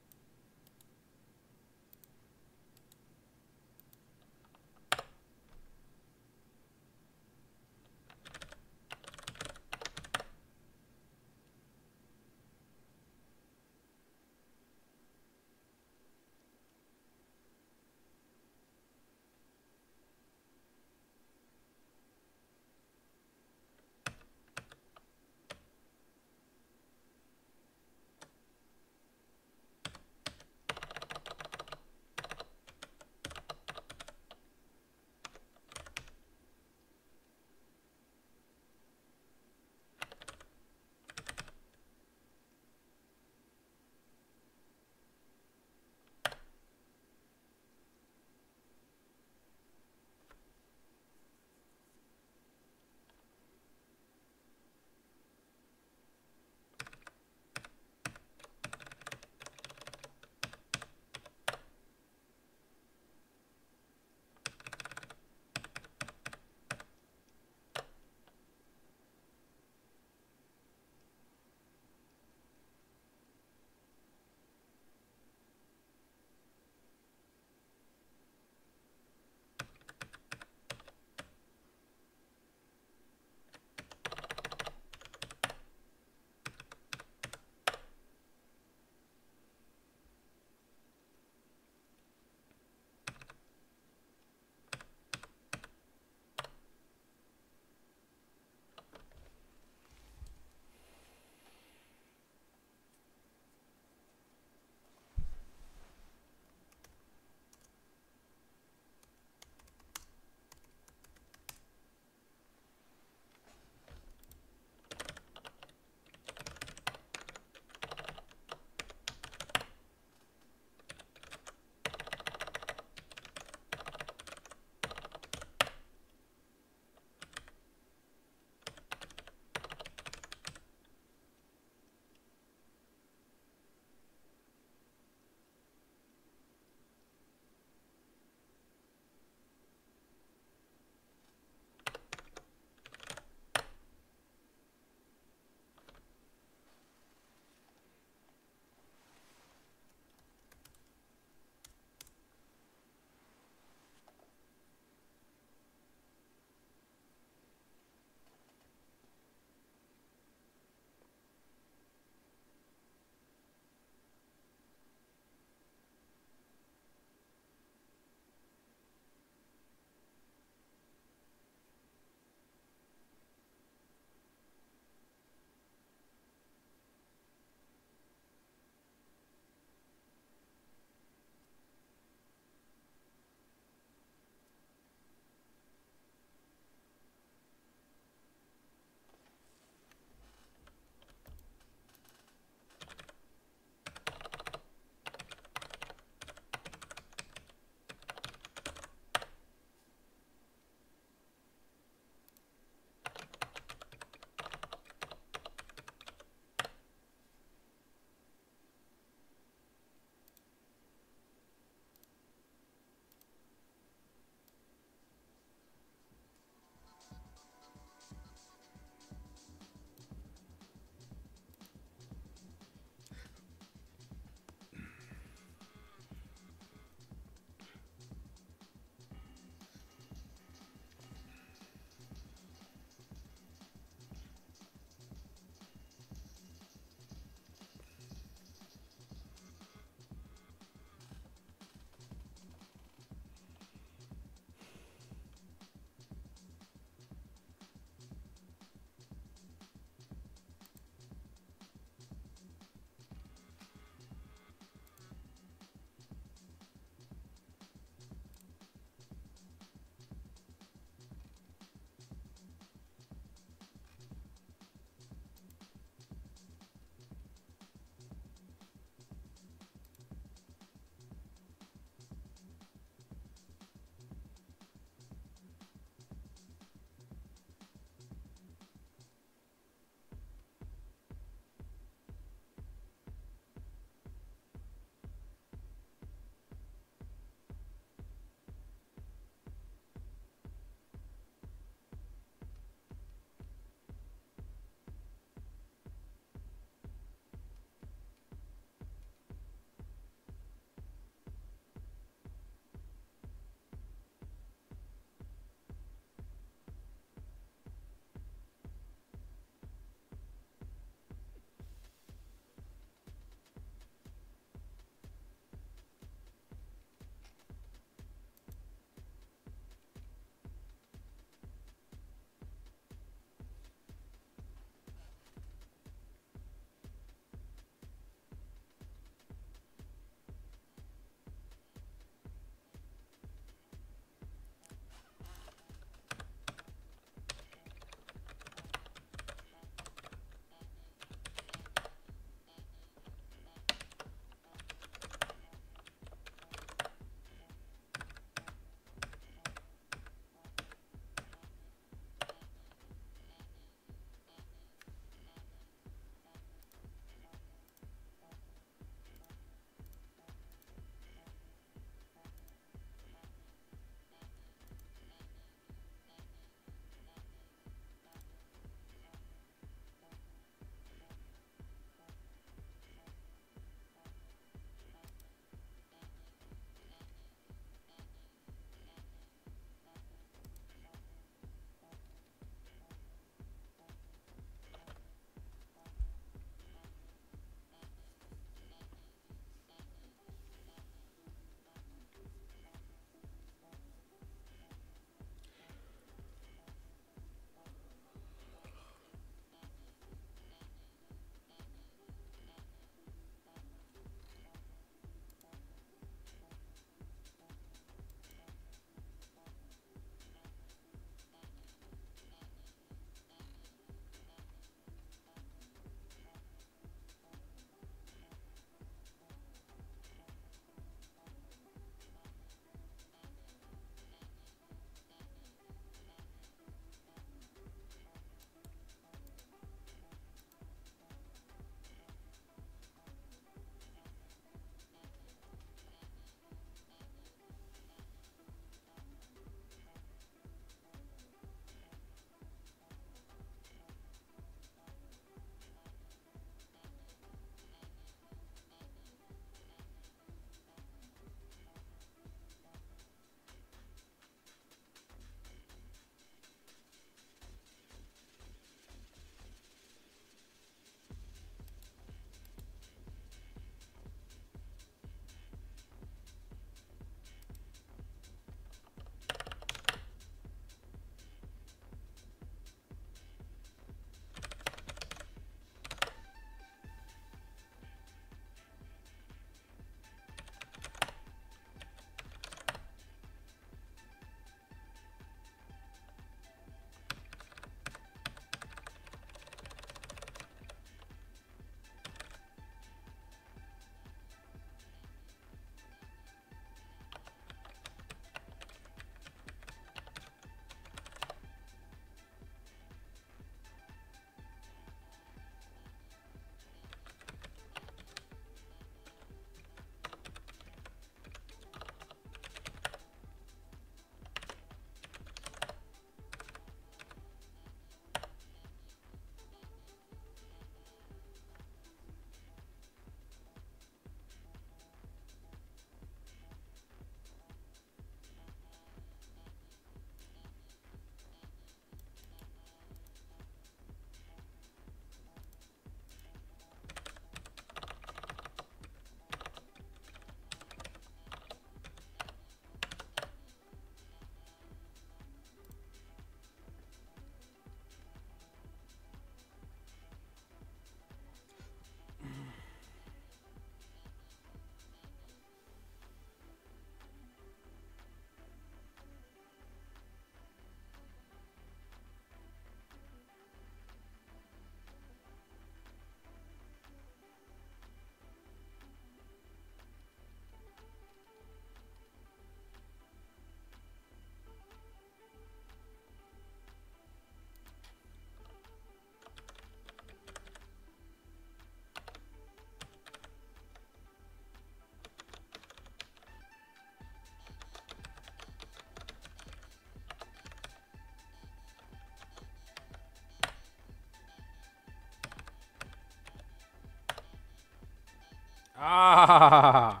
Ah.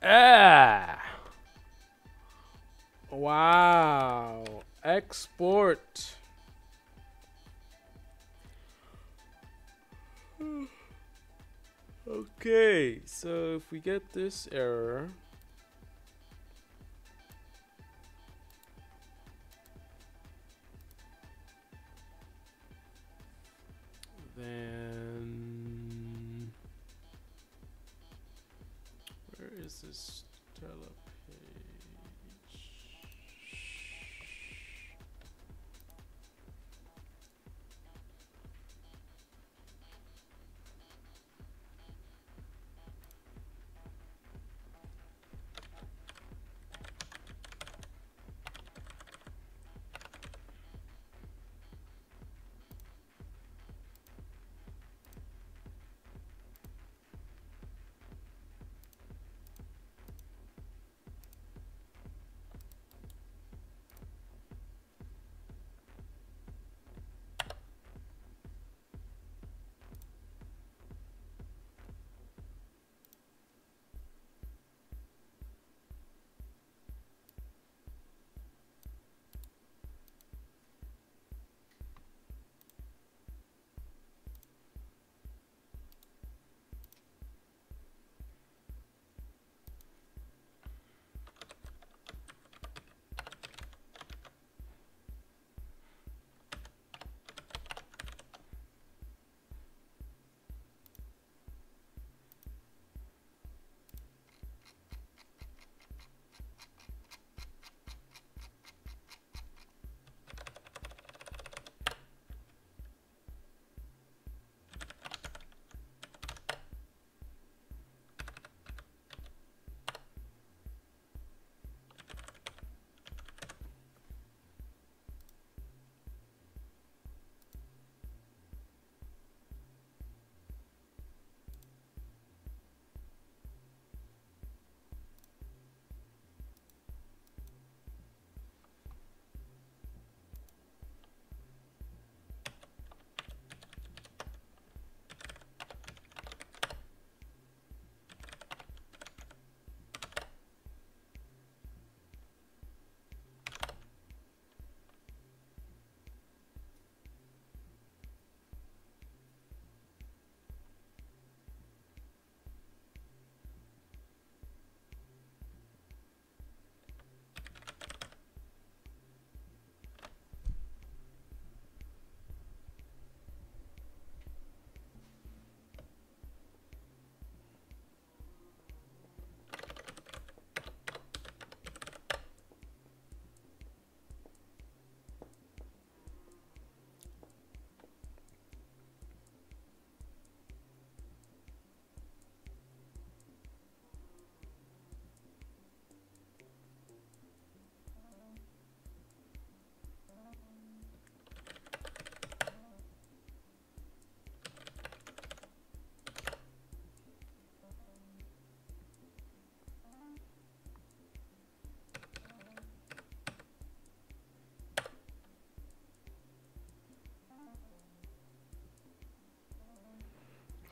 Ah. Wow. Export. Okay, so if we get this error, then where is this Stella page?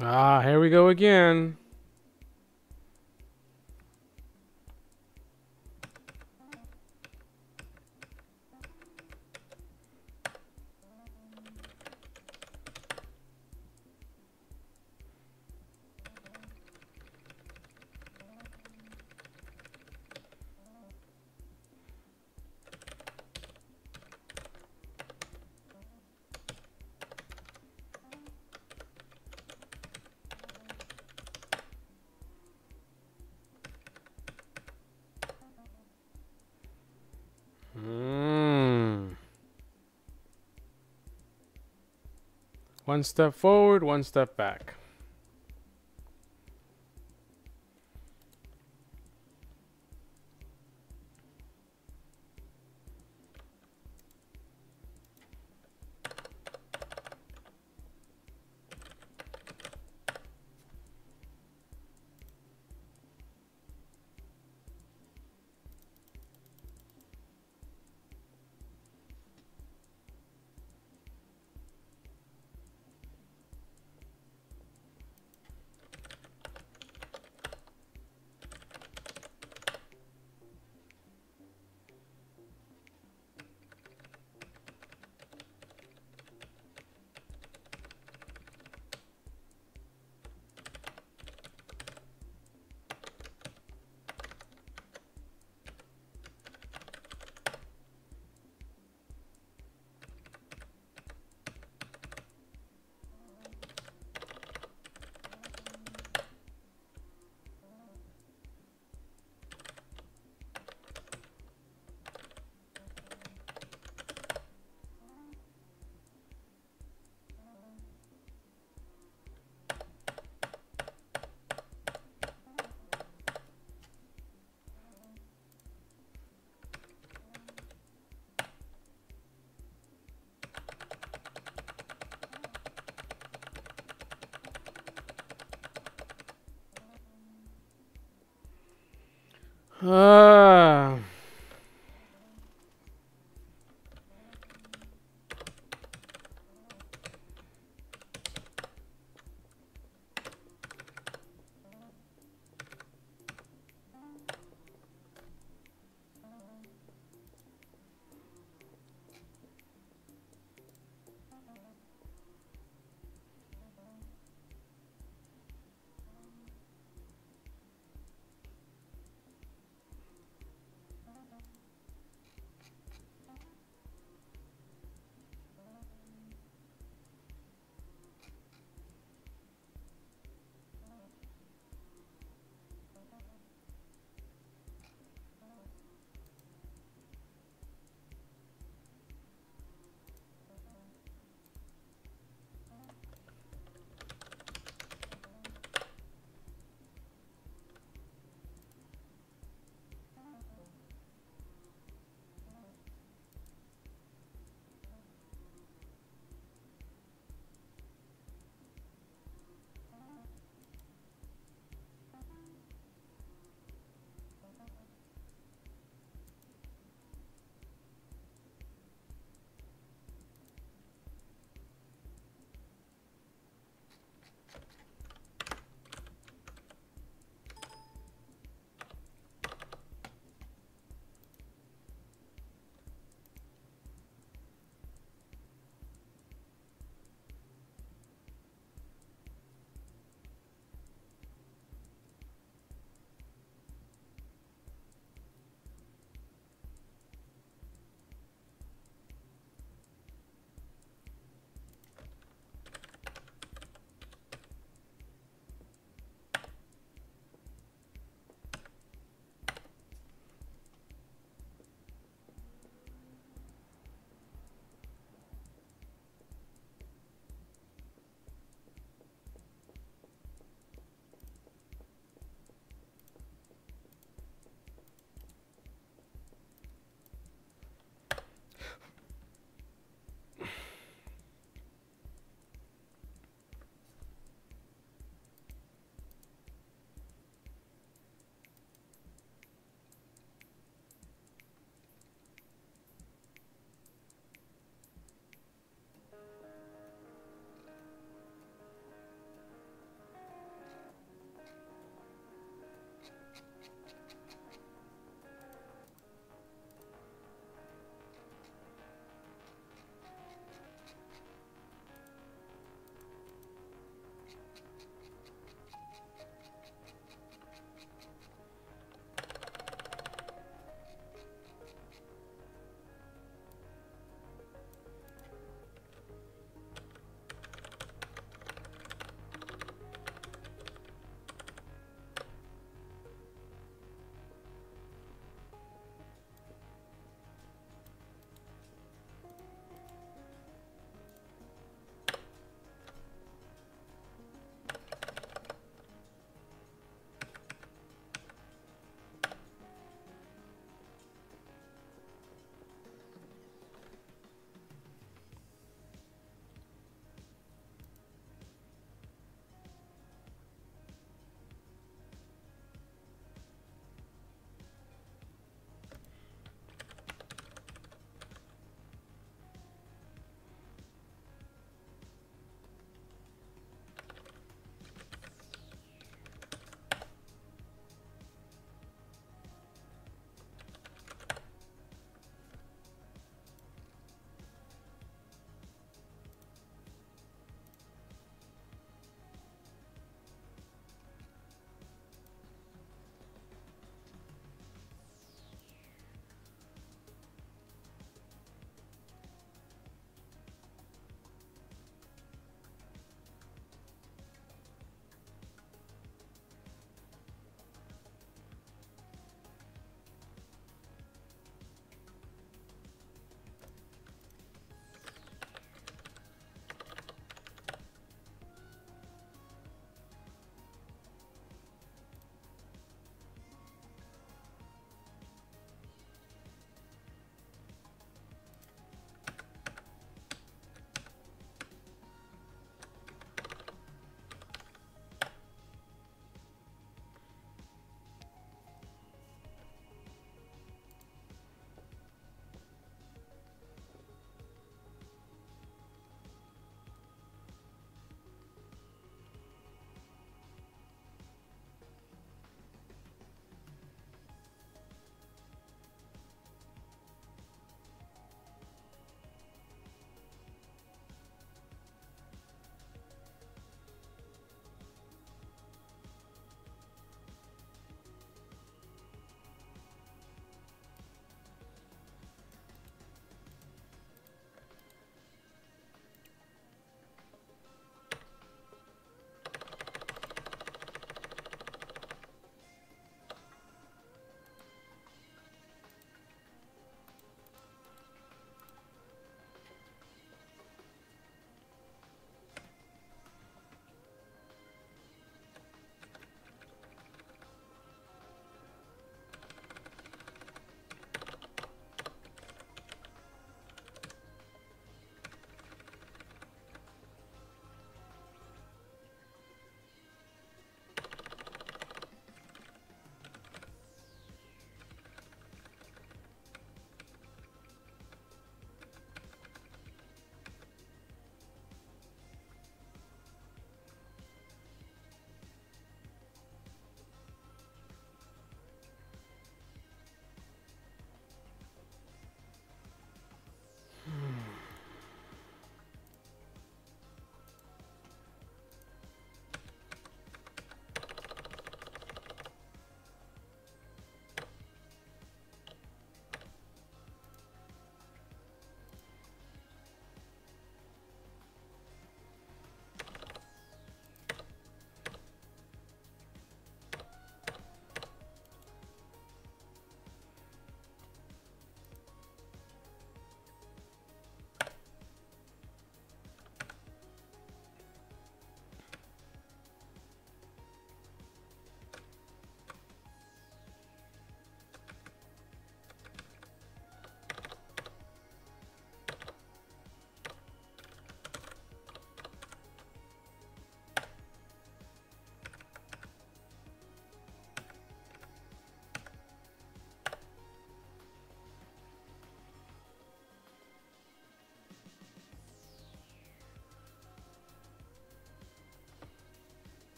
Ah, here we go again. One step forward, one step back. Uh,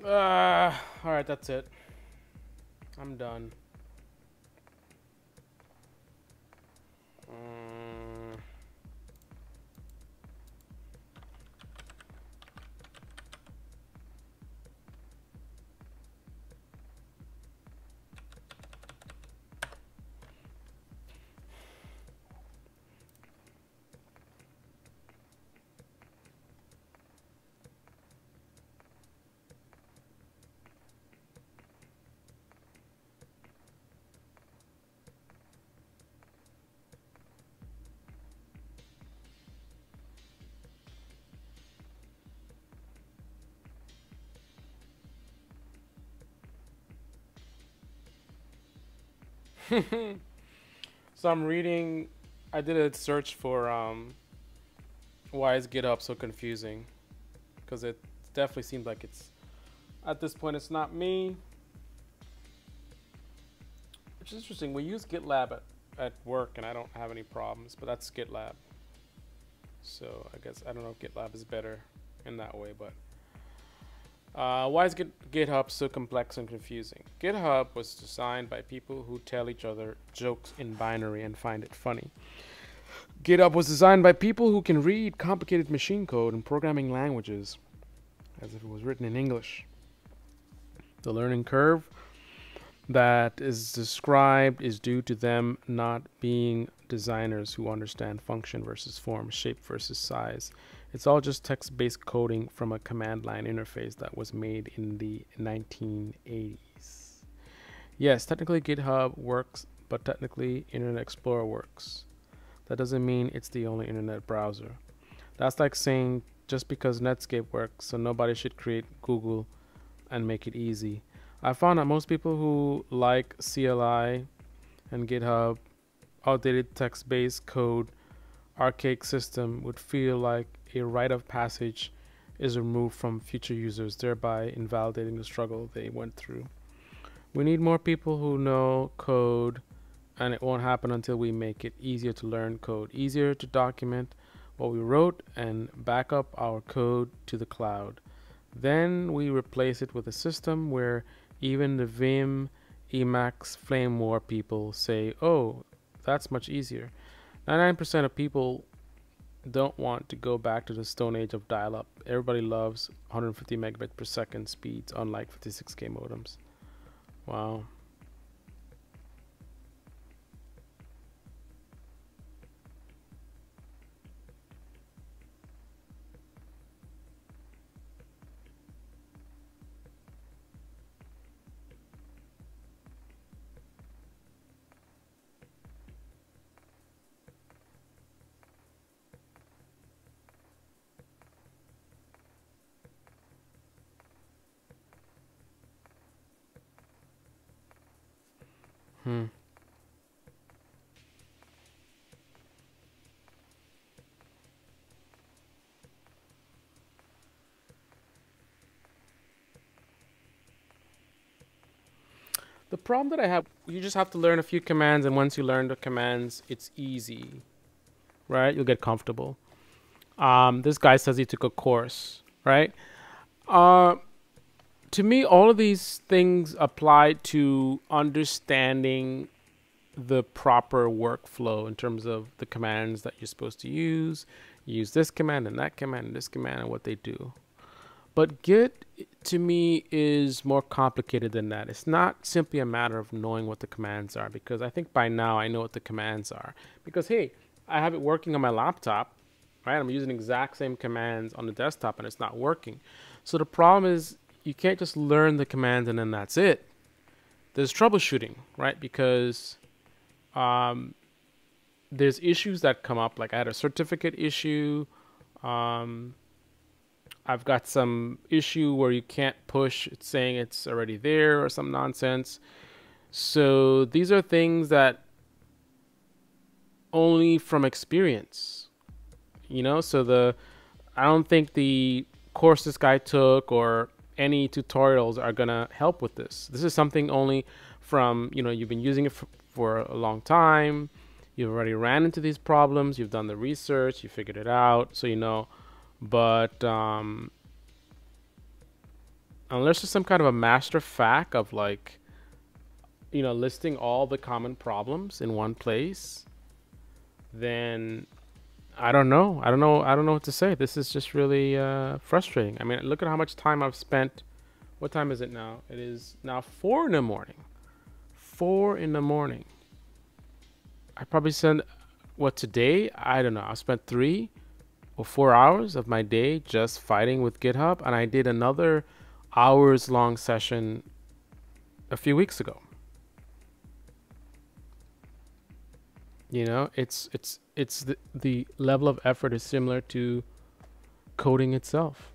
All right, that's it. I'm done. Mm. So I'm reading. I did a search for why is GitHub so confusing? Because it definitely seems like it's at this point it's not me, which is interesting. We use GitLab at work, and I don't have any problems. But that's GitLab. So I guess I don't know if GitLab is better in that way, but why is GitHub so complex and confusing? GitHub was designed by people who tell each other jokes in binary and find it funny. GitHub was designed by people who can read complicated machine code and programming languages as if it was written in English. The learning curve that is described is due to them not being designers who understand function versus form, shape versus size. It's all just text-based coding from a command line interface that was made in the 1980s. Yes, technically GitHub works, but technically Internet Explorer works. That doesn't mean it's the only internet browser. That's like saying just because Netscape works, so nobody should create Google and make it easy. I found that most people who like CLI and GitHub, outdated text-based code, archaic system would feel like a rite of passage is removed from future users, thereby invalidating the struggle they went through. We need more people who know code, and it won't happen until we make it easier to learn code, easier to document what we wrote, and back up our code to the cloud. Then we replace it with a system where even the Vim, Emacs, Flame War people say, oh, that's much easier. 99% of people don't want to go back to the stone age of dial-up. Everybody loves 150 megabit per second speeds, unlike 56K modems. Wow. Hmm. The problem that I have, you just have to learn a few commands, and once you learn the commands, it's easy, right? You'll get comfortable. This guy says he took a course, right? Uh, to me, all of these things apply to understanding the proper workflow in terms of the commands that you're supposed to use. Use this command and that command and this command and what they do. But Git, to me, is more complicated than that. It's not simply a matter of knowing what the commands are, because I think by now I know what the commands are. Because, hey, I have it working on my laptop, right? I'm using the exact same commands on the desktop and it's not working. So the problem is you can't just learn the commands and then that's it. There's troubleshooting, right? Because there's issues that come up. Like I had a certificate issue. I've got some issue where you can't push. It's saying it's already there or some nonsense. So these are things that only from experience, so I don't think the course this guy took or any tutorials are going to help with this. This is something only from, you've been using it for a long time. You've already ran into these problems. You've done the research. You figured it out. So, but unless there's some kind of a master FAQ of like, listing all the common problems in one place, then I don't know. I don't know what to say. This is just really frustrating. I mean, look at how much time I've spent. What time is it now? It is now 4 in the morning. 4 in the morning. I probably spent, what, today? I don't know. I spent 3 or 4 hours of my day just fighting with GitHub, and I did another hours long session a few weeks ago. It's the level of effort is similar to coding itself.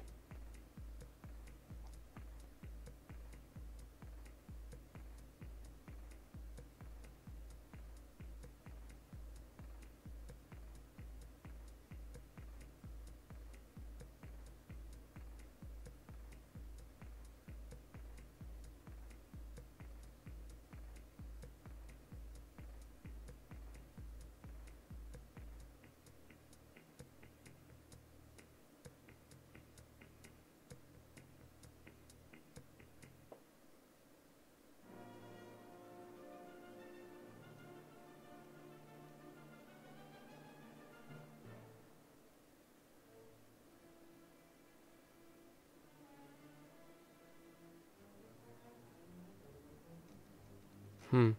Hmm.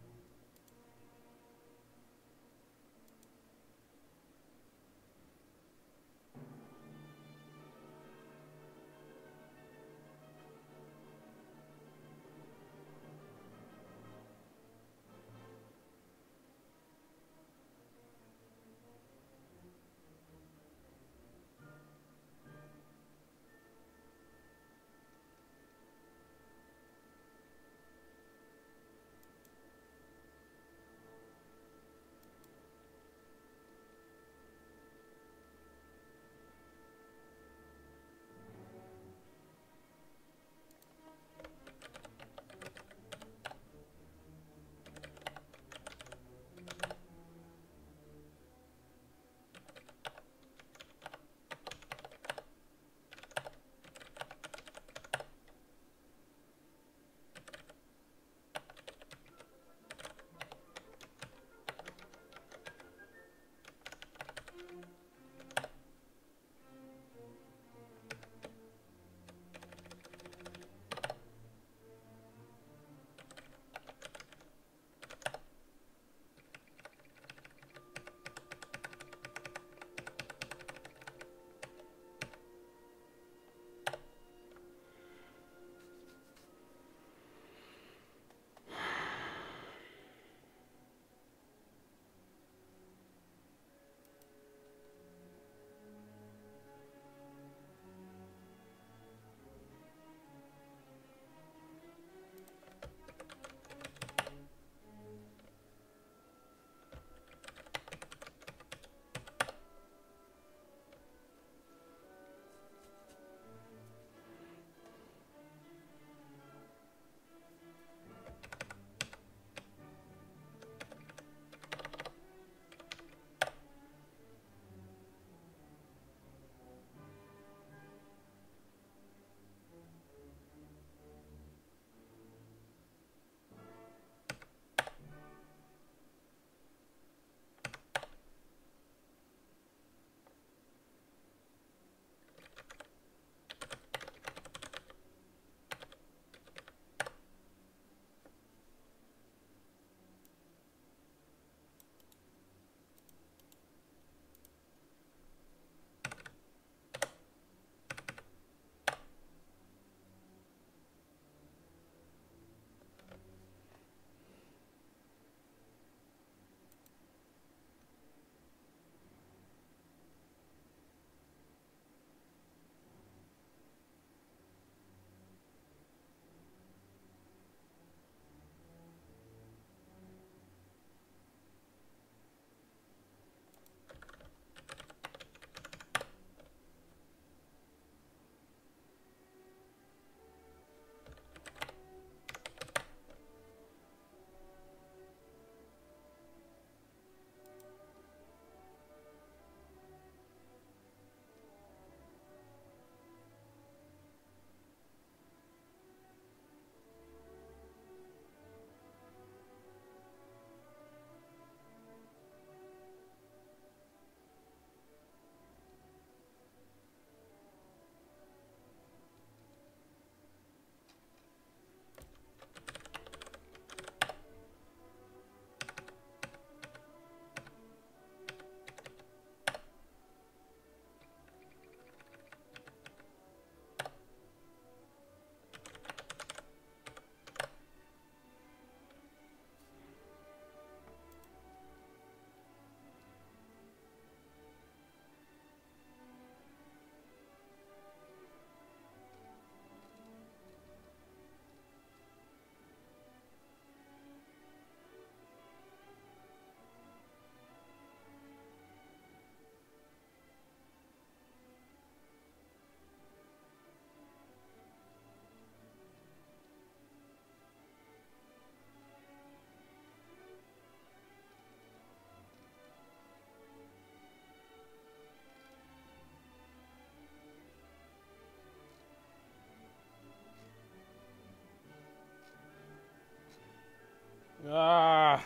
Ah.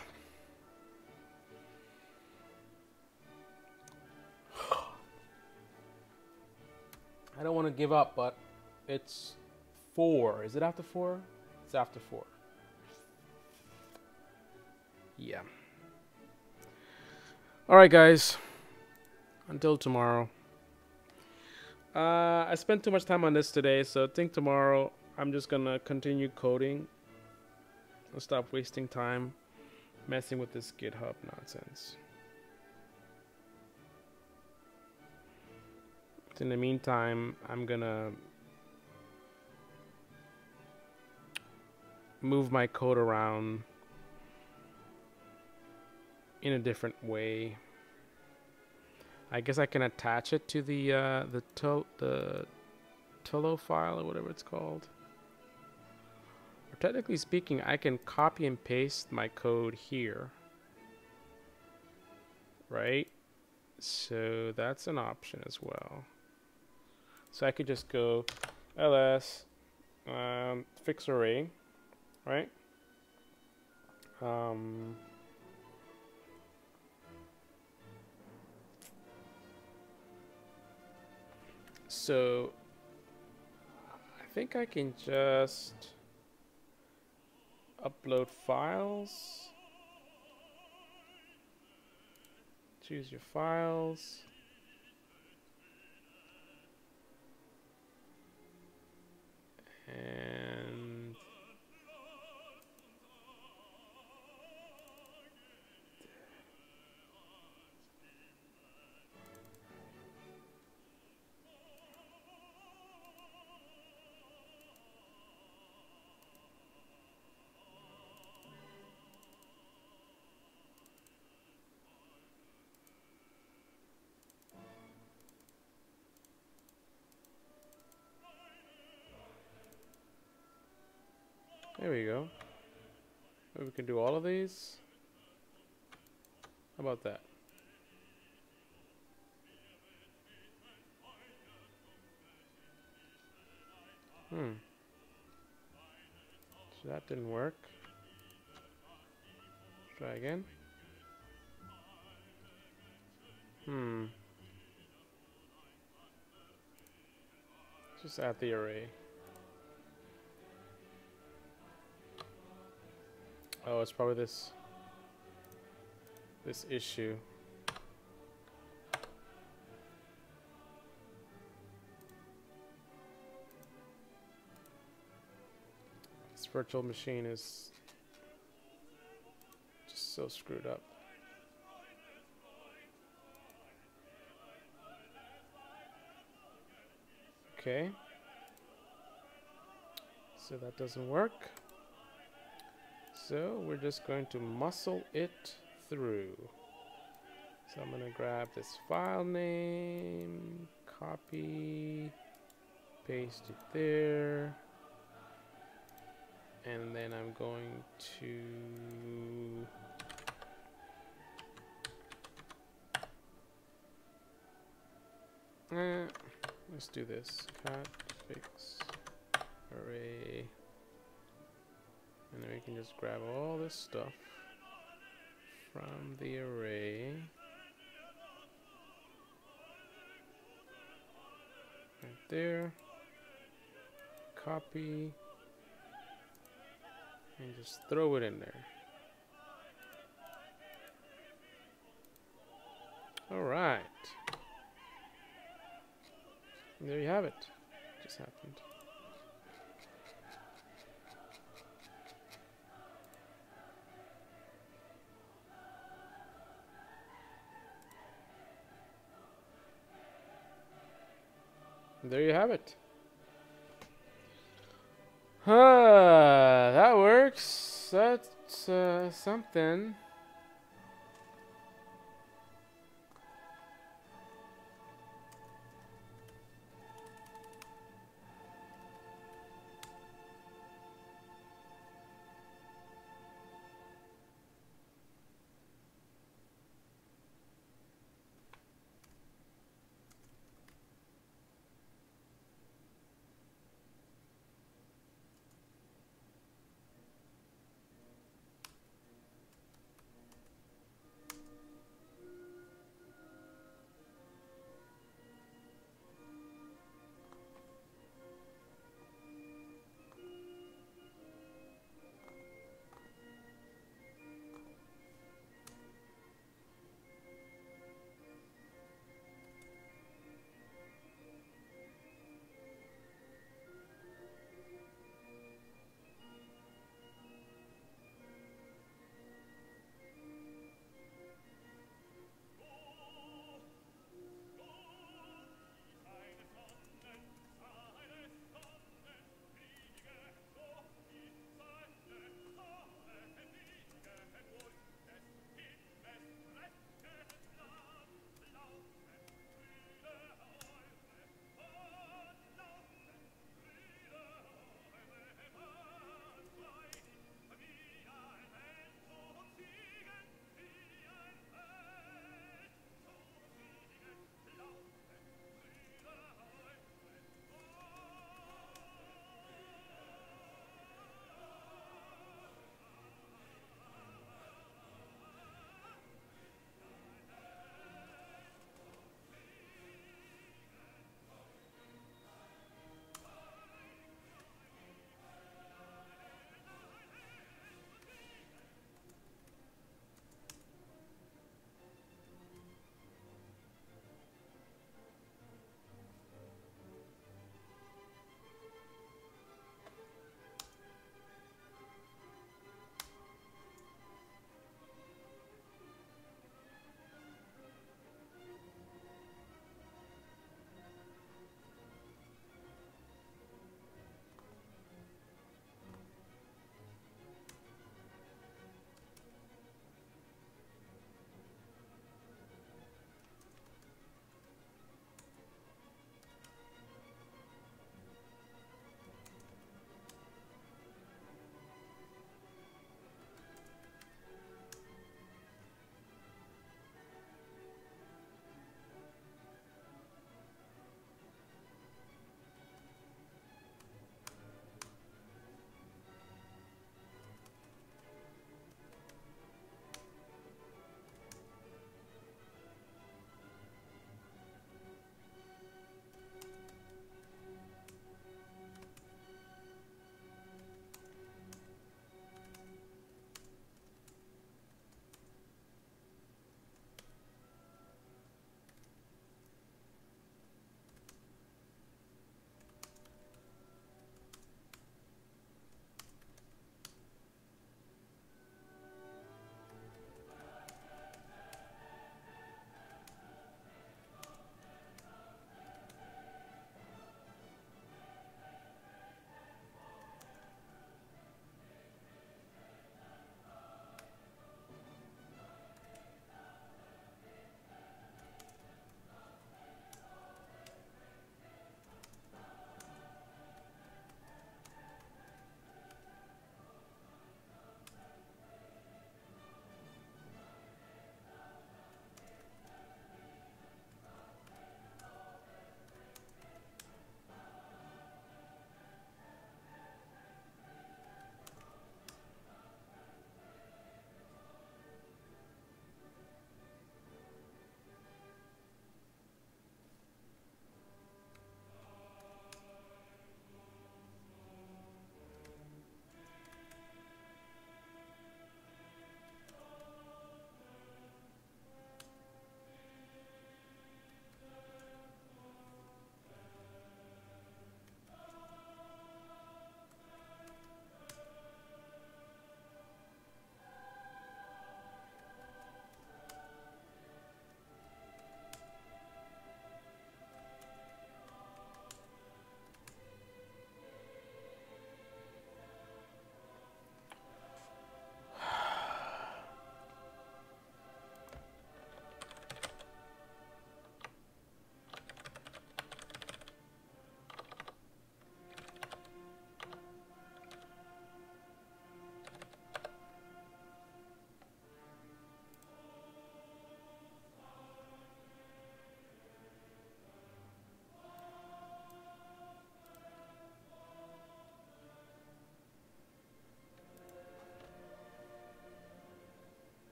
I don't want to give up, but it's 4. Is it after 4? It's after 4. Yeah. All right, guys. Until tomorrow. I spent too much time on this today, so I think tomorrow I'm just going to continue coding. I'll stop wasting time messing with this GitHub nonsense. In the meantime, I'm going to move my code around in a different way. I guess I can attach it to the Tolo file or whatever it's called. Or technically speaking, I can copy and paste my code here, right? So that's an option as well. So I could just go ls fix array, right? So I think I can just upload files. Choose your files. And there we go. Maybe we can do all of these. How about that? So that didn't work. Try again. Just add the array. Oh, it's probably this issue. This virtual machine is just so screwed up. Okay. So that doesn't work. So we're just going to muscle it through. So I'm going to grab this file name, copy, paste it there. And then I'm going to let's do this. Cat fix array. And then we can just grab all this stuff from the array. Right there. Copy. And just throw it in there. All right. And there you have it. Just happened. There you have it. That works. That's something.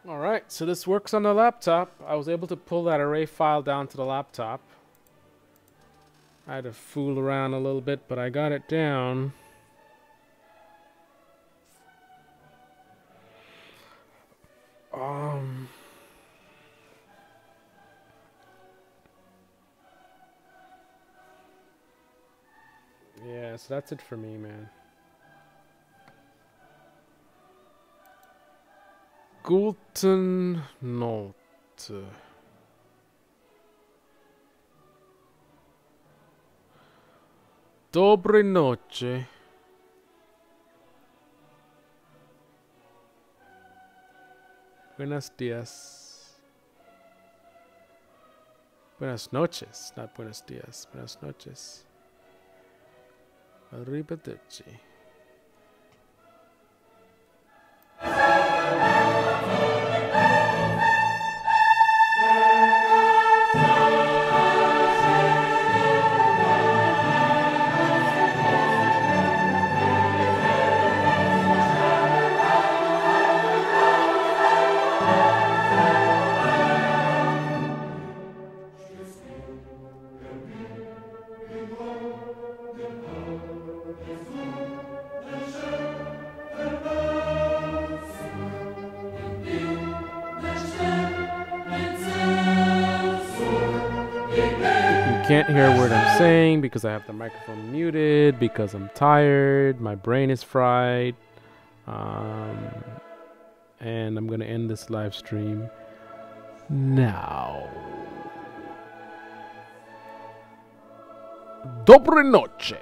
All right, so this works on the laptop. I was able to pull that array file down to the laptop. I had to fool around a little bit, but I got it down. Yeah, so that's it for me, man. Guten Nacht. Dobre noche. Buenos días. Buenas noches, not buenos días. Buenas noches. Arrivederci. Can't hear a word I'm saying because I have the microphone muted, because I'm tired, my brain is fried, and I'm gonna end this live stream now. Dobre noche.